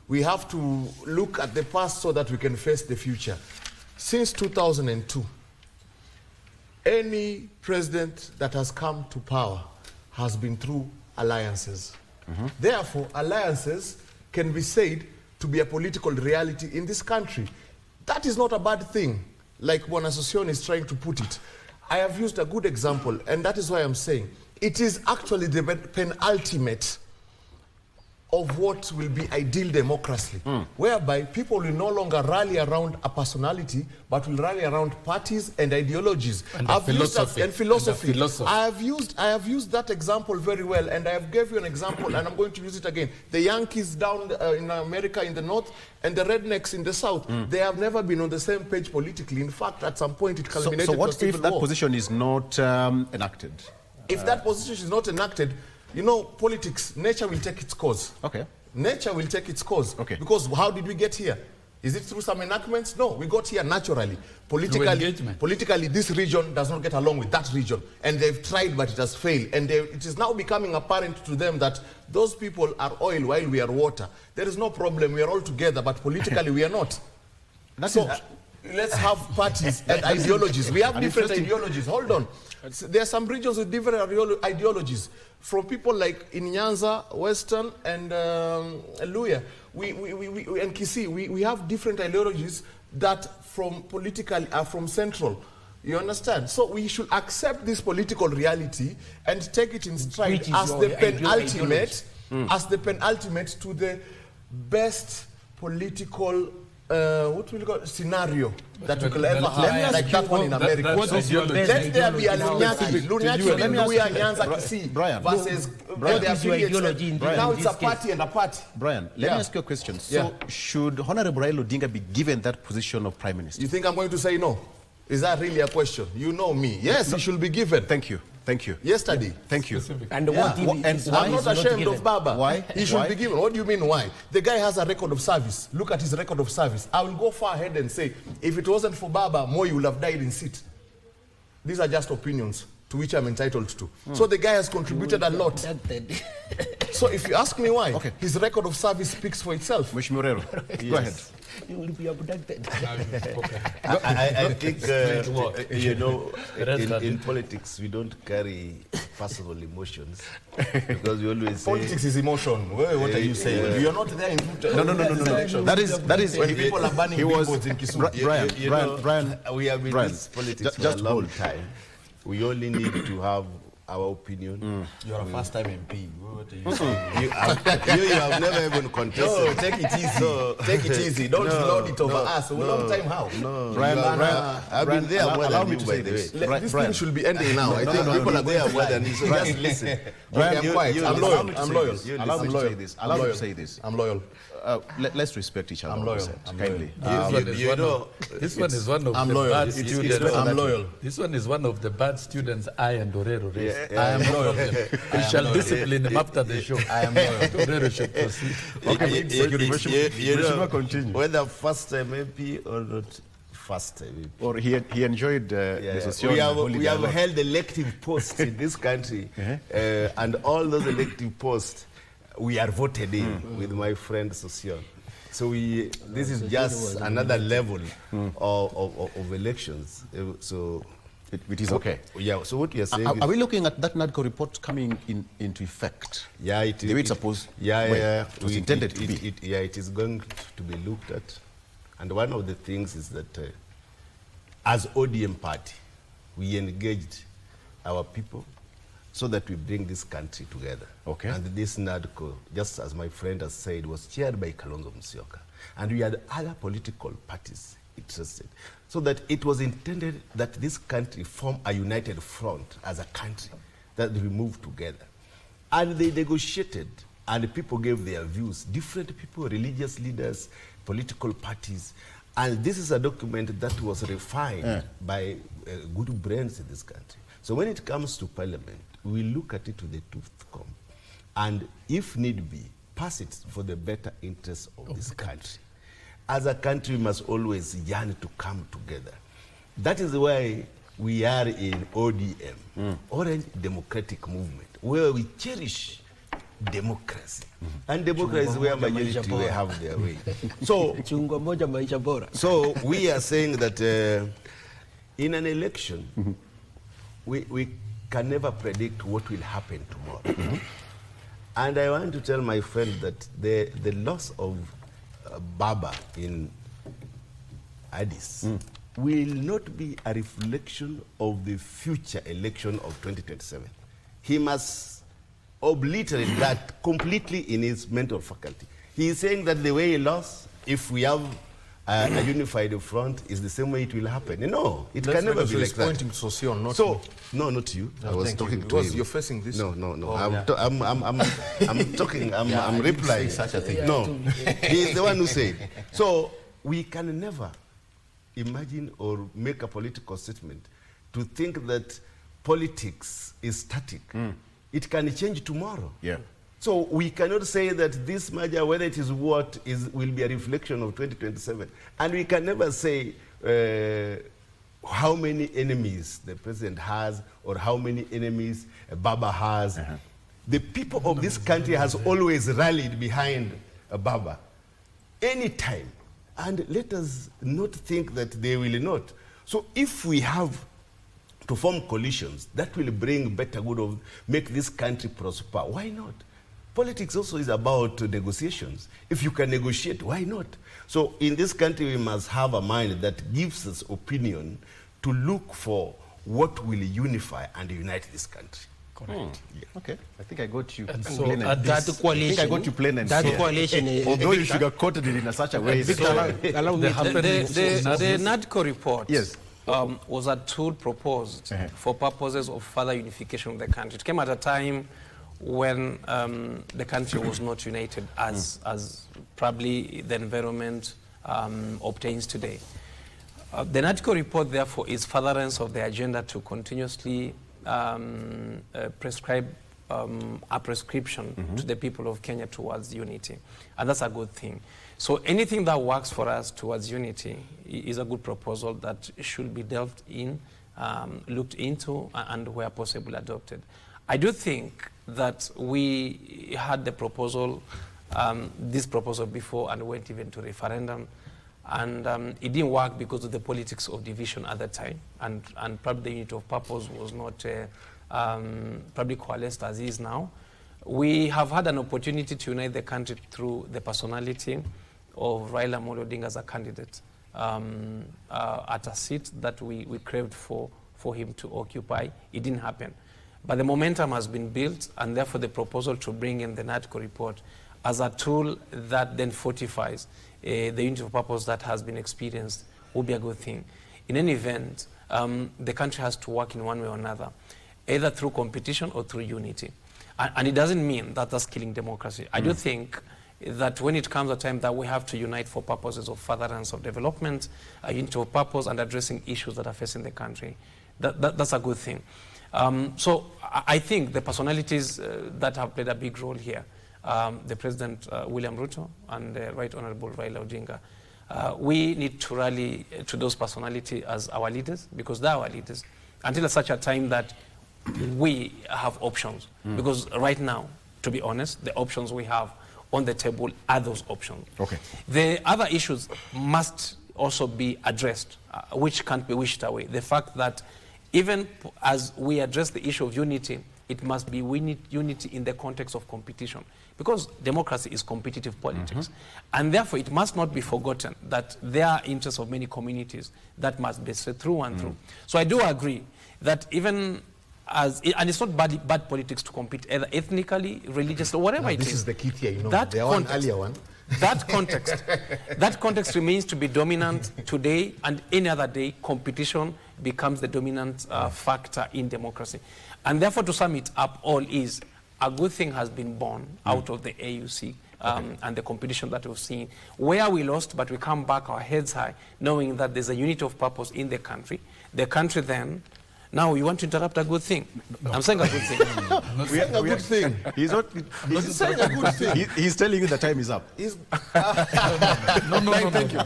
We have to look at the past so that we can face the future. Since 2002, any president that has come to power has been through alliances. Therefore, alliances can be said to be a political reality in this country. That is not a bad thing, like Bwana Sosion is trying to put it. I have used a good example, and that is why I'm saying it is actually the penultimate of what will be ideal democracy, whereby people will no longer rally around a personality, but will rally around parties and ideologies and philosophy. I have used that example very well, and I have gave you an example, and I'm going to use it again. The Yankees down in America in the north and the rednecks in the south, they have never been on the same page politically. In fact, at some point it culminated. So what if that war. position is not enacted? If that position is not enacted, you know, politics, nature will take its course. Okay. Nature will take its course. Okay. Because how did we get here? Is it through some enactments? No, we got here naturally. Politically, this region does not get along with that region. And they've tried, but it has failed. And it is now becoming apparent to them that those people are oil while we are water. There is no problem. We are all together, but politically we are not. Let's have parties and ideologies. We have different ideologies. Hold on. There are some regions with different ideologies. From people like in Nyanza, Western, and Luya, and Kisii, we have different ideologies that from political are from central. You understand? So we should accept this political reality and take it in stride as the penultimate to the best political what will you call scenario that we could ever have, like that one in America. Let there be a Lunyaki, Luya, Nyanza, Kisii versus the affiliates. Now it's a party and a party. Brian, let me ask you a question. So should Honorable Raila Odinga be given that position of Prime Minister? You think I'm going to say no? Is that really a question? You know me. Yes, he should be given. Thank you. Thank you. Yesterday. Thank you. And what I'm not ashamed of Baba. Why? He should be given. What do you mean why? The guy has a record of service. Look at his record of service. I will go far ahead and say, if it wasn't for Baba, Moi would have died in seat. These are just opinions to which I'm entitled to. So the guy has contributed a lot. So if you ask me why, his record of service speaks for itself. Mheshimiwa Rero, go ahead. You will be abducted. I think, you know, in politics, we don't carry personal emotions because we always say... Politics is emotion. What are you saying? You're not there in... No. That is when people are banning billboards in Kisumu. Brian, we have been in this politics for a long time. We only need to have our opinion. You're a first-time MP. What are you saying? You have never even contested. No, take it easy. Take it easy. Don't load it over us. A long time how? No. Brian, I've been there more than you, by the way. This thing should be ending now. I think people are there more than you. So just listen. I'm quiet. I'm loyal. I'm loyal. Allow me to say this. Allow me to say this. I'm loyal. Let's respect each other. I'm loyal. Kindly. This one is one of the bad students. I'm loyal. This one is one of the bad students I and Orero raised. I am loyal. We shall discipline him after the show. I am loyal. Orero should proceed. Continue. Whether first time MP or not first time MP. Or he enjoyed we have held elective posts in this country, and all those elective posts we are voted in with my friend Sosion. So this is just another level of elections. So it is okay. Yeah. So what you are saying are we looking at that NADCO report coming into effect? Yeah, the way it's supposed. It was intended to be. It is going to be looked at, and one of the things is that as ODM party, we engaged our people, so that we bring this country together. Okay. And this NADCO, just as my friend has said, was chaired by Kalonzo Musyoka. And we had other political parties interested. So that it was intended that this country form a united front as a country, that we move together. And they negotiated, and people gave their views. Different people, religious leaders, political parties. And this is a document that was refined by good brains in this country. So when it comes to Parliament, we look at it with a tooth comb, and if need be, pass it for the better interests of this country. As a country, we must always yearn to come together. That is why we are in ODM, Orange Democratic Movement, where we cherish democracy. And democracy is where majority will have their way. So we are saying that in an election, we can never predict what will happen tomorrow. And I want to tell my friend that the loss of Baba in Addis will not be a reflection of the future election of 2027. He must obliterate that completely in his mental faculty. He is saying that the way he lost, if we have a unified front, is the same way it will happen. No, it can never be like that. Pointing to Sosion, not so, no, not you. I was talking to him. You're facing this? No. Oh, I'm talking. I'm replying. Such a thing. No, he is the one who said. So we can never imagine or make a political statement to think that politics is static. It can change tomorrow. Yeah. So we cannot say that this merger, whether it is what will be a reflection of 2027. And we can never say how many enemies the president has or how many enemies Baba has. The people of this country has always rallied behind Baba, anytime. And let us not think that they will not. So if we have to form coalitions that will bring better good of, make this country prosper, why not? Politics also is about negotiations. If you can negotiate, why not? So in this country, we must have a mind that gives us opinion to look for what will unify and unite this country. Correct. Okay, I think I got you. And so at that coalition, I think I got you plain and that clear. coalition, although you sugar-coated it in such a way. The NADCO report was a tool proposed for purposes of further unification of the country. It came at a time when the country was not united as probably the environment obtains today. The NADCO report, therefore, is furtherance of the agenda to continuously prescribe a prescription to the people of Kenya towards unity. And that's a good thing. So anything that works for us towards unity is a good proposal that should be delved in, looked into, and where possible adopted. I do think that we had the proposal, this proposal before, and went even to referendum. And it didn't work because of the politics of division at that time. And probably the unity of purpose was not probably coalesced as is now. We have had an opportunity to unite the country through the personality of Raila Amolo Odinga as a candidate at a seat that we craved for him to occupy. It didn't happen. But the momentum has been built, and therefore the proposal to bring in the NADCO report as a tool that then fortifies the unity of purpose that has been experienced will be a good thing. In any event, the country has to work in one way or another, either through competition or through unity. And it doesn't mean that that's killing democracy. I do think that when it comes a time that we have to unite for purposes of furtherance of development, unity of purpose, and addressing issues that are facing the country, that's a good thing. So I think the personalities that have played a big role here, the President William Ruto and the Right Honorable Raila Odinga, we need to rally to those personalities as our leaders, because they are our leaders, until such a time that we have options. Because right now, to be honest, the options we have on the table are those options. Okay. The other issues must also be addressed, which can't be wished away. The fact that even as we address the issue of unity, it must be unity in the context of competition, because democracy is competitive politics. And therefore, it must not be forgotten that there are interests of many communities that must be set through and through. So I do agree that even and it's not bad politics to compete either ethnically, religiously, or whatever it is. This is the key here, you know. That the one earlier one. That context remains to be dominant today, and any other day, competition becomes the dominant factor in democracy. And therefore, to sum it up, all is a good thing has been born out of the AUC and the competition that we've seen, where we lost, but we come back our heads high, knowing that there's a unity of purpose in the country. The country then. Now you want to interrupt a good thing? No. I'm saying a good thing. A good thing. He's saying a good thing. He's telling you the time is up.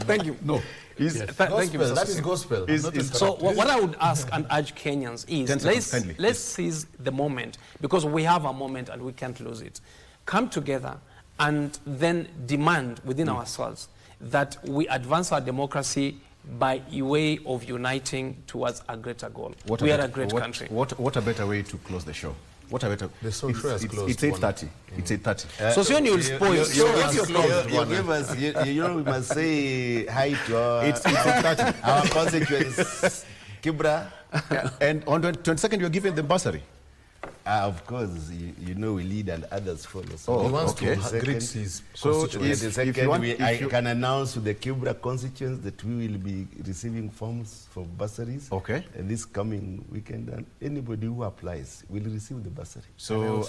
Thank you. No. Thank you, Mr. That is gospel. So what I would ask and urge Kenyans is let's seize the moment, because we have a moment and we can't lose it. Come together and then demand within ourselves that we advance our democracy by way of uniting towards a greater goal. We are a great country. What a better way to close the show? What a better... The show has closed. It's 8:30. It's 8:30. So soon you'll spoil. You give us, you know, we must say hi to our... It's 8:30. Our constituents, Kibra. And on the 22nd, you're giving the bursary. Of course, you know we lead and others follow. So he wants to greet his constituents. I can announce to the Kibra constituents that we will be receiving forms for bursaries. Okay. This coming weekend, and anybody who applies will receive the bursary. So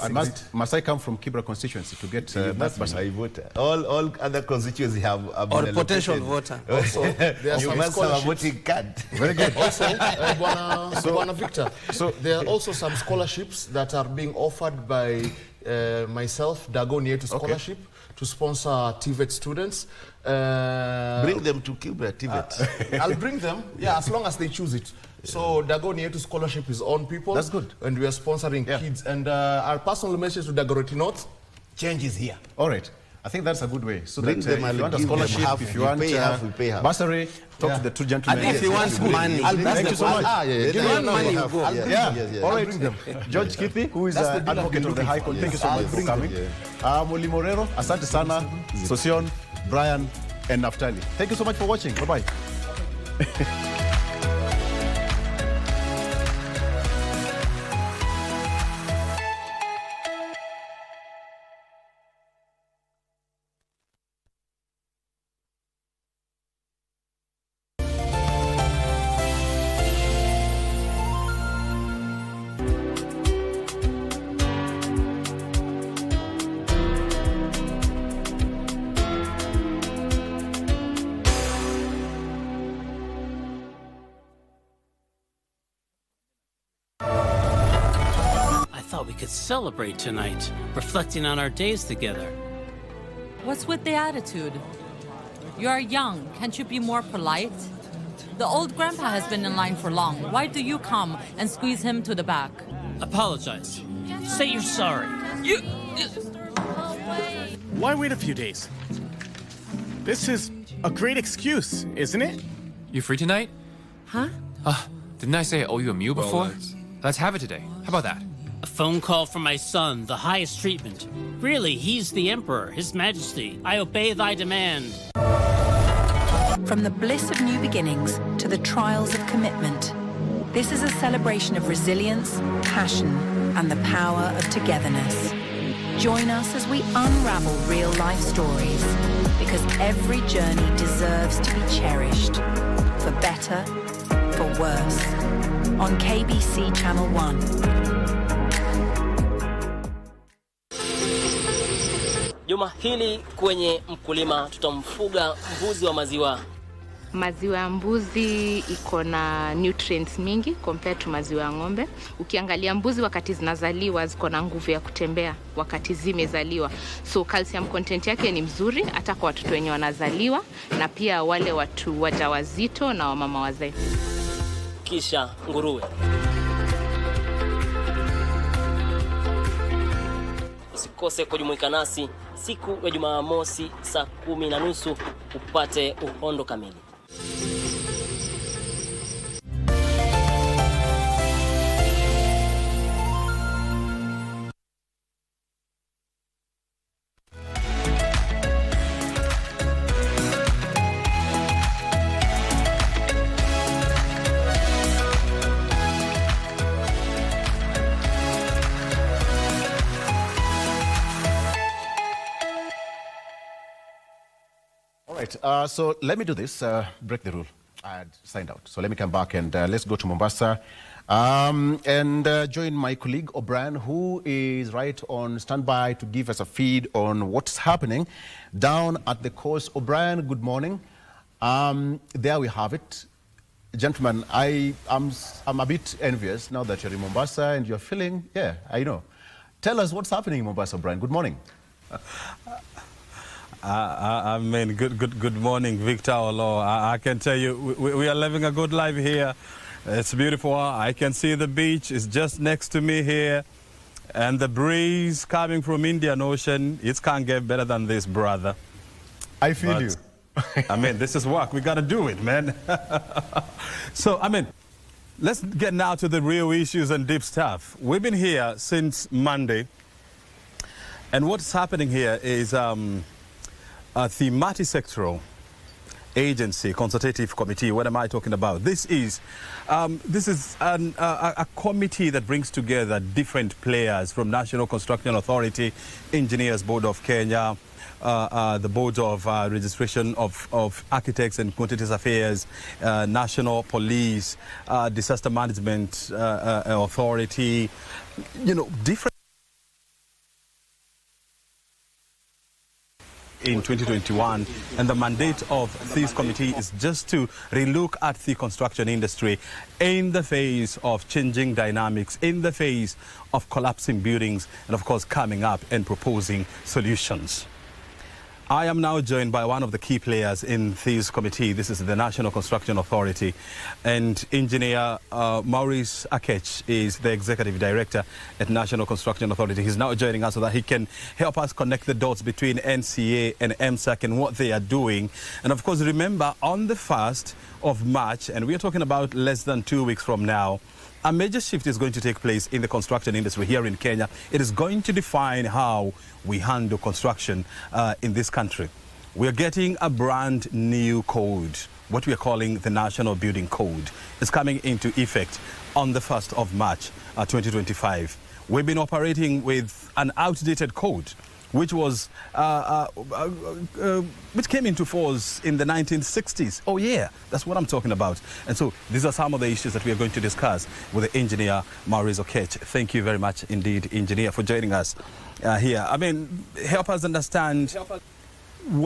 must I come from Kibra constituency to get that bursary? Voter. All other constituencies have or a potential voter. Also, you must have a voting card. Very good. Also, Bwana Victor, so there are also some scholarships that are being offered by myself, Dagoni Yetu Scholarship, to sponsor TVET students. Bring them to Kibra TVET. I'll bring them, as long as they choose it. So Dagoni Yetu Scholarship is on people. That's good. And we are sponsoring kids. And our personal message to Dagoretti North, change is here. All right. I think that's a good way. So bring that them, if you want a scholarship, if you want bursary, talk to the two gentlemen. And if you want money, thank you so much. Give me money, you go. All right. George Kithi, who is an advocate of the High Court, thank you so much for coming. Muli Morero, asante sana, Sosion, Brian, and Naftali. Thank you so much for watching. Bye-bye. We could celebrate tonight, reflecting on our days together. What's with the attitude? You are young. Can't you be more polite? The old grandpa has been in line for long. Why do you come and squeeze him to the back? Apologize. Say you're sorry. Why wait a few days? This is a great excuse, isn't it? You free tonight? Huh? Didn't I say I owe you a meal before? Let's have it today. How about that? A phone call from my son, the highest treatment. Really, he's the emperor, his majesty. I obey thy demand. From the bliss of new beginnings to the trials of commitment, this is a celebration of resilience, passion, and the power of togetherness. Join us as we unravel real-life stories, because every journey deserves to be cherished, for better, for worse, on KBC Channel 1. Juma hili kwenye mkulima tutamfuga mbuzi wa maziwa. Maziwa ya mbuzi iko na nutrients mingi compared to maziwa ya ng'ombe. Ukiangalia mbuzi wakati zinazaliwa ziko na nguvu ya kutembea wakati zimezaliwa. So calcium content yake ni mzuri hata kwa watoto wenye wanazaliwa na pia wale watu wajawazito na wamama wazee. Kisha nguruwe. Usikose kujumuika nasi siku ya Jumamosi saa 10:30 upate uhondo kamili. right, so let me do this, break the rule. I had signed out. So let me come back and let's go to Mombasa and join my colleague O'Brien, who is right on standby to give us a feed on what's happening down at the coast. O'Brien, good morning. There we have it. Gentlemen, I'm a bit envious now that you're in Mombasa and you're feeling, yeah, I know. Tell us what's happening in Mombasa, O'Brien. Good morning. I mean, good morning, Victor Olo. I can tell you, we are living a good life here. It's beautiful. I can see the beach is just next to me here. And the breeze coming from Indian Ocean, it can't get better than this, brother. I feel you. I mean, this is work. We got to do it, man. So, I mean, let's get now to the real issues and deep stuff. We've been here since Monday. And what's happening here is the multi-sectoral agency consultative committee. What am I talking about? This is a committee that brings together different players from National Construction Authority, Engineers Board of Kenya, the Board of Registration of Architects and Quantities Affairs, National Police, Disaster Management Authority, you know, different. In 2021, and the mandate of this committee is just to relook at the construction industry in the face of changing dynamics, in the face of collapsing buildings, and of course coming up and proposing solutions. I am now joined by one of the key players in this committee. This is the National Construction Authority, and Engineer Maurice Akech is the Executive Director at National Construction Authority. He's now joining us so that he can help us connect the dots between NCA and MSAC and what they are doing. And of course, remember, on the 1st of March, and we are talking about less than 2 weeks from now, a major shift is going to take place in the construction industry here in Kenya. It is going to define how we handle construction in this country. We are getting a brand new code, what we are calling the National Building Code. It's coming into effect on the 1st of March 2025. We've been operating with an outdated code, which was which came into force in the 1960s. Oh yeah, that's what I'm talking about. And so these are some of the issues that we are going to discuss with the engineer Maurice Akech. Thank you very much indeed, engineer, for joining us here. I mean, help us understand,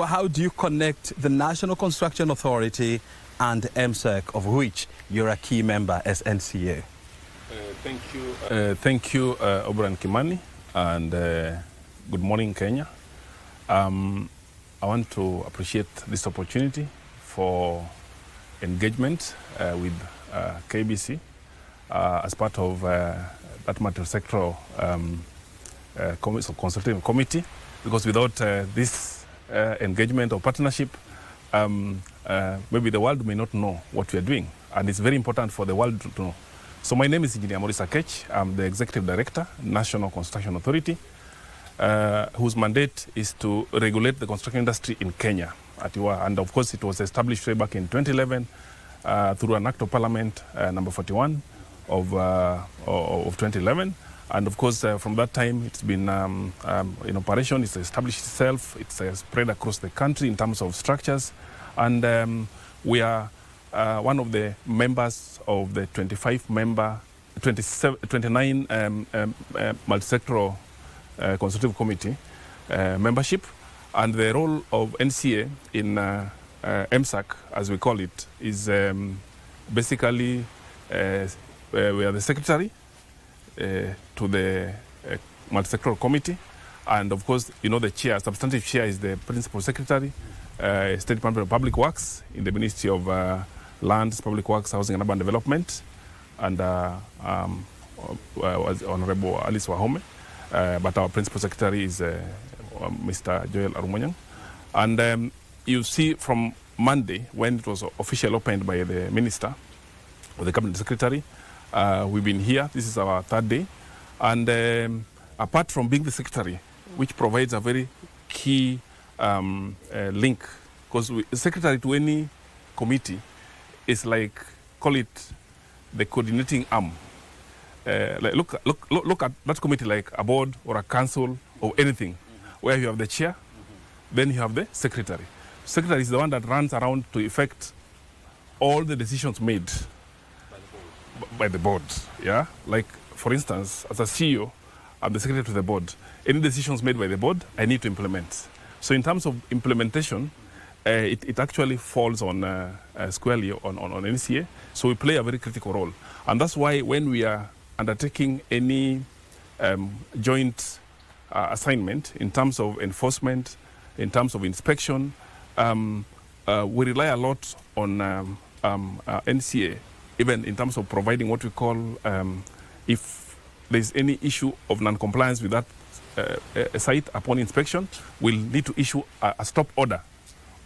how do you connect the National Construction Authority and MSAC, of which you're a key member as NCA? Thank you, O'Brien Kimani, and good morning, Kenya. I want to appreciate this opportunity for engagement with KBC as part of that multi-sectoral consultative committee, because without this engagement or partnership, maybe the world may not know what we are doing, and it's very important for the world to know. So my name is Engineer Maurice Akech. I'm the Executive Director, National Construction Authority, whose mandate is to regulate the construction industry in Kenya. And of course, it was established way back in 2011 through an Act of Parliament number 41 of 2011. And of course, from that time, it's been in operation. It's established itself. It's spread across the country in terms of structures. And we are one of the members of the 29 multi-sectoral consultative committee membership, and the role of NCA in MSAC, as we call it, is basically we are the secretary to the multi-sectoral committee, and of course, you know, the chair, substantive chair, is the principal secretary, State Department of Public Works in the Ministry of Lands, Public Works, Housing and Urban Development, and was Honorable Alice Wahome. But our principal secretary is Mr. Joel Arumanyang. And you see from Monday, when it was officially opened by the minister or the cabinet secretary, we've been here. This is our 3rd day. And apart from being the secretary, which provides a very key link, because secretary to any committee is like, call it the coordinating arm. Like look at that committee like a board or a council or anything, where you have the chair, then you have the secretary. Secretary is the one that runs around to effect all the decisions made by the board. Yeah, like for instance, as a CEO, I'm the secretary to the board. Any decisions made by the board, I need to implement. So in terms of implementation, it actually falls on squarely on NCA. So we play a very critical role, and that's why when we are undertaking any joint assignment in terms of enforcement, in terms of inspection, we rely a lot on NCA, even in terms of providing what we call, if there's any issue of non-compliance with that site upon inspection, we'll need to issue a stop order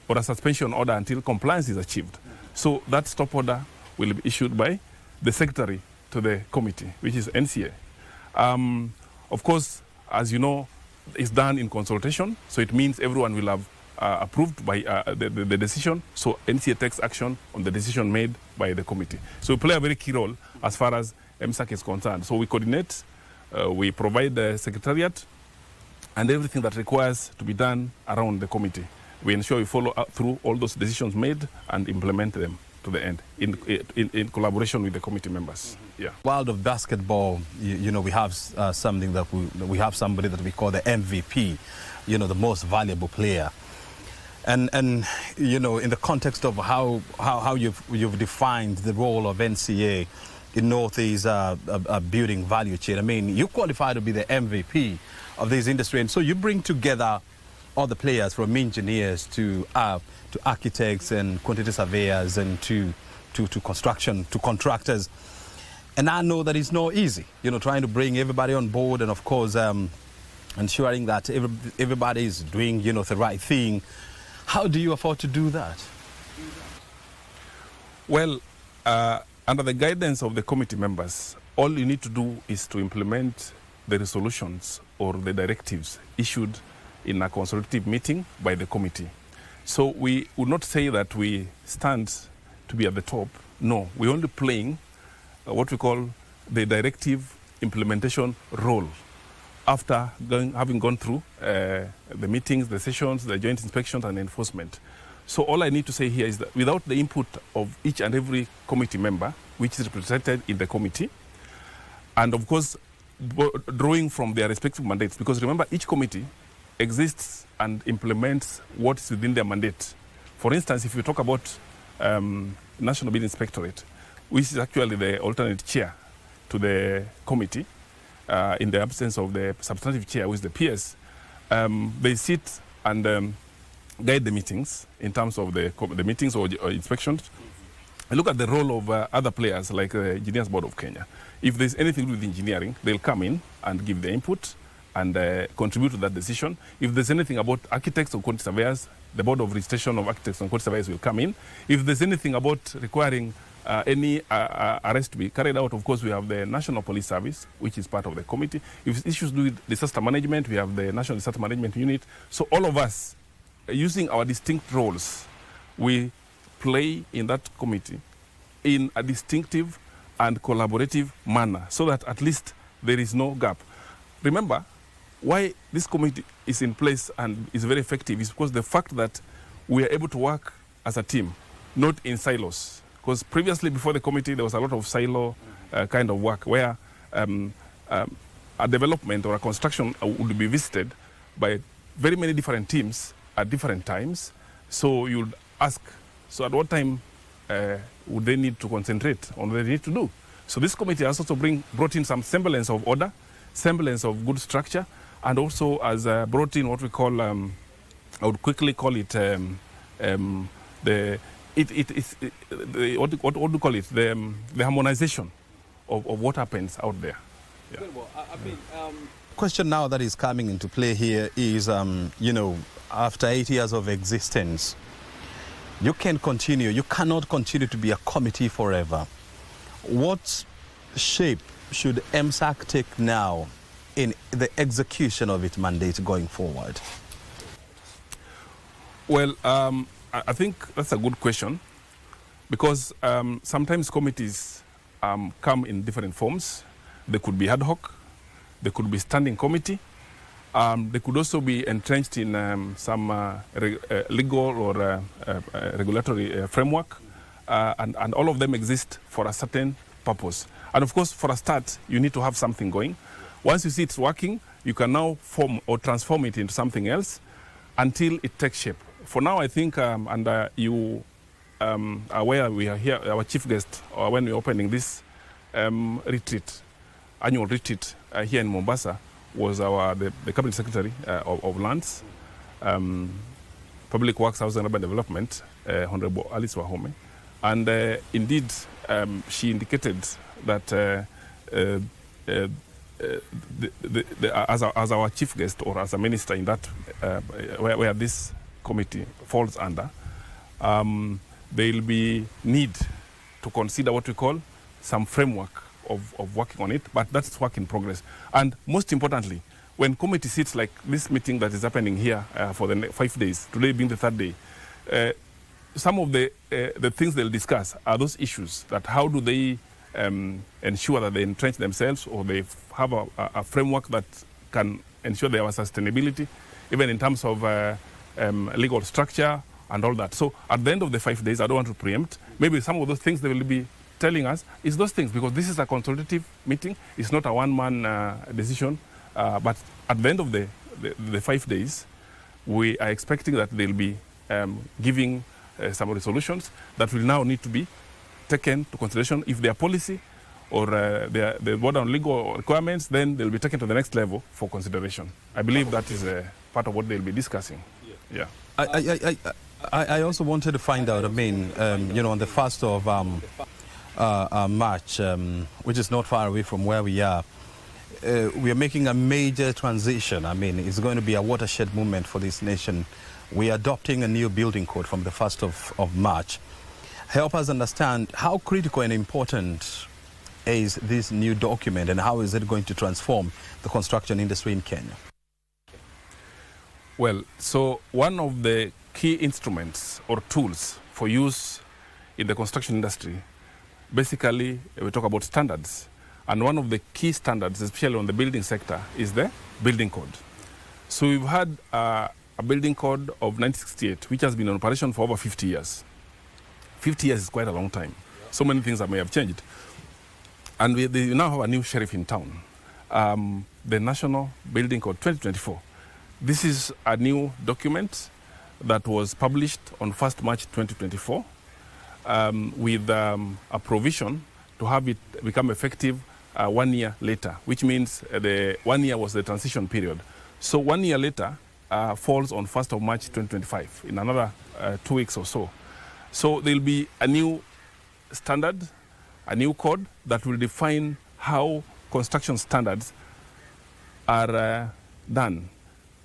or a suspension order until compliance is achieved. So that stop order will be issued by the secretary to the committee, which is NCA. Of course, as you know, it's done in consultation, so it means everyone will have approved by the decision, so NCA takes action on the decision made by the committee. So we play a very key role as far as MSAC is concerned. So we coordinate, we provide the secretariat, and everything that requires to be done around the committee. We ensure we follow up through all those decisions made and implement them to the end in collaboration with the committee members. Yeah. World of basketball, you know, we have something that we have somebody that we call the MVP, you know, the most valuable player. And you know, in the context of how you've defined the role of NCA in Northeast building value chain, I mean, you qualify to be the MVP of this industry, and so you bring together all the players from engineers to architects and quantity surveyors and to construction, to contractors. And I know that it's not easy, you know, trying to bring everybody on board and, of course, ensuring that everybody is doing, you know, the right thing. How do you afford to do that? Well, under the guidance of the committee members, all you need to do is to implement the resolutions or the directives issued in a consultative meeting by the committee. So we would not say that we stand to be at the top. No, we're only playing what we call the directive implementation role after having gone through the meetings, the sessions, the joint inspections and enforcement. So all I need to say here is that without the input of each and every committee member, which is represented in the committee, and of course drawing from their respective mandates, because remember, each committee exists and implements what is within their mandate. For instance, if you talk about National Building Inspectorate, which is actually the alternate chair to the committee, in the absence of the substantive chair, which is the PS, they sit and guide the meetings in terms of the meetings or inspections. And look at the role of other players like the Engineers Board of Kenya. If there's anything to do with engineering, they'll come in and give their input and contribute to that decision. If there's anything about architects or quantity surveyors, the Board of Registration of Architects and Quantity Surveyors will come in. If there's anything about requiring any arrest to be carried out, of course, we have the National Police Service, which is part of the committee. If issues to do with disaster management, we have the National Disaster Management Unit. So all of us, using our distinct roles, we play in that committee in a distinctive and collaborative manner so that at least there is no gap. Remember, why this committee is in place and is very effective is because the fact that we are able to work as a team, not in silos. Because previously, before the committee, there was a lot of silo kind of work where a development or a construction would be visited by very many different teams at different times. So you'd ask, so at what time would they need to concentrate on what they need to do? So this committee has also brought in some semblance of order, semblance of good structure, and also has brought in what we call, I would quickly call it what do you call it? The harmonization of what happens out there. Yeah. Question now that is coming into play here is, you know, after 8 years of existence, you cannot continue to be a committee forever. What shape should MSAC take now in the execution of its mandate going forward? Well, I think that's a good question, because sometimes committees come in different forms. They could be ad hoc, they could be standing committee, They could also be entrenched in some legal or regulatory framework, and all of them exist for a certain purpose. And of course, for a start, you need to have something going. Once you see it's working, you can now form or transform it into something else until it takes shape. For now, I think, and you are aware we are here, our chief guest, when we're opening this retreat, annual retreat here in Mombasa, was the Cabinet Secretary of Lands, Public Works, Housing and Urban Development, Honorable Alice Wahome. And indeed, she indicated that as our chief guest or as a minister in that, where this committee falls under, there will be need to consider what we call some framework of working on it, but that's work in progress. And most importantly, when committee sits like this meeting that is happening here for the 5 days, today being the third day, some of the things they'll discuss are those issues that how do they ensure that they entrench themselves or they have a framework that can ensure their sustainability, even in terms of legal structure and all that. So at the end of the 5 days, I don't want to preempt, maybe some of those things they will be telling us is those things, because this is a consultative meeting. It's not a one-man decision. But at the end of the 5 days, we are expecting that they'll be giving some resolutions that will now need to be taken to consideration. If their policy or the border on legal requirements, then they'll be taken to the next level for consideration. I believe that is part of what they'll be discussing. Yeah. I also wanted to find out, I mean, you know, on the 1st of March, which is not far away from where we are making a major transition. I mean, it's going to be a watershed moment for this nation. We are adopting a new building code from the 1st of March. Help us understand how critical and important is this new document and how is it going to transform the construction industry in Kenya? Well, so one of the key instruments or tools for use in the construction industry, basically we talk about standards. And one of the key standards, especially on the building sector, is the building code. So we've had a building code of 1968, which has been in operation for over 50 years. 50 years is quite a long time. So many things that may have changed. And we now have a new sheriff in town, the National Building Code 2024. This is a new document that was published on 1st March 2024 with a provision to have it become effective 1 year later, which means the 1 year was the transition period. So 1 year later falls on 1st of March 2025, in another 2 weeks or so. So there'll be a new standard, a new code that will define how construction standards are done.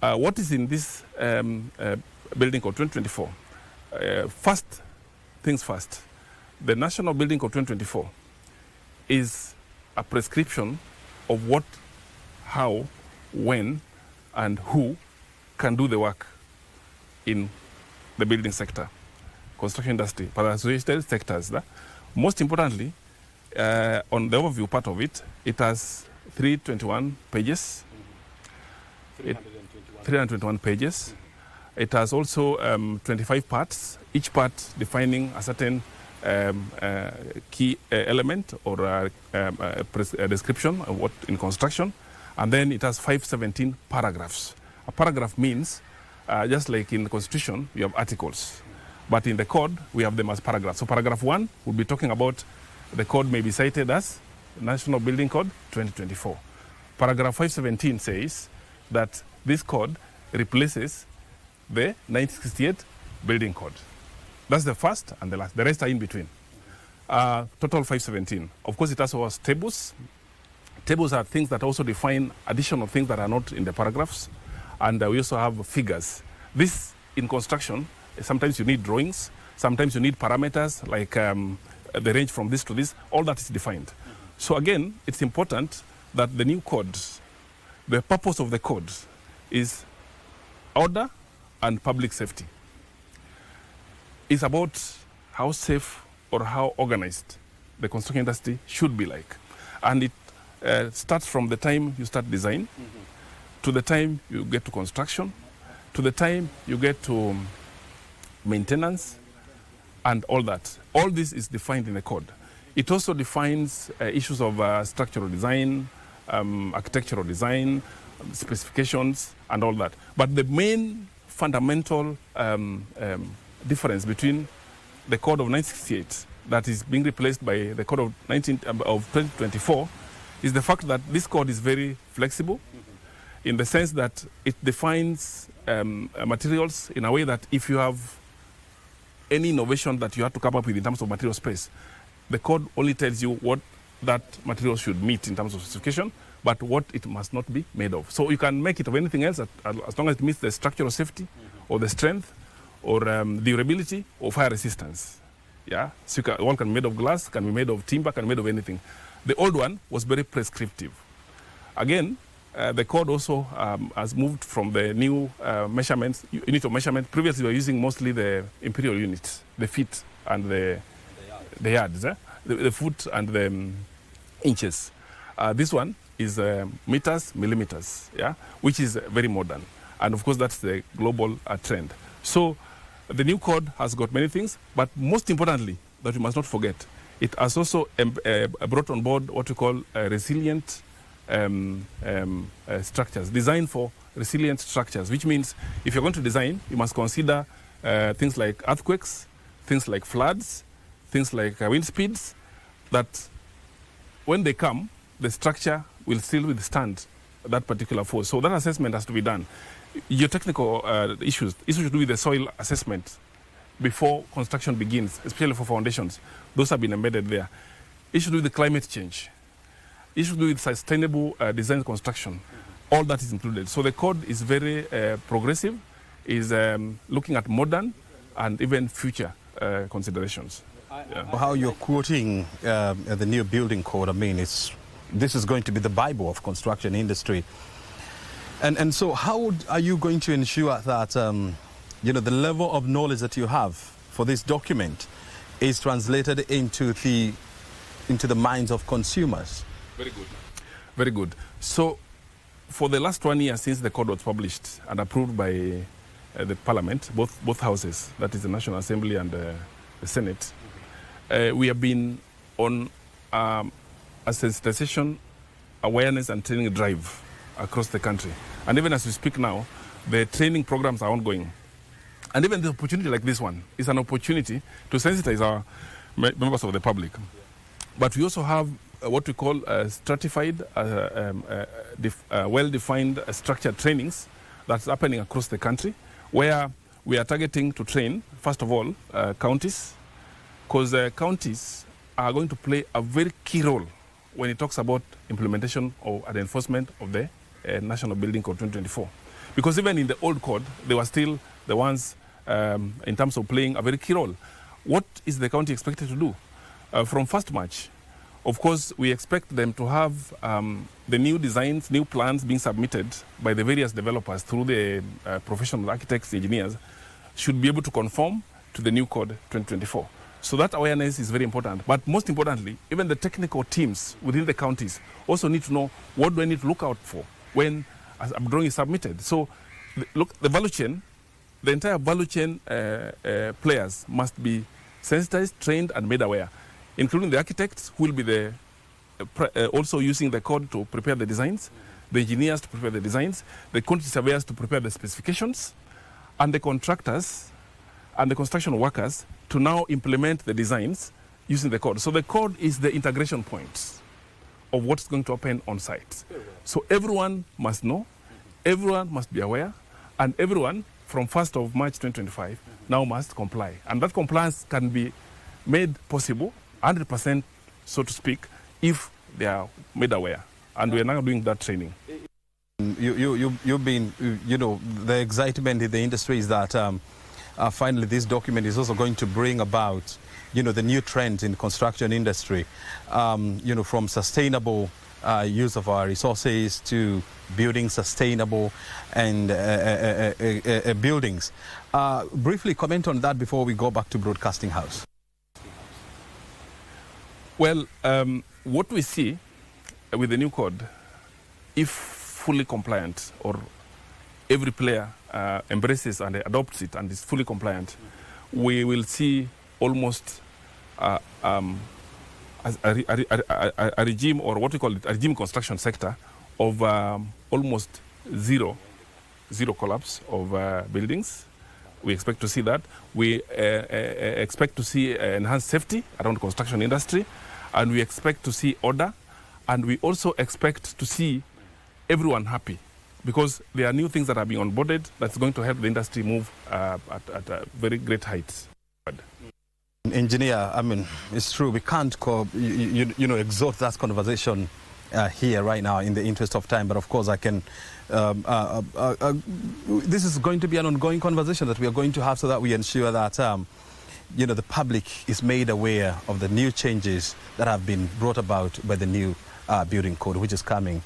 What is in this Building Code 2024? First things first, the National Building Code 2024 is a prescription of what, how, when, and who can do the work in the building sector, construction industry, but associated sectors. Most importantly, on the overview part of it, it has 321 pages. 321 pages. It has also 25 parts, each part defining a certain key element or a description of what in construction. And then it has 517 paragraphs. A paragraph means, just like in the Constitution, you have articles. But in the code, we have them as paragraphs. So paragraph 1 will be talking about the code may be cited as National Building Code 2024. Paragraph 517 says that this code replaces the 1968 Building Code. That's the first and the last. The rest are in between. Total 517. Of course, it also has tables. Tables are things that also define additional things that are not in the paragraphs. And we also have figures. This, in construction, sometimes you need drawings. Sometimes you need parameters, like the range from this to this. All that is defined. So again, it's important that the new code, the purpose of the code is order and public safety. It's about how safe or how organized the construction industry should be like. And it starts from the time you start design, to the time you get to construction, to the time you get to maintenance, and all that. All this is defined in the code. It also defines issues of structural design, architectural design, specifications, and all that. But the main fundamental difference between the Code of 1968 that is being replaced by the Code of 2024 is the fact that this code is very flexible in the sense that it defines materials in a way that if you have any innovation that you have to come up with in terms of material space, the code only tells you what that material should meet in terms of specification, but what it must not be made of. So you can make it of anything else as long as it meets the structural safety or the strength or durability or fire resistance. Yeah, so one can be made of glass, can be made of timber, can be made of anything. The old one was very prescriptive. Again, the code also has moved from the new measurements, unit of measurement. Previously, we were using mostly the imperial units, the feet and the yards, the foot and the inches. This one is meters, millimeters, yeah, which is very modern. And of course, that's the global trend. So the new code has got many things, but most importantly, that we must not forget, it has also brought on board what we call resilient structures, designed for resilient structures, which means if you're going to design, you must consider things like earthquakes, things like floods, things like wind speeds, that when they come, the structure will still withstand that particular force. So that assessment has to be done. Geotechnical issues to do with the soil assessment before construction begins, especially for foundations, those have been embedded there. Issues to do with the climate change, issues to do with sustainable design construction, all that is included. So the code is very progressive, is looking at modern and even future considerations. Yeah. How you're quoting the new building code, I mean, this is going to be the Bible of construction industry. And so how are you going to ensure that the level of knowledge that you have for this document is translated into the minds of consumers? Very good. Very good. So for the last 1 year since the code was published and approved by the Parliament, both houses, that is the National Assembly and the Senate, we have been on a sensitization, awareness and training drive across the country. And even as we speak now, the training programs are ongoing. And even the opportunity like this one is an opportunity to sensitize our members of the public. But we also have what we call stratified, well-defined structured trainings that's happening across the country, where we are targeting to train, first of all, counties, because counties are going to play a very key role when it talks about implementation and enforcement of the National Building Code 2024. Because even in the old code, they were still the ones in terms of playing a very key role. What is the county expected to do? From 1st March, of course, we expect them to have the new designs, new plans being submitted by the various developers through the professional architects, engineers, should be able to conform to the new code 2024. So that awareness is very important. But most importantly, even the technical teams within the counties also need to know what do I need to look out for when a drawing is submitted. So look, the value chain, the entire value chain players must be sensitized, trained and made aware, including the architects who will be also using the code to prepare the designs, the engineers to prepare the designs, the quantity surveyors to prepare the specifications, and the contractors and the construction workers to now implement the designs using the code. So the code is the integration point of what's going to happen on site. So everyone must know, everyone must be aware, and everyone from 1st of March 2025 now must comply. And that compliance can be made possible 100%, so to speak, if they are made aware. And we are now doing that training. You've been, the excitement in the industry is that finally this document is also going to bring about, the new trends in construction industry, from sustainable use of our resources to building sustainable and buildings. Briefly comment on that before we go back to Broadcasting House. Well, what we see with the new code, if fully compliant, or every player embraces and adopts it and is fully compliant, we will see almost a regime, or what we call it, a regime construction sector of almost zero collapse of buildings. We expect to see that. We expect to see enhanced safety around construction industry, and we expect to see order, and we also expect to see everyone happy, because there are new things that are being onboarded that's going to help the industry move at very great heights. Engineer, I mean, it's true, we can't exhaust that conversation here right now in the interest of time, but of course I can this is going to be an ongoing conversation that we are going to have, so that we ensure that the public is made aware of the new changes that have been brought about by the new building code, which is coming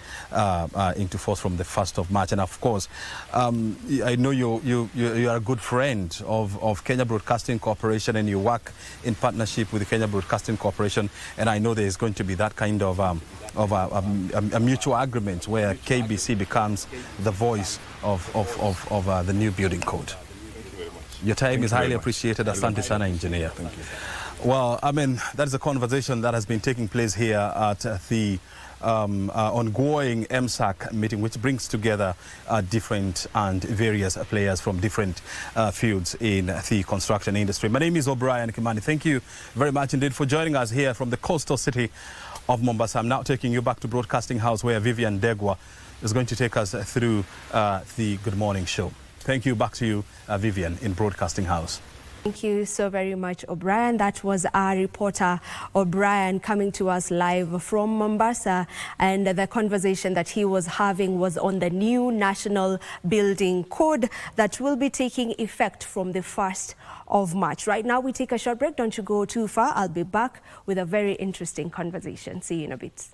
into force from the 1st of March. And of course, I know you are a good friend of Kenya Broadcasting Corporation, and you work in partnership with the Kenya Broadcasting Corporation, and I know there is going to be that kind of a mutual agreement where KBC becomes the voice of the new building code. Your time is highly appreciated. Asante sana, engineer. Thank you. Well, I mean, that is a conversation that has been taking place here at the ongoing MSAC meeting, which brings together different and various players from different fields in the construction industry. My name is O'Brien Kimani. Thank you very much indeed for joining us here from the coastal city of Mombasa. I'm now taking you back to Broadcasting House, where Vivian Degwa is going to take us through the Good Morning Show. Thank you. Back to you, Vivian, in Broadcasting House. Thank you so very much, O'Brien. That was our reporter, O'Brien, coming to us live from Mombasa. And the conversation that he was having was on the new National Building Code that will be taking effect from the 1st of March. Right now, we take a short break. Don't you go too far. I'll be back with a very interesting conversation. See you in a bit.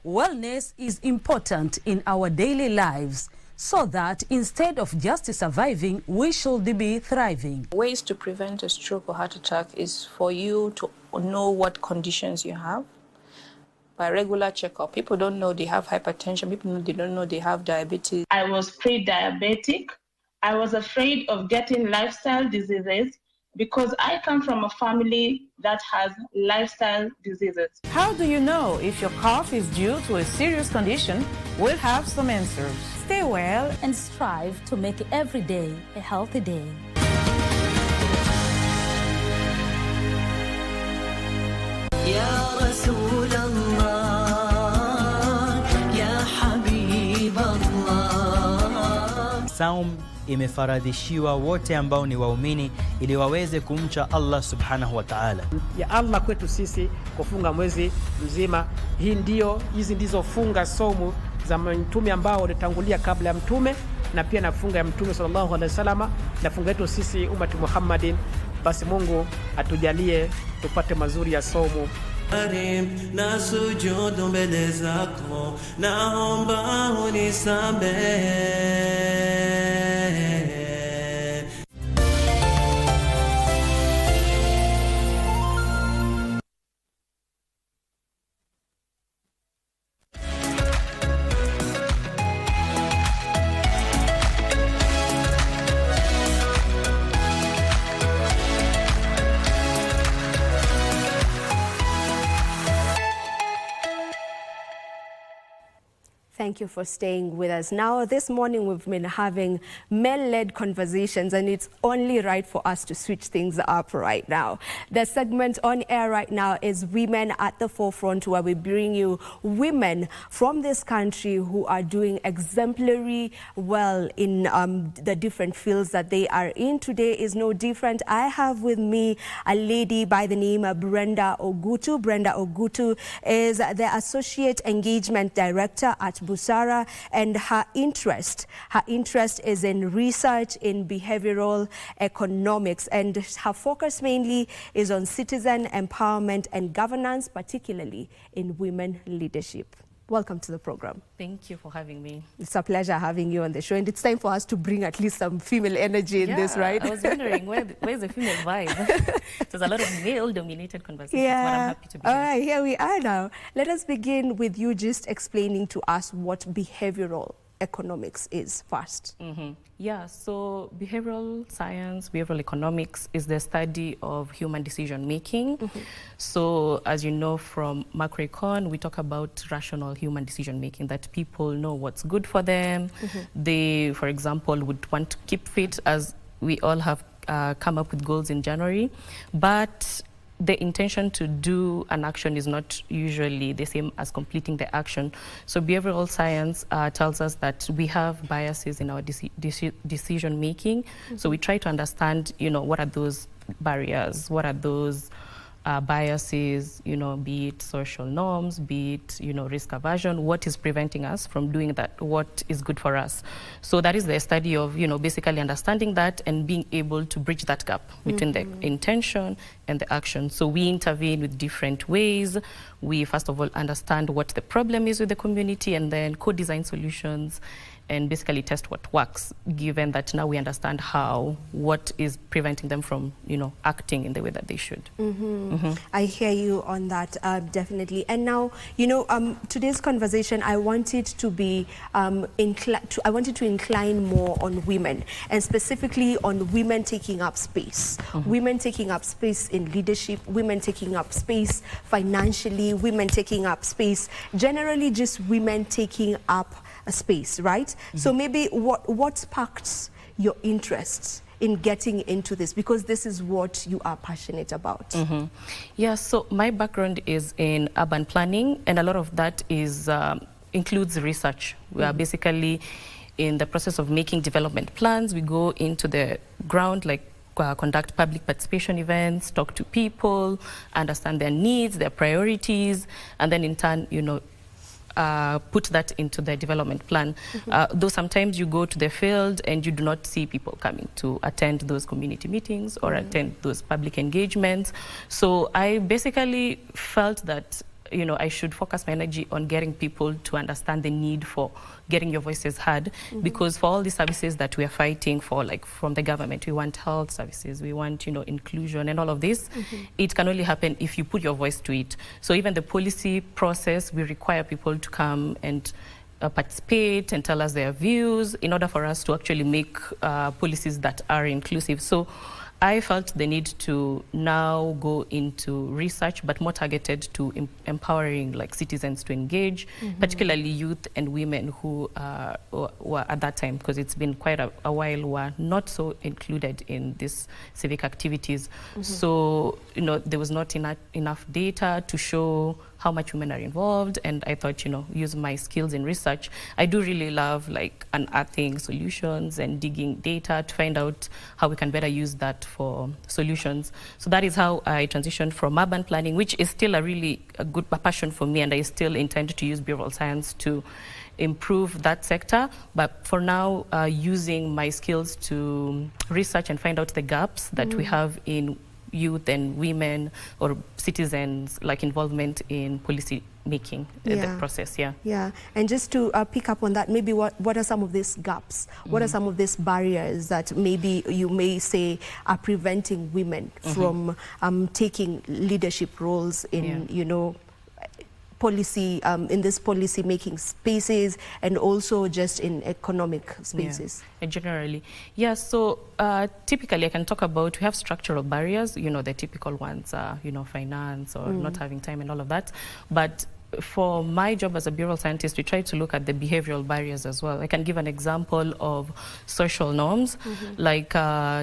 Wellness is important in our daily lives, so that instead of just surviving, we should be thriving. Ways to prevent a stroke or heart attack is for you to know what conditions you have by regular checkup. People don't know they have hypertension. They don't know they have diabetes. I was pre-diabetic. I was afraid of getting lifestyle diseases because I come from a family that has lifestyle diseases. How do you know if your cough is due to a serious condition? We'll have some answers. Stay well and strive to make every day a healthy day. Ya Rasul Allah, Ya Habib Allah. Saum imefaradhishiwa wote ambao ni waumini ili waweze kumcha Allah subhanahu wa ta'ala. Ya Allah kwetu sisi kufunga mwezi mzima. Hizi ndizo funga somu za mtume ambao walitangulia kabla ya mtume, na pia na funga ya mtume sallallahu alaihi wasallam, na funga yetu sisi umati Muhammadin. Basi Mungu atujalie tupate mazuri ya somu. Na sujudu mbele zako, naomba unisamehe. Thank you for staying with us. Now, this morning we've been having male-led conversations, and it's only right for us to switch things up right now. The segment on air right now is Women at the Forefront, where we bring you women from this country who are doing exemplary well in the different fields that they are in. Today is no different. I have with me a lady by the name of Brenda Ogutu. Brenda Ogutu is the Associate Engagement Director at Busara, and her interest is in research in behavioral economics, and her focus mainly is on citizen empowerment and governance, particularly in women leadership. Welcome to the program. Thank you for having me. It's a pleasure having you on the show, and it's time for us to bring at least some female energy in this, right? I was wondering, where's the female vibe? There's a lot of male-dominated conversations, but I'm happy to be All here. right, here we are now. Let us begin with you just explaining to us what behavioral economics is first. Yeah, so behavioral science, behavioral economics is the study of human decision making. So as you know from macroecon, we talk about rational human decision making, that people know what's good for them. They, for example, would want to keep fit, as we all have come up with goals in January, but the intention to do an action is not usually the same as completing the action. So behavioral science tells us that we have biases in our decision making. So we try to understand, what are those barriers, what are those biases, be it social norms, be it, risk aversion, what is preventing us from doing that, what is good for us. So that is the study of, basically understanding that and being able to bridge that gap between the intention and the action. So we intervene with different ways. We, first of all, understand what the problem is with the community, and then co-design solutions and basically test what works, given that now we understand what is preventing them from, acting in the way that they should. I hear you on that, definitely. And now, today's conversation, I wanted to be I wanted to incline more on women, and specifically on women taking up space. Women taking up space in leadership, women taking up space financially, women taking up space, generally just women taking up a space, right? So maybe what sparked your interest in getting into this, because this is what you are passionate about? Yeah, so my background is in urban planning, and a lot of that is includes research. We are basically in the process of making development plans. We go into the ground, like conduct public participation events, talk to people, understand their needs, their priorities, and then in turn, put that into the development plan. Though sometimes you go to the field and you do not see people coming to attend those community meetings or attend those public engagements. So I basically felt that I should focus my energy on getting people to understand the need for getting your voices heard, because for all the services that we are fighting for, like from the government, we want health services, we want, inclusion and all of this, it can only happen if you put your voice to it. So even the policy process, we require people to come and participate and tell us their views in order for us to actually make policies that are inclusive. So I felt the need to now go into research, but more targeted to empowering citizens to engage, particularly youth and women who were at that time, because it's been quite a while, were not so included in these civic activities. So, there was not enough data to show how much women are involved, and I thought, use my skills in research. I do really love unearthing solutions and digging data to find out how we can better use that for solutions. So that is how I transitioned from urban planning, which is still a good passion for me, and I still intend to use behavioral science to improve that sector. But for now, using my skills to research and find out the gaps that we have in youth and women or citizens, involvement in policy making the process. Yeah, and just to pick up on that, maybe what are some of these gaps? What are some of these barriers that maybe you may say are preventing women from taking leadership roles in, policy, in this policy making spaces, and also just in economic spaces? Generally, so typically I can talk about, we have structural barriers, the typical ones are, finance or not having time and all of that. But for my job as a behavioral scientist, we try to look at the behavioral barriers as well. I can give an example of social norms. Like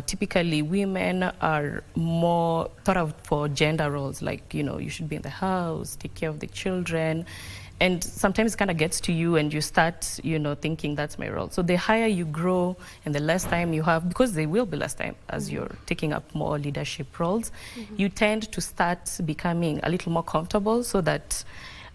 typically women are more thought of for gender roles, like, you know, you should be in the house, take care of the children. And sometimes it kind of gets to you and you start, you know, thinking that's my role. So the higher you grow and the less time you have, because there will be less time as you're taking up more leadership roles, you tend to start becoming a little more comfortable so that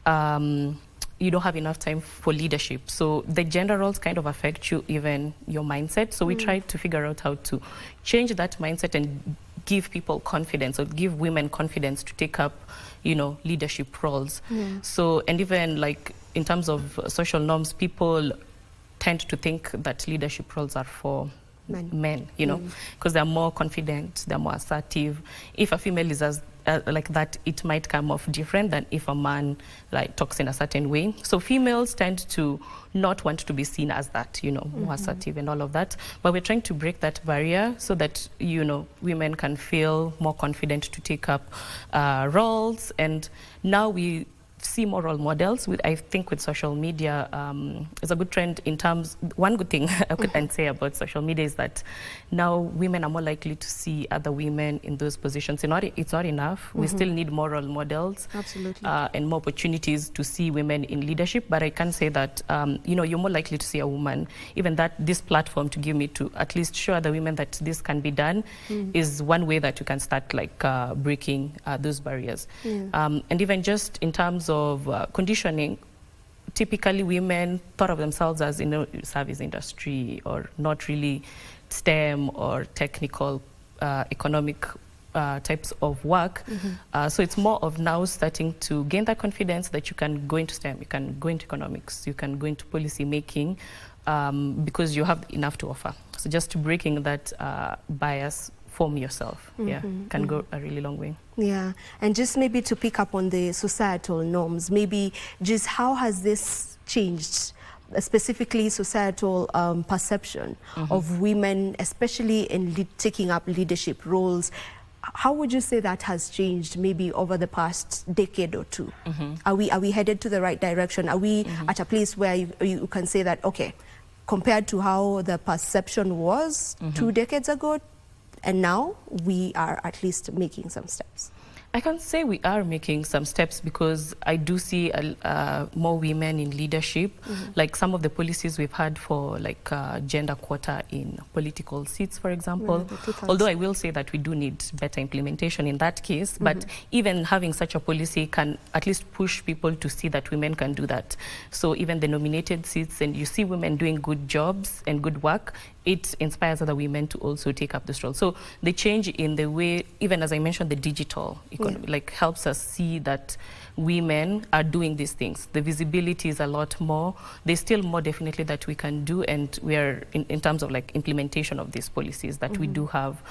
you don't have enough time for leadership. So the gender roles kind of affect you, even your mindset. So we try to figure out how to change that mindset and give people confidence, or give women confidence to take up, you know, leadership roles. So, and even like in terms of social norms, people tend to think that leadership roles are for men, you know, because they're more confident, they're more assertive. If a female is as like that, it might come off different than if a man like talks in a certain way. So females tend to not want to be seen as that, you know, more assertive and all of that. But we're trying to break that barrier so that, you know, women can feel more confident to take up roles. And now we see more role models. I think with social media, it's a good trend in terms, one good thing I can say about social media is that now women are more likely to see other women in those positions. It's not enough. We still need more role models. Absolutely. And more opportunities to see women in leadership. But I can say that, you know, you're more likely to see a woman, even that this platform to give me to at least show other women that this can be done is one way that you can start like breaking those barriers. And even just in terms of conditioning, typically women thought of themselves as in the service industry or not really STEM or technical, economic types of work. So it's more of now starting to gain that confidence that you can go into STEM, you can go into economics, you can go into policy making because you have enough to offer. So just breaking that bias from yourself, can go a really long way. Yeah, and just maybe to pick up on the societal norms, maybe just how has this changed, specifically societal perception of women, especially in taking up leadership roles? How would you say that has changed maybe over the past decade or two? Are we headed to the right direction? Are we at a place where you can say that, okay, compared to how the perception was 2 decades ago, and now we are at least making some steps? I can say we are making some steps because I do see more women in leadership. Like some of the policies we've had for like gender quota in political seats, for example. Although I will say that we do need better implementation in that case, but even having such a policy can at least push people to see that women can do that. So even the nominated seats, and you see women doing good jobs and good work, it inspires other women to also take up this role. So the change in the way, even as I mentioned, the digital economy, like helps us see that women are doing these things. The visibility is a lot more. There's still more definitely that we can do, and we are in terms of like implementation of these policies that we do have.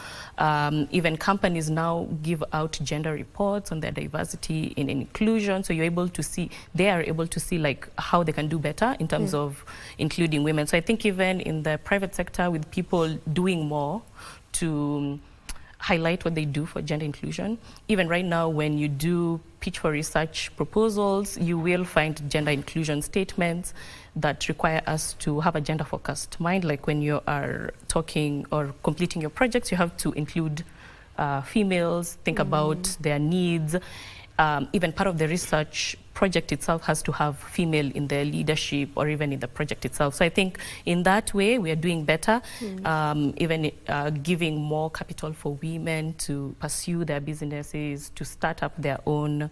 Even companies now give out gender reports on their diversity and inclusion, so you're able to see, they are able to see like how they can do better in terms of including women. So I think even in the private sector, with people doing more to highlight what they do for gender inclusion. Even right now, when you do pitch for research proposals, you will find gender inclusion statements that require us to have a gender-focused mind. Like when you are talking or completing your projects, you have to include females, think about their needs. Even part of the research project itself has to have female in the leadership or even in the project itself. So I think in that way we are doing better, even giving more capital for women to pursue their businesses, to start up their own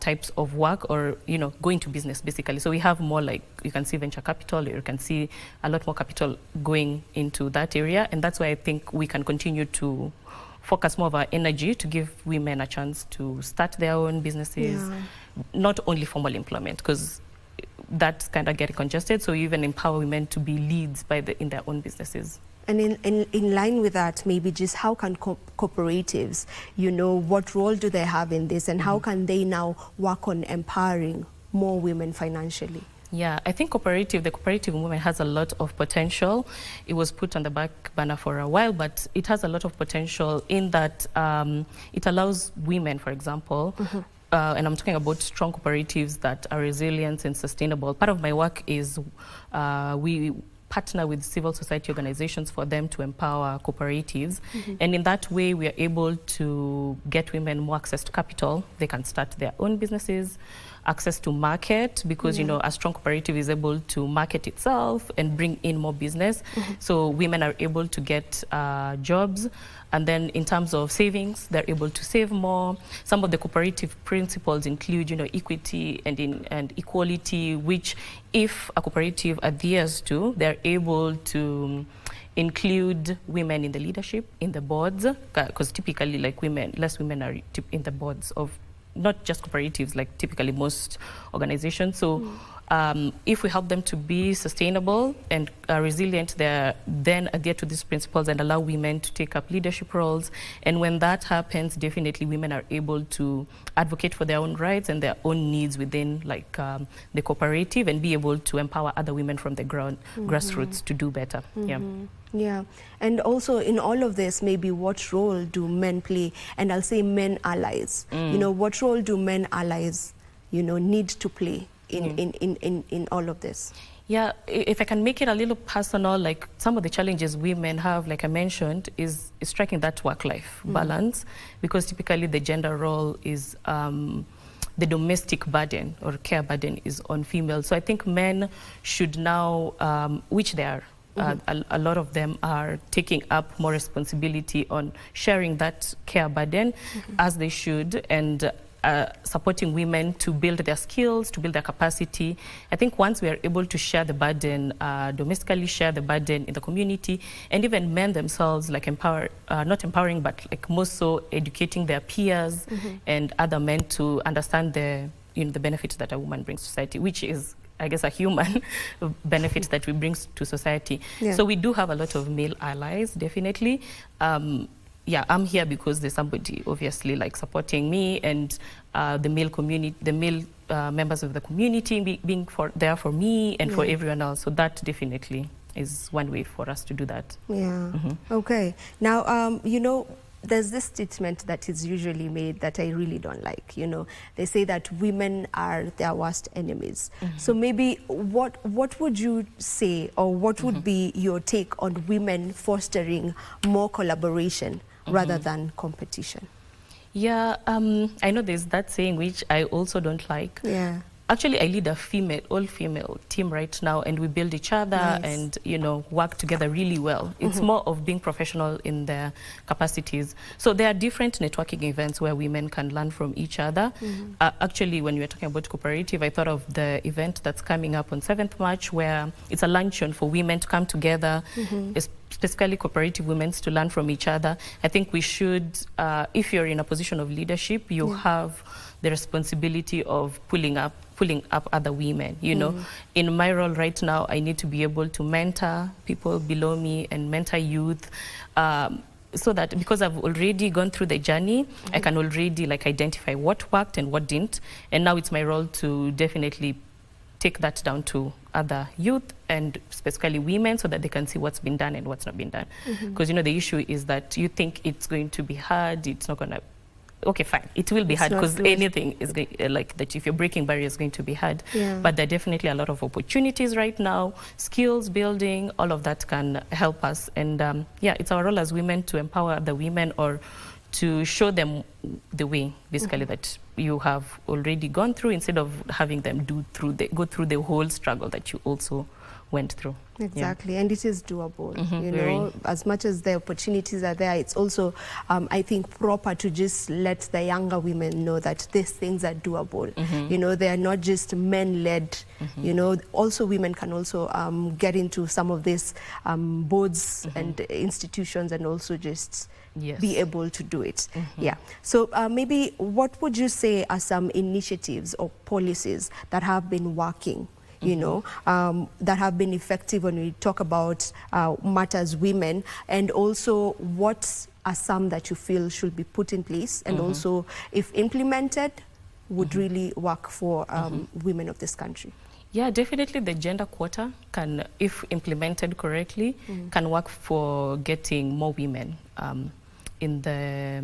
types of work, or go into business basically. So we have more, like you can see venture capital, you can see a lot more capital going into that area, and that's why I think we can continue to focus more of our energy to give women a chance to start their own businesses, not only formal employment, because that's kind of getting congested. So you even empower women to be leads in their own businesses. And in line with that, maybe just how can cooperatives, what role do they have in this, and how can they now work on empowering more women financially? Yeah, I think the cooperative movement has a lot of potential. It was put on the back burner for a while, but it has a lot of potential in that it allows women, for example, and I'm talking about strong cooperatives that are resilient and sustainable. Part of my work is we partner with civil society organizations for them to empower cooperatives. And in that way, we are able to get women more access to capital. They can start their own businesses, access to market, because, you know, a strong cooperative is able to market itself and bring in more business. So women are able to get jobs. And then in terms of savings, they're able to save more. Some of the cooperative principles include, you know, equity and equality, which if a cooperative adheres to, they're able to include women in the leadership, in the boards, because typically like less women are in the boards of not just cooperatives, like typically most organizations. So if we help them to be sustainable and resilient, they then adhere to these principles and allow women to take up leadership roles. And when that happens, definitely women are able to advocate for their own rights and their own needs within like the cooperative, and be able to empower other women from the grassroots to do better. Yeah, and also in all of this, maybe what role do men play? And I'll say men allies. You know, what role do men allies, you know, need to play in all of this? Yeah, if I can make it a little personal, like some of the challenges women have, like I mentioned, is striking that work-life balance, because typically the gender role is the domestic burden or care burden is on females. So I think men should now, which they are, a lot of them are taking up more responsibility on sharing that care burden as they should, and supporting women to build their skills, to build their capacity. I think once we are able to share the burden domestically, share the burden in the community, and even men themselves, like not empowering, but like more so educating their peers and other men to understand the benefits that a woman brings to society, which is, I guess, a human benefit that we bring to society. So we do have a lot of male allies, definitely. Yeah, I'm here because there's somebody obviously like supporting me, and the male community, the male members of the community being there for me and for everyone else. So that definitely is one way for us to do that. Yeah. Okay. Now, you know, there's this statement that is usually made that I really don't like. You know, they say that women are their worst enemies. So maybe what would you say, or what would be your take on women fostering more collaboration rather than competition? Yeah, I know there's that saying which I also don't like. Yeah. Actually, I lead a all-female team right now, and we build each other and, you know, work together really well. It's more of being professional in their capacities. So there are different networking events where women can learn from each other. Actually, when we were talking about cooperative, I thought of the event that's coming up on 7th March, where it's a luncheon for women to come together, specifically cooperative women, to learn from each other. I think we should, if you're in a position of leadership, you have the responsibility of pulling up other women, you know. In my role right now, I need to be able to mentor people below me and mentor youth, so that because I've already gone through the journey, I can already like identify what worked and what didn't. And now it's my role to definitely take that down to other youth and specifically women, so that they can see what's been done and what's not been done. Because, you know, the issue is that you think it's going to be hard, it's not going to, okay, fine, it will be hard, because anything is going, like that, if you're breaking barriers, is going to be hard. But there are definitely a lot of opportunities right now, skills building, all of that can help us. And yeah, it's our role as women to empower the women, or to show them the way, basically, that you have already gone through, instead of having them go through the whole struggle that you also went through. Exactly, and it is doable. You know, as much as the opportunities are there, it's also, I think, proper to just let the younger women know that these things are doable. You know, they are not just men-led. You know, also women can also get into some of these boards and institutions, and also just be able to do it. Yeah. So maybe what would you say are some initiatives or policies that have been working, you know, that have been effective when we talk about matters women, and also what are some that you feel should be put in place, and also if implemented would really work for women of this country? Yeah, definitely the gender quota can, if implemented correctly, can work for getting more women in the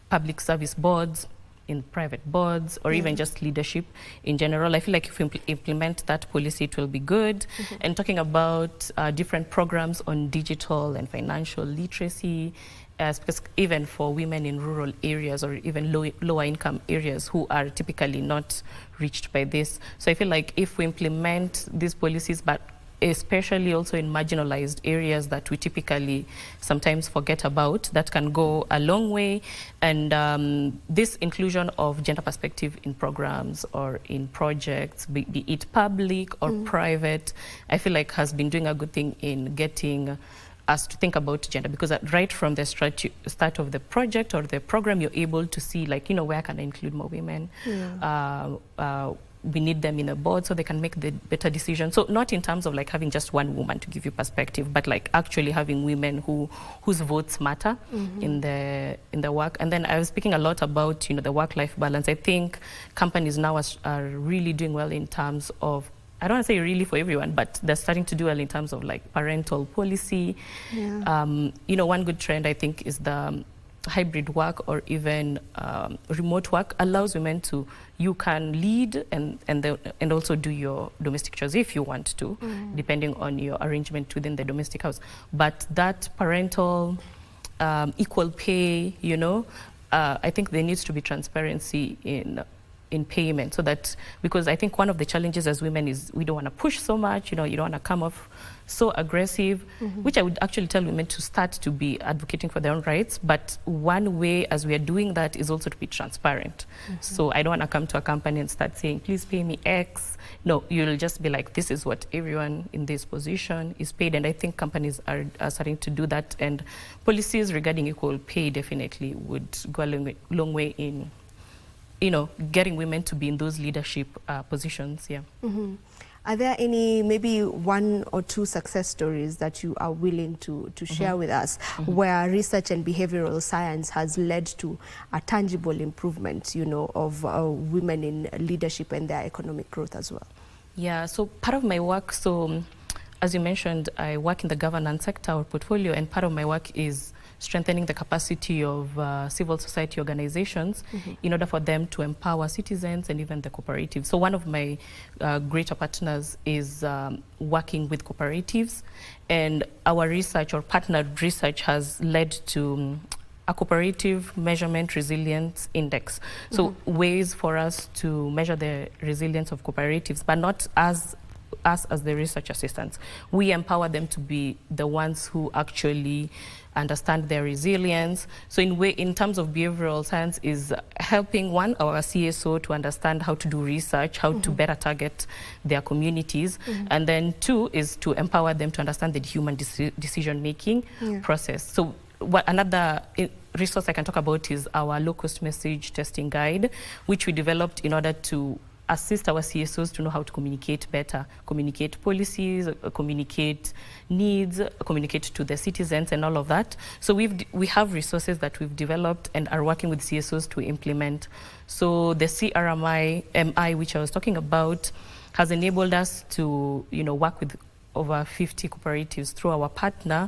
public service boards, in private boards or even just leadership in general. I feel like if we implement that policy, it will be good. And talking about different programs on digital and financial literacy, because even for women in rural areas or even lower income areas who are typically not reached by this. So I feel like if we implement these policies, but especially also in marginalized areas that we typically sometimes forget about, that can go a long way. And this inclusion of gender perspective in programs or in projects, be it public or private, I feel like has been doing a good thing in getting us to think about gender, because right from the start of the project or the program, you're able to see, like, you know, where can I include more women? We need them in a board so they can make the better decisions. So not in terms of like having just one woman to give you perspective, but like actually having women whose votes matter in the work. And then I was speaking a lot about, you know, the work-life balance. I think companies now are really doing well in terms of, I don't want to say really for everyone, but they're starting to do well in terms of like parental policy. You know, one good trend I think is the hybrid work or even remote work allows women to, you can lead and also do your domestic chores if you want to, depending on your arrangement within the domestic house. But that parental equal pay, you know, I think there needs to be transparency in payment, so that, because I think one of the challenges as women is we don't want to push so much, you know, you don't want to come off so aggressive, which I would actually tell women to start to be advocating for their own rights. But one way as we are doing that is also to be transparent. So I don't want to come to a company and start saying, please pay me X. No, you'll just be like, this is what everyone in this position is paid. And I think companies are starting to do that. And policies regarding equal pay definitely would go a long way in, you know, getting women to be in those leadership positions. Are there any, maybe one or two success stories that you are willing to share with us, where research and behavioral science has led to a tangible improvement, you know, of women in leadership and their economic growth as well? Yeah, so part of my work, so as you mentioned, I work in the governance sector or portfolio, and part of my work is strengthening the capacity of civil society organizations in order for them to empower citizens and even the cooperatives. So one of my greater partners is working with cooperatives, and our research or partnered research has led to a cooperative measurement resilience index. So ways for us to measure the resilience of cooperatives, but not as us as the research assistants. We empower them to be the ones who actually understand their resilience. So in terms of behavioral science is helping our CSO to understand how to do research, how to better target their communities. And then two is to empower them to understand the human decision-making process. So another resource I can talk about is our low-cost message testing guide, which we developed in order to assist our CSOs to know how to communicate better, communicate policies, communicate needs, communicate to the citizens and all of that. So we have resources that we've developed and are working with CSOs to implement. So the CRMI, which I was talking about, has enabled us to, you know, work with over 50 cooperatives through our partner,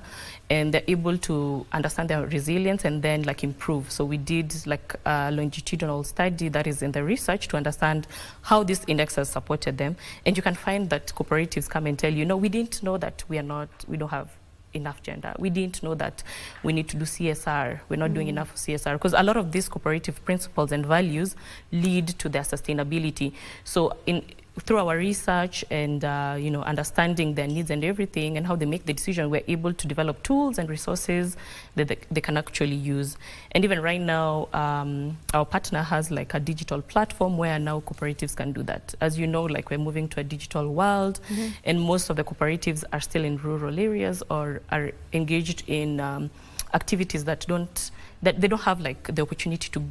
and they're able to understand their resilience and then like improve. So we did like a longitudinal study that is in the research to understand how this index has supported them. And you can find that cooperatives come and tell you, no, we didn't know that we don't have enough gender. We didn't know that we need to do CSR. We're not doing enough CSR, because a lot of these cooperative principles and values lead to their sustainability. So through our research and you know, understanding their needs and everything and how they make the decision, we're able to develop tools and resources that they can actually use. And even right now, our partner has like a digital platform where now cooperatives can do that. As you know, like we're moving to a digital world, and most of the cooperatives are still in rural areas or are engaged in activities that they don't have like the opportunity to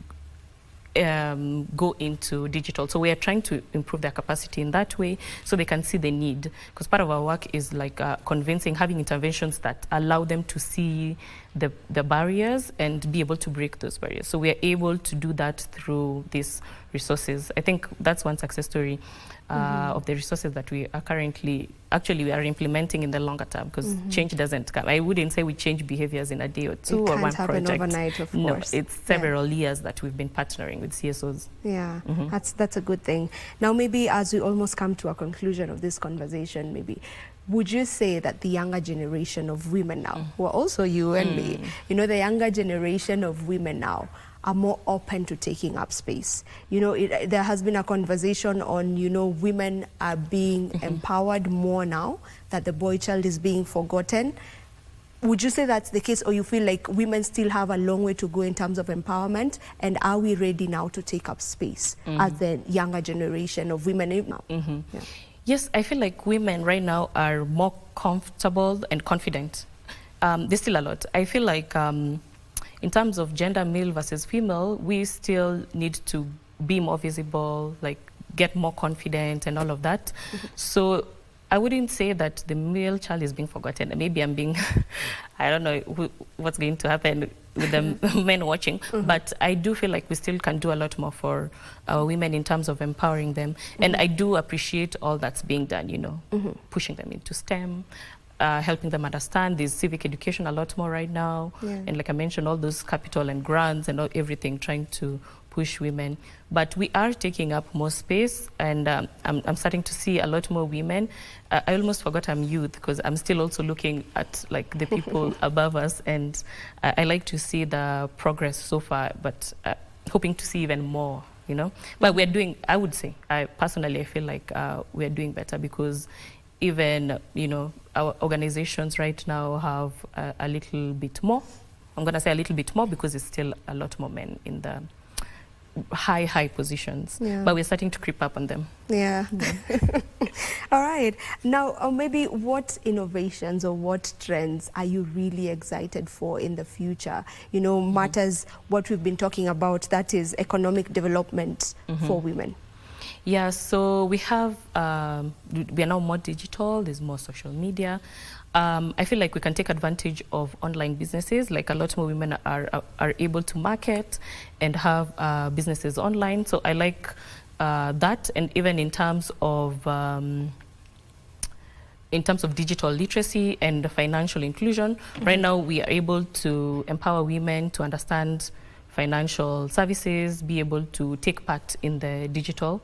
go into digital. So we are trying to improve their capacity in that way so they can see the need, because part of our work is like convincing, having interventions that allow them to see the barriers and be able to break those barriers. So we are able to do that through these resources. I think that's one success story of the resources that we are currently, we are implementing in the longer term, because change doesn't come. I wouldn't say we change behaviors in a day or two or one project. It can't happen overnight, of course. No, it's several years that we've been partnering with CSOs. Yeah, that's a good thing. Now, maybe as we almost come to a conclusion of this conversation, maybe, would you say that the younger generation of women now, who are also you and me, you know, the younger generation of women now are more open to taking up space? You know, there has been a conversation on, you know, women are being empowered more now, that the boy child is being forgotten. Would you say that's the case, or you feel like women still have a long way to go in terms of empowerment? And are we ready now to take up space as the younger generation of women now? Yeah. Yes, I feel like women right now are more comfortable and confident. There's still a lot. I feel like in terms of gender, male versus female, we still need to be more visible, like get more confident and all of that. So I wouldn't say that the male child is being forgotten. Maybe I'm being, I don't know what's going to happen with the men watching, but I do feel like we still can do a lot more for our women in terms of empowering them. And I do appreciate all that's being done, you know, pushing them into STEM, helping them understand this civic education a lot more right now. And like I mentioned, all those capital and grants and everything, trying to push women. But we are taking up more space, and I'm starting to see a lot more women. I almost forgot I'm youth, because I'm still also looking at like the people above us, and I like to see the progress so far, but hoping to see even more, you know. But we're doing, I would say, I feel like we're doing better, because even, you know, our organizations right now have a little bit more. I'm going to say a little bit more, because it's still a lot more men in the high positions, but we're starting to creep up on them. All right, now maybe what innovations or what trends are you really excited for in the future? You know, matters what we've been talking about, that is economic development for women. Yeah, so we have, we are now more digital, there's more social media. I feel like we can take advantage of online businesses, like a lot more women are able to market and have businesses online. So I like that, and even in terms of digital literacy and financial inclusion, right now we are able to empower women to understand financial services, be able to take part in the digital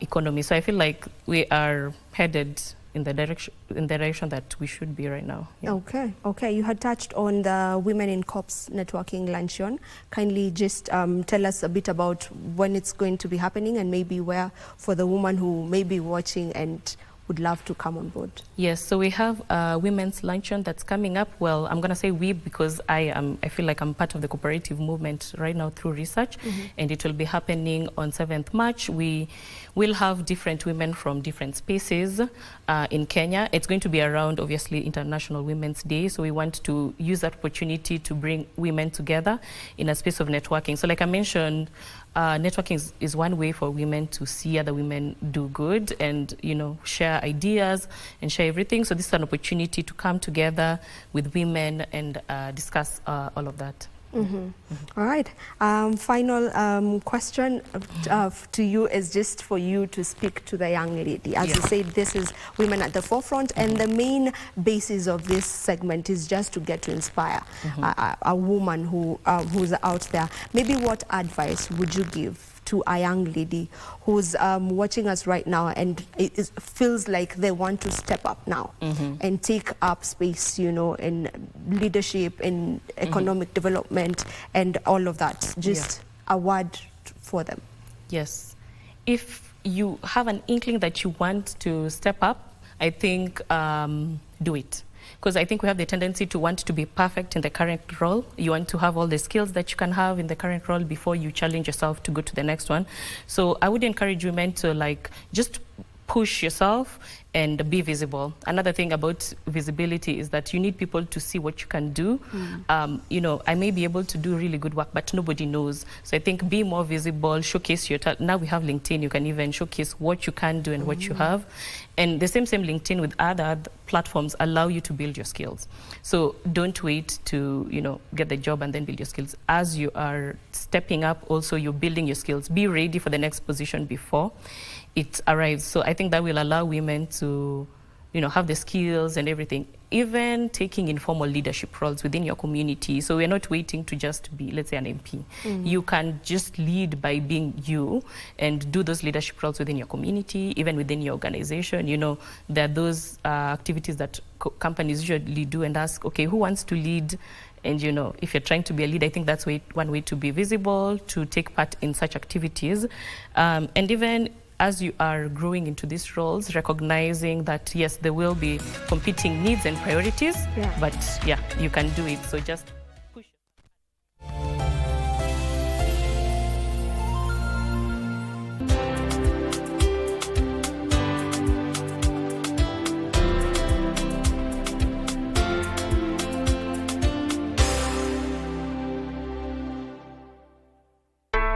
economy. So I feel like we are headed in the direction that we should be right now. Okay. You had touched on the Women in COPS networking luncheon. Kindly just tell us a bit about when it's going to be happening, and maybe where, for the woman who may be watching and would love to come on board. Yes, so we have a women's luncheon that's coming up. Well, I'm going to say we, because I feel like I'm part of the cooperative movement right now through research, and it will be happening on 7th March. We will have different women from different spaces in Kenya. It's going to be around, obviously, International Women's Day, so we want to use that opportunity to bring women together in a space of networking. So like I mentioned, networking is one way for women to see other women do good and, you know, share ideas and share everything. So this is an opportunity to come together with women and discuss all of that. All right. Final question to you is just for you to speak to the young lady. As you said, this is Women at the Forefront, and the main basis of this segment is just to get to inspire a woman who's out there. Maybe what advice would you give to a young lady who's watching us right now and it feels like they want to step up now and take up space, you know, in leadership, in economic development and all of that? Just a word for them. Yes. If you have an inkling that you want to step up, I think do it. Because I think we have the tendency to want to be perfect in the current role. You want to have all the skills that you can have in the current role before you challenge yourself to go to the next one. So I would encourage women to like just push yourself and be visible. Another thing about visibility is that you need people to see what you can do. You know, I may be able to do really good work, but nobody knows. So I think be more visible, showcase your talent. Now we have LinkedIn, you can even showcase what you can do and what you have. And the same LinkedIn with other platforms allow you to build your skills. So don't wait to, you know, get the job and then build your skills. As you are stepping up, also you're building your skills. Be ready for the next position before it arrives. So I think that will allow women to, you know, have the skills and everything. Even taking informal leadership roles within your community. So we're not waiting to just be, let's say, an MP. You can just lead by being you and do those leadership roles within your community, even within your organization. You know, there are those activities that companies usually do and ask, okay, who wants to lead? And, you know, if you're trying to be a leader, I think that's one way to be visible, to take part in such activities. And even as you are growing into these roles, recognizing that, yes, there will be competing needs and priorities, but yeah, you can do it. So just push.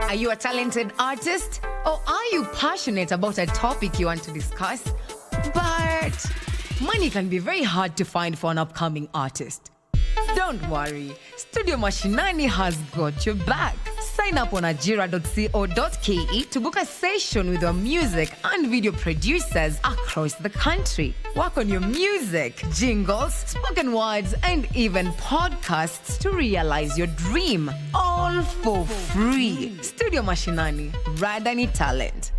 Are you a talented artist? Or are you passionate about a topic you want to discuss? But money can be very hard to find for an upcoming artist. Don't worry, Studio Mashinani has got your back. Sign up on ajira.co.ke to book a session with our music and video producers across the country. Work on your music, jingles, spoken words, and even podcasts to realize your dream. All for free. Studio Mashinani, Radani Talent.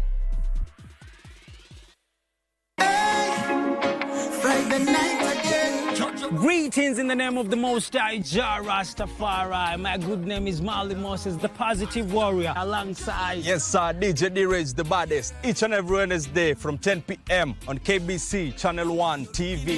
Friday night again. Greetings in the name of the Most High, Jah Rastafari. My good name is Marley Moses, the positive warrior, alongside... Yes, sir, DJ D-Rage, the baddest. Each and every Wednesday from 10 p.m. on KBC Channel 1 TV.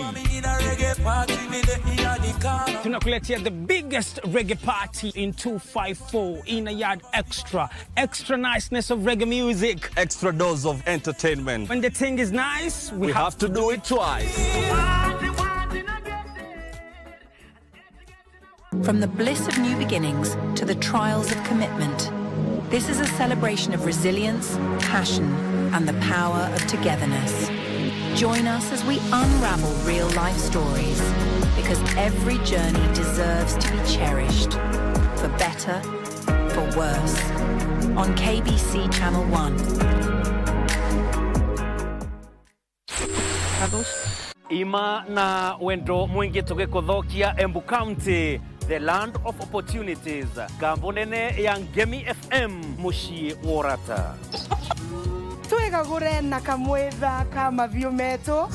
Tunakuletea the biggest reggae party in 254 in a yard extra. Extra niceness of reggae music. Extra dose of entertainment. When the thing is nice, we have to do it twice. From the bliss of new beginnings to the trials of commitment, this is a celebration of resilience, passion, and the power of togetherness. Join us as we unravel real-life stories, because every journey deserves to be cherished, for better, for worse, on KBC Channel 1. Ima na wendo mwingi tukikuthokia Embu County, the land of opportunities. Kambunene ya Ngemi FM mushi worata. Tuigagure na kamwetha kama viumeto.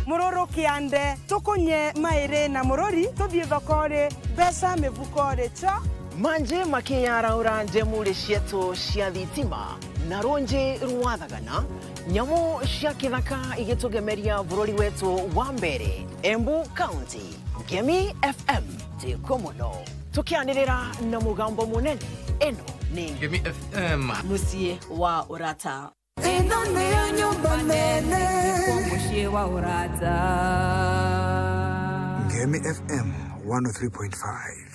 Muroro kiande tukunye maire na murori tuthie thokore besa mivukore cha manje makiyara uranje muri cietu cia thitima na ronje rwathagana nyamu cia kithaka igitugemeria bururi wetu wa mbere Embu County. Ngemi FM tikomono tukianirira na mugambo munene eno ni Ngemi FM musie wa urata eno ni nyumba nene musie wa urata Ngemi FM 103.5.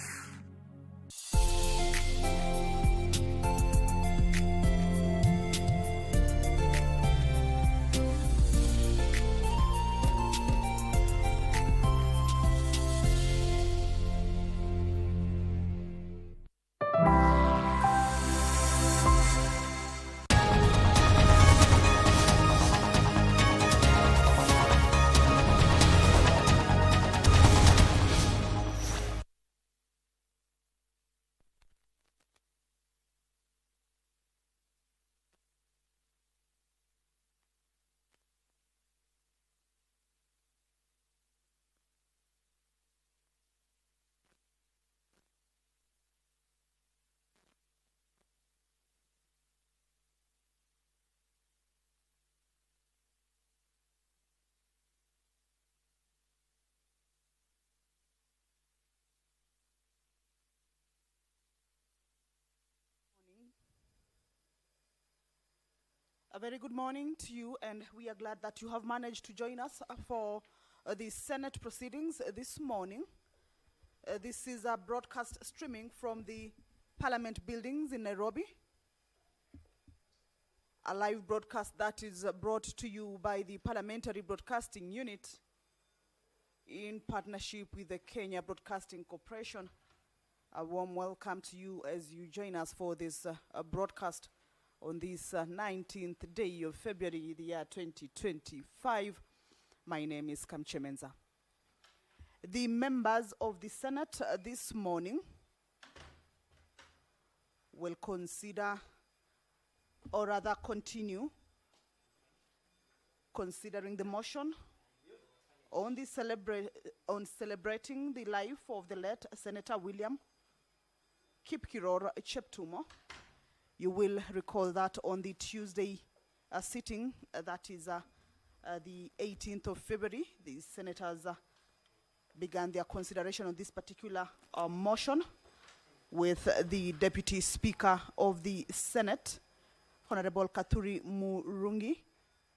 A very good morning to you, and we are glad that you have managed to join us for the Senate proceedings this morning. This is a broadcast streaming from the Parliament buildings in Nairobi. a live broadcast that is brought to you by the Parliamentary Broadcasting Unit in partnership with the Kenya Broadcasting Corporation. A warm welcome to you as you join us for this broadcast on this 19th day of February, the year 2025. My name is Kamche Menza. The members of the Senate this morning will consider, or rather continue, considering the motion on celebrating the life of the late Senator William Kipkiror Cheptumo. You will recall that on the Tuesday sitting, that is the 18th of February, the senators began their consideration on this particular motion with the Deputy Speaker of the Senate, Honorable Katuri Murungi,